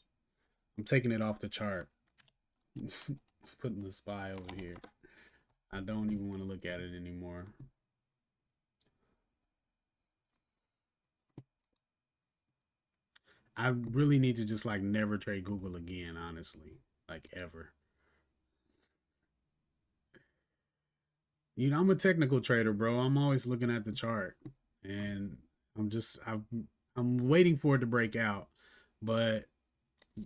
I'm taking it off the chart. Putting the spy over here. I don't even want to look at it anymore. I really need to just like never trade Google again, honestly. Like ever. I'm a technical trader, bro. I'm always looking at the chart, and I'm waiting for it to break out. But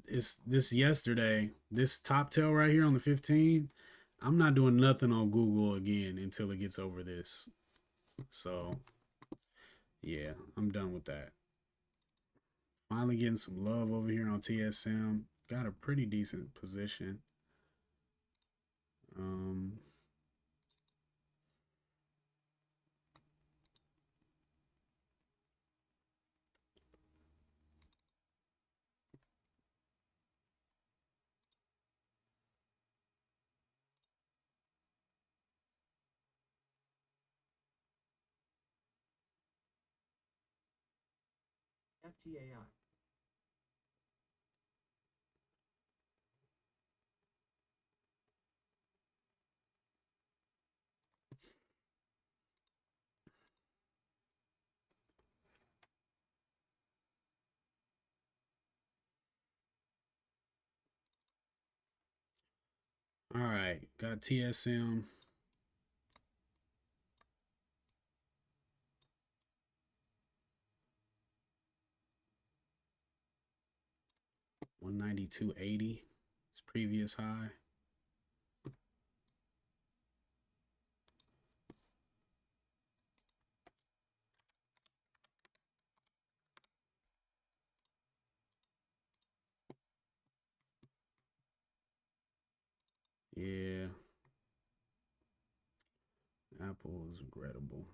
it's this yesterday, this top tail right here on the 15. I'm not doing nothing on Google again until it gets over this. So yeah, I'm done with that. Finally getting some love over here on TSM. Got a pretty decent position. Um, FTAI. All right, got TSM. $192.80. Its previous high. Yeah, Apple is regrettable.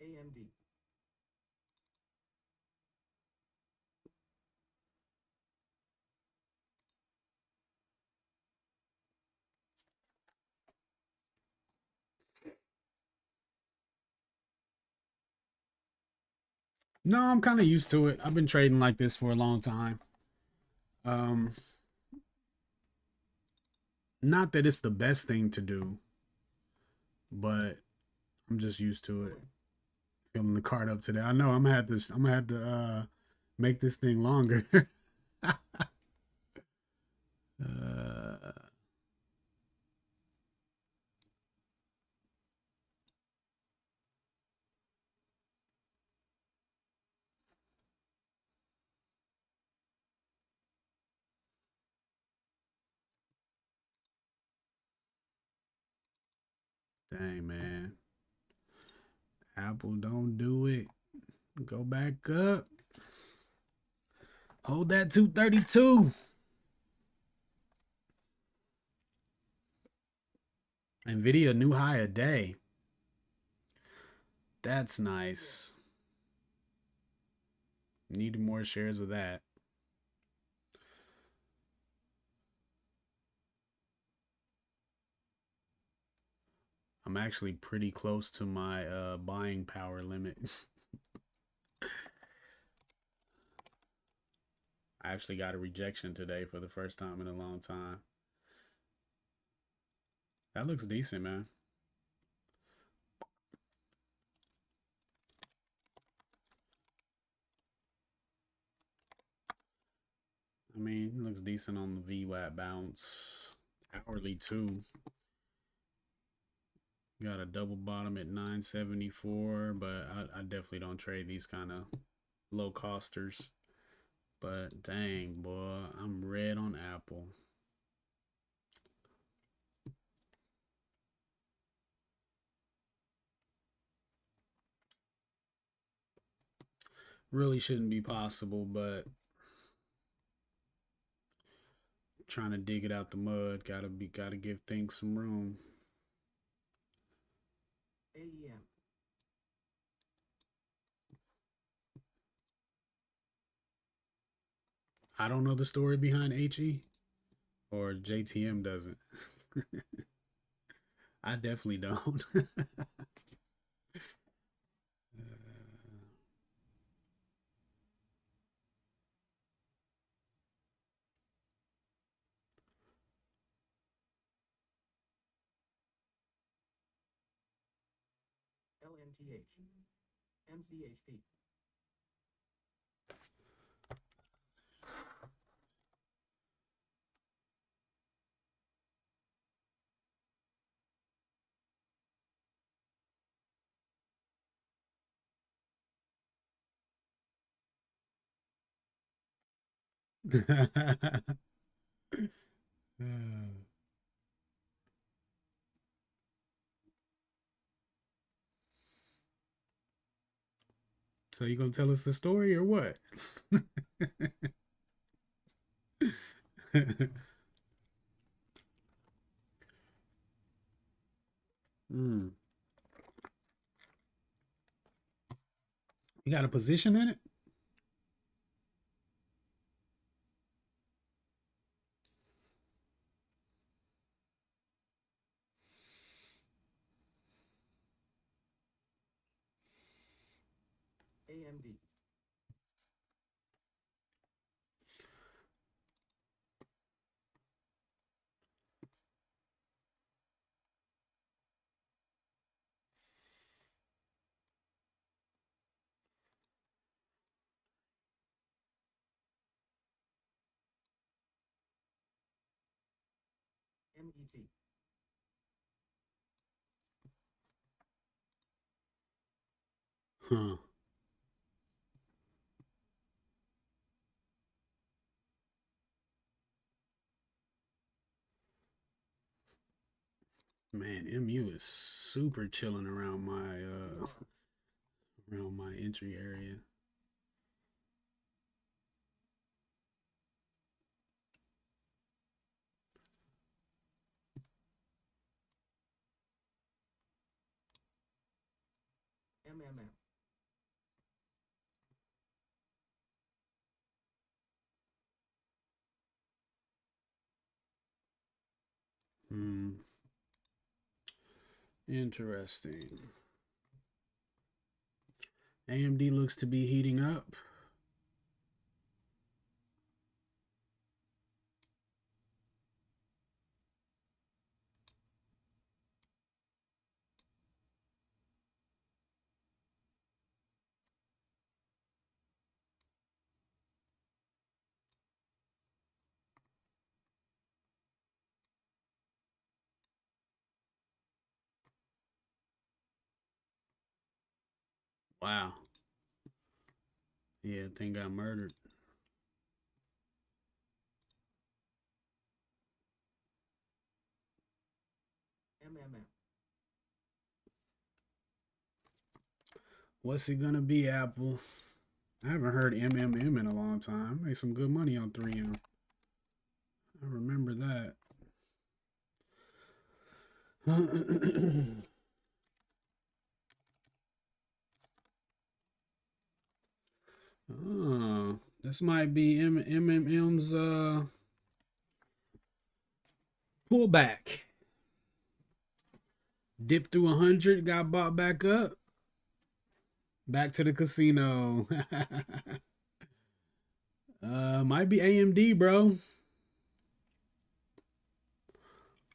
AMD. No, I'm kind of used to it. I've been trading like this for a long time. Um, Not that it's the best thing to do, but I'm just used to it. Filling the card up today. I know I'm gonna have to make this thing longer. uh, Dang man. Apple don't do it. Go back up. Hold that 232. Nvidia new high a day. That's nice. Need more shares of that. I'm actually pretty close to my buying power limit. I actually got a rejection today for the first time in a long time. That looks decent, man. I mean, it looks decent on the VWAP bounce. Hourly too. Got a double bottom at 974, but I definitely don't trade these kind of low costers. But dang, boy, I'm red on Apple. Really shouldn't be possible, but trying to dig it out the mud, gotta give things some room. AEM. I don't know the story behind HE, or JTM doesn't. I definitely don't. LNTH. MCHP. So you gonna tell us the story or what? mm. You got a position in it? AMD. MET. Huh. Man, MU is super chilling around my entry area. MMM. Hmm. Interesting. AMD looks to be heating up. Wow. Yeah, thing got murdered. MMM. What's it gonna be, Apple? I haven't heard MMM in a long time. Made some good money on 3M. I remember that. Oh, this might be MMM's pullback. Dipped through 100, got bought back up. Back to the casino. Might be AMD, bro.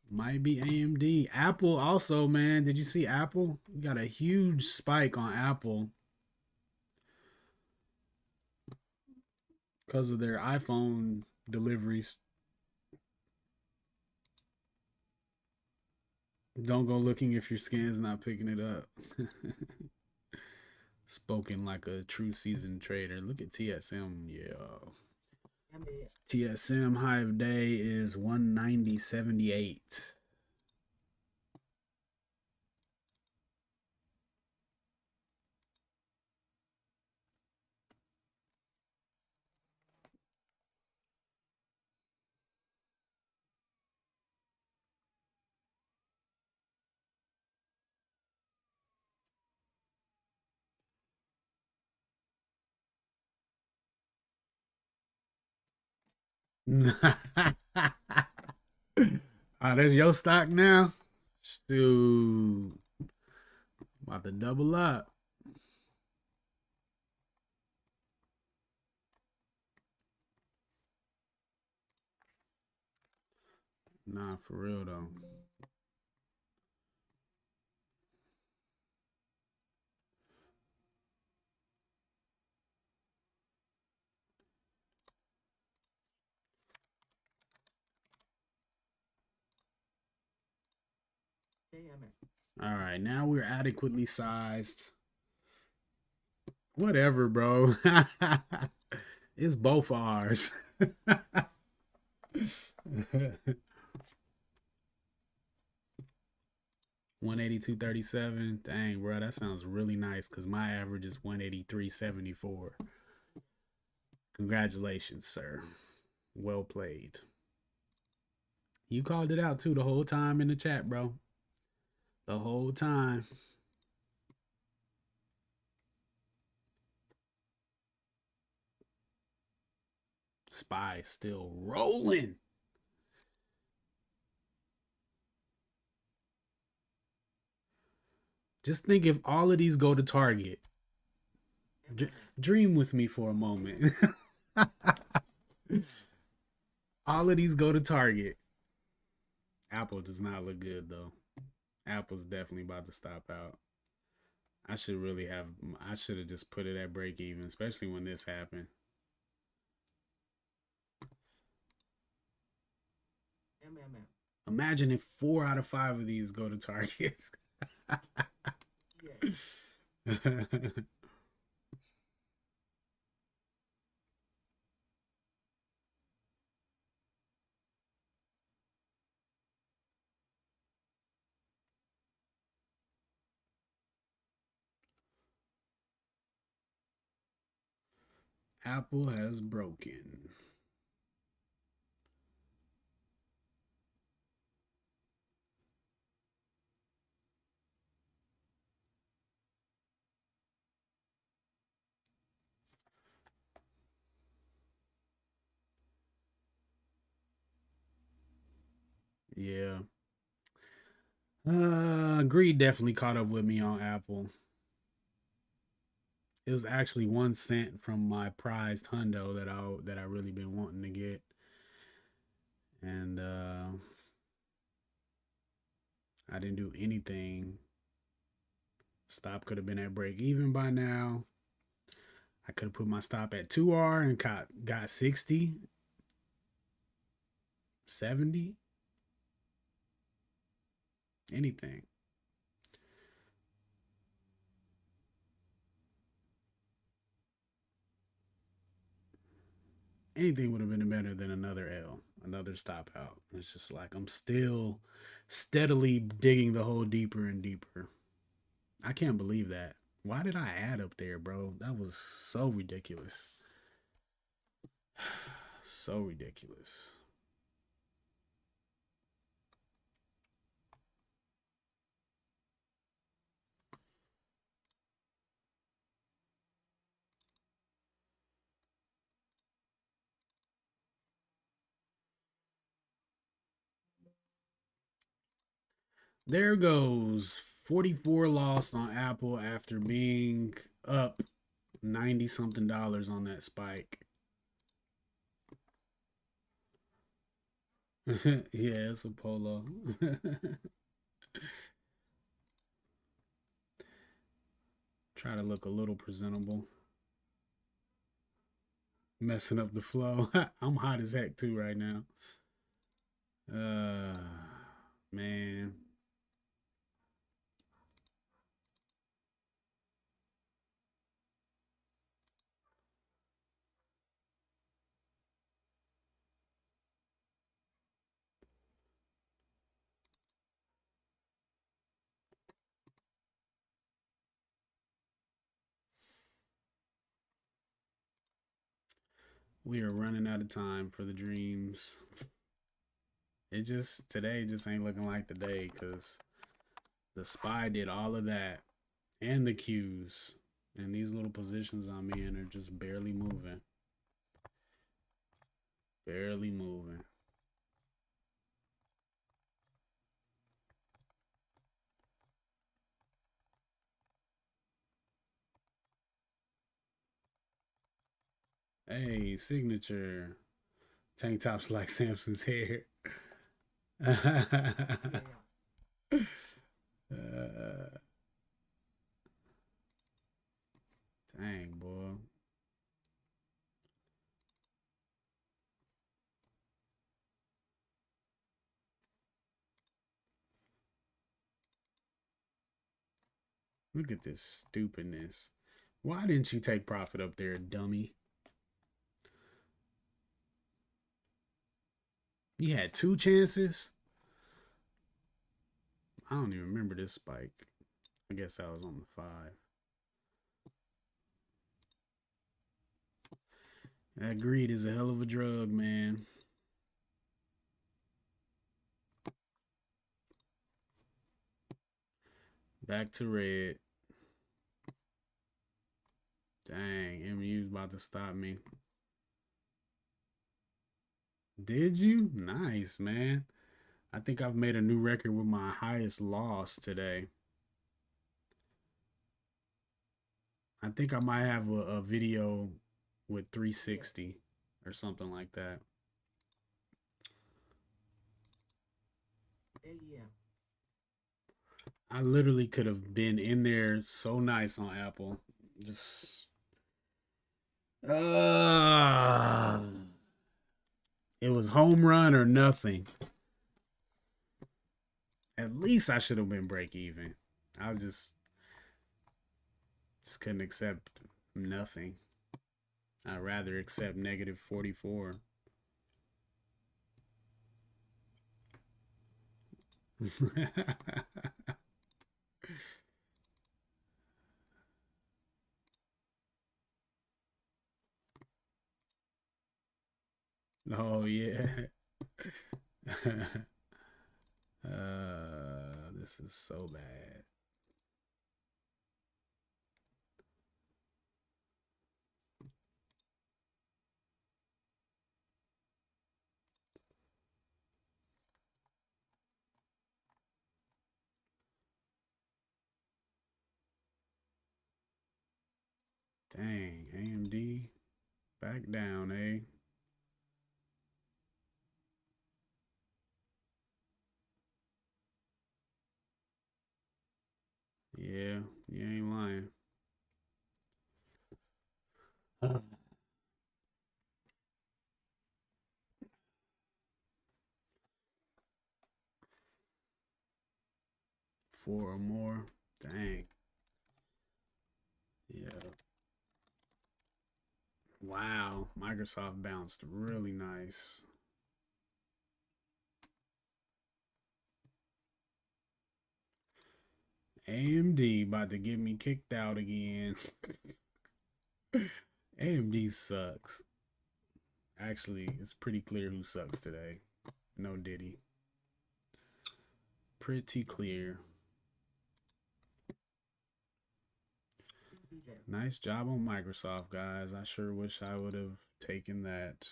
Might be AMD. Apple also, man. Did you see Apple? We got a huge spike on Apple because of their iPhone deliveries. Don't go looking if your scan's not picking it up. Spoken like a true seasoned trader. Look at TSM, yeah. MAS. TSM high of day is 190.78. That's your stock now? Shoot. About to double up. Nah, for real though. KMS. All right, now we're adequately sized. Whatever, bro. It's both ours. 182.37. Dang, bro, that sounds really nice because my average is 183.74. Congratulations, sir. Well played. You called it out too the whole time in the chat, bro. The whole time. Spy still rolling. Just think if all of these go to Target. Dream with me for a moment. All of these go to Target. Apple does not look good though. Apple's definitely about to stop out. I should really have. I should have just put it at break even, especially when this happened. Imagine if 4 out of 5 of these go to Target. Apple has broken. Yeah. Greed definitely caught up with me on Apple. It was actually 1 cent from my prized hundo that I really been wanting to get, and I didn't do anything. Stop could have been at break even by now. I could have put my stop at 2R and got 60, 70, anything. Anything would have been better than another L, another stop out. It's just like I'm still steadily digging the hole deeper and deeper. I can't believe that. Why did I add up there, bro? That was so ridiculous. So ridiculous. There goes 44 lost on Apple after being up 90 something dollars on that spike. Yeah, it's a polo. Try to look a little presentable. Messing up the flow. I'm hot as heck too right now. Uh man. We are running out of time for the dreams. It just today just ain't looking like the day because the spy did all of that and the cues. And these little positions I'm in are just barely moving. Barely moving. Hey, signature. Tank tops like Samson's hair. Dang, boy. Look at this stupidness. Why didn't you take profit up there, dummy? You had 2 chances? I don't even remember this spike. I guess I was on the 5. That greed is a hell of a drug, man. Back to red. Dang, MU's about to stop me. Did you? Nice, man. I think I've made a new record with my highest loss today. I think I might have a video with PM, 360 or something like that. AEM, I literally could have been in there so nice on Apple. Just uh it was home run or nothing. At least I should have been break even. I was just couldn't accept nothing. I'd rather accept negative 44. Oh yeah. This is so bad. Dang, AMD back down, eh? Yeah, you ain't lying. Four or more. Dang. Yeah. Wow. Microsoft bounced really nice. AMD about to get me kicked out again. AMD sucks. Actually, it's pretty clear who sucks today. No Diddy. Pretty clear. DJ, Nice job on Microsoft, guys. I sure wish I would have taken that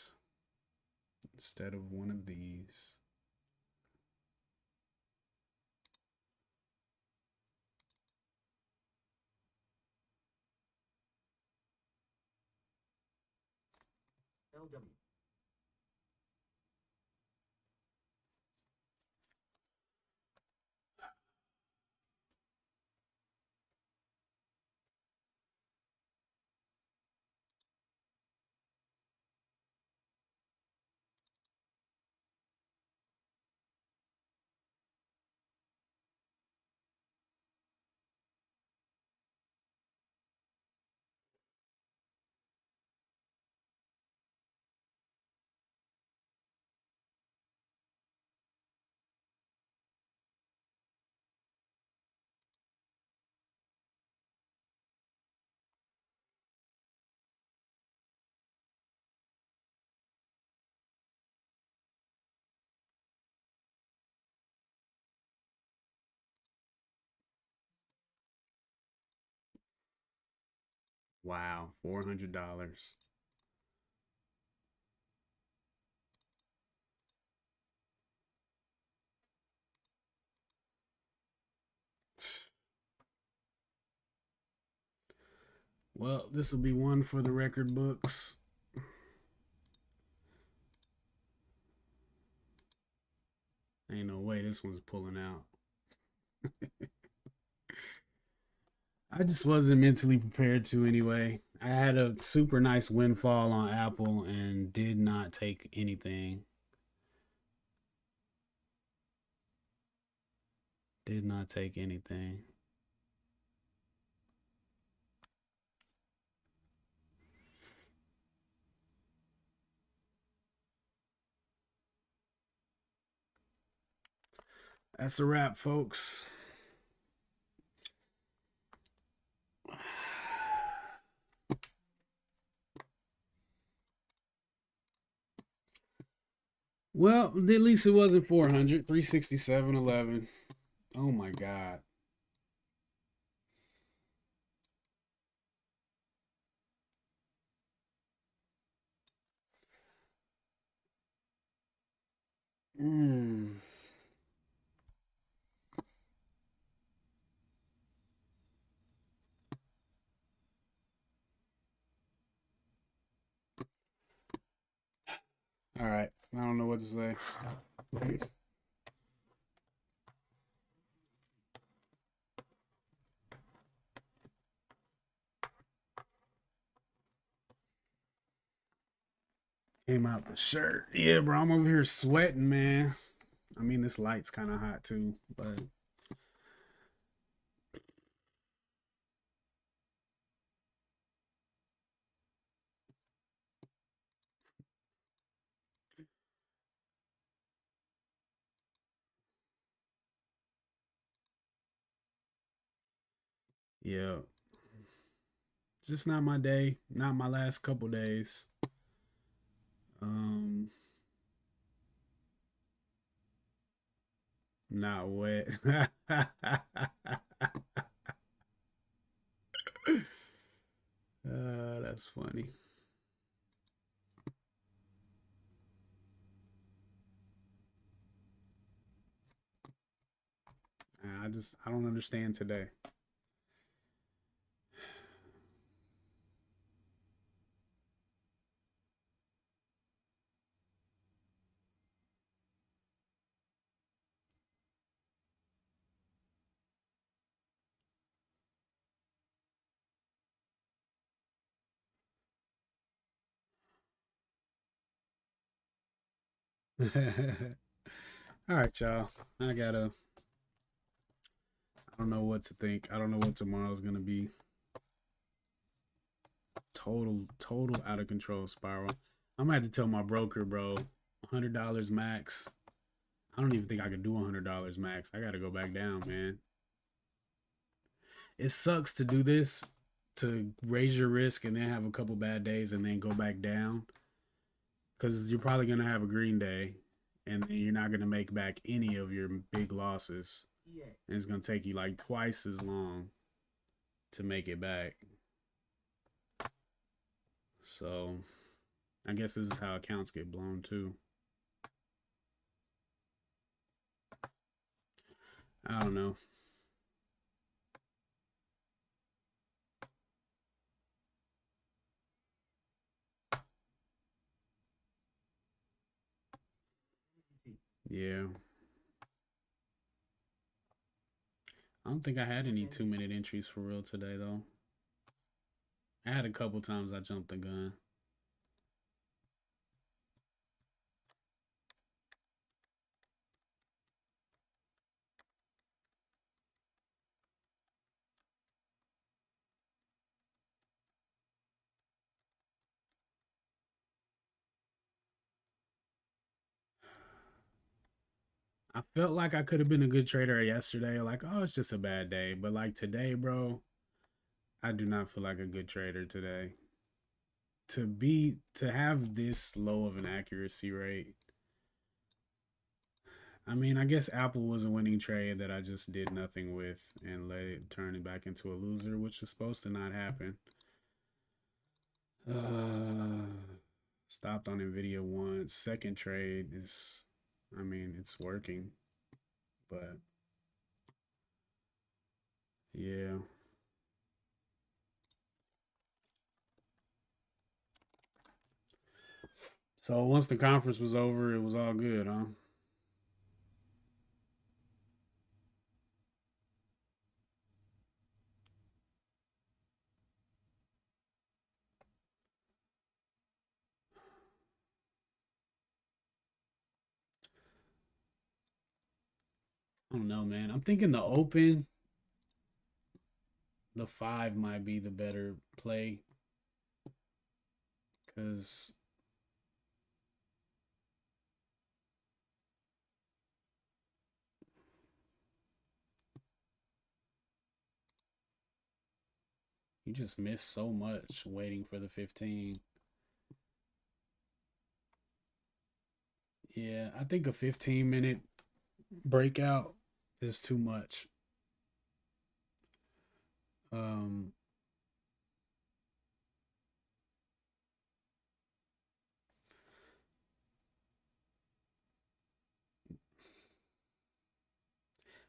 instead of one of these. LW, Wow, $400. Well, this will be one for the record books. Ain't no way this one's pulling out. I just wasn't mentally prepared to anyway. I had a super nice windfall on Apple and did not take anything. Did not take anything. That's a wrap, folks. Well, at least it wasn't 400. 367.11. Oh my God. Mm. All right. I don't know what to say. Came out the shirt. Yeah, bro. I'm over here sweating, man. I mean, this light's kind of hot too, but yeah, it's just not my day. Not my last couple days. Um, Not wet. That's funny. I don't understand today. All right, y'all. I don't know what to think. I don't know what tomorrow's gonna be. Total out of control spiral. I'm gonna have to tell my broker, bro. $100 max. I don't even think I could do $100 max. I gotta go back down, man. It sucks to do this, to raise your risk and then have a couple bad days and then go back down, because you're probably gonna have a green day, and then you're not gonna make back any of your big losses. And it's gonna take you like twice as long to make it back. So I guess this is how accounts get blown too. I don't know. Yeah. I don't think I had any 2 minute entries for real today though. I had a couple times I jumped the gun. I felt like I could have been a good trader yesterday. Like, oh, it's just a bad day. But like today, bro, I do not feel like a good trader today. To have this low of an accuracy rate. I mean, I guess Apple was a winning trade that I just did nothing with and let it turn it back into a loser, which is supposed to not happen. Uh, Stopped on Nvidia once. Second trade is, I mean, it's working, but yeah. So once the conference was over, it was all good, huh? I don't know, man. I'm thinking the open, the five might be the better play because you just miss so much waiting for the 15. Yeah, I think a 15-minute breakout is too much. Um,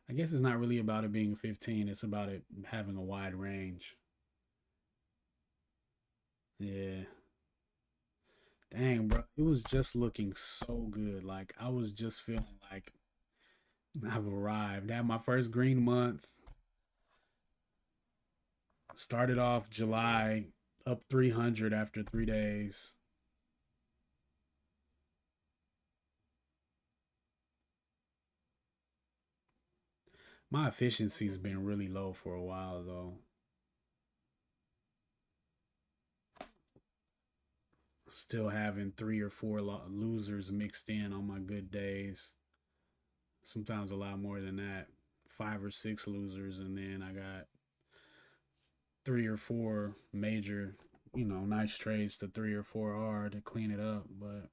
I guess it's not really about it being 15. It's about it having a wide range. Yeah. Dang, bro. It was just looking so good. Like, I was just feeling like I've arrived. Had my first green month. Started off July up 300 after 3 days. My efficiency's been really low for a while, though. Still having three or four losers mixed in on my good days. Sometimes a lot more than that. Five or six losers, and then I got three or four major, nice trades to three or four R to clean it up. But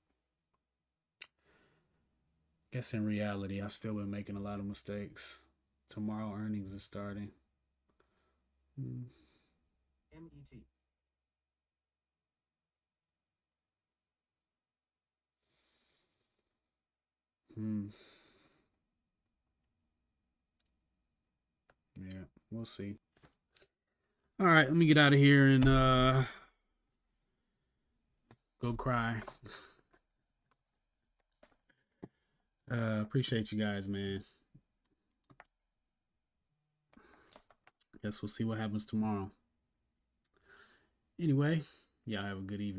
I guess in reality, I've still been making a lot of mistakes. Tomorrow earnings is starting. Hmm. MET. Hmm. Yeah, we'll see. All right, let me get out of here and go cry. Appreciate you guys, man. Guess we'll see what happens tomorrow. Anyway, y'all have a good evening.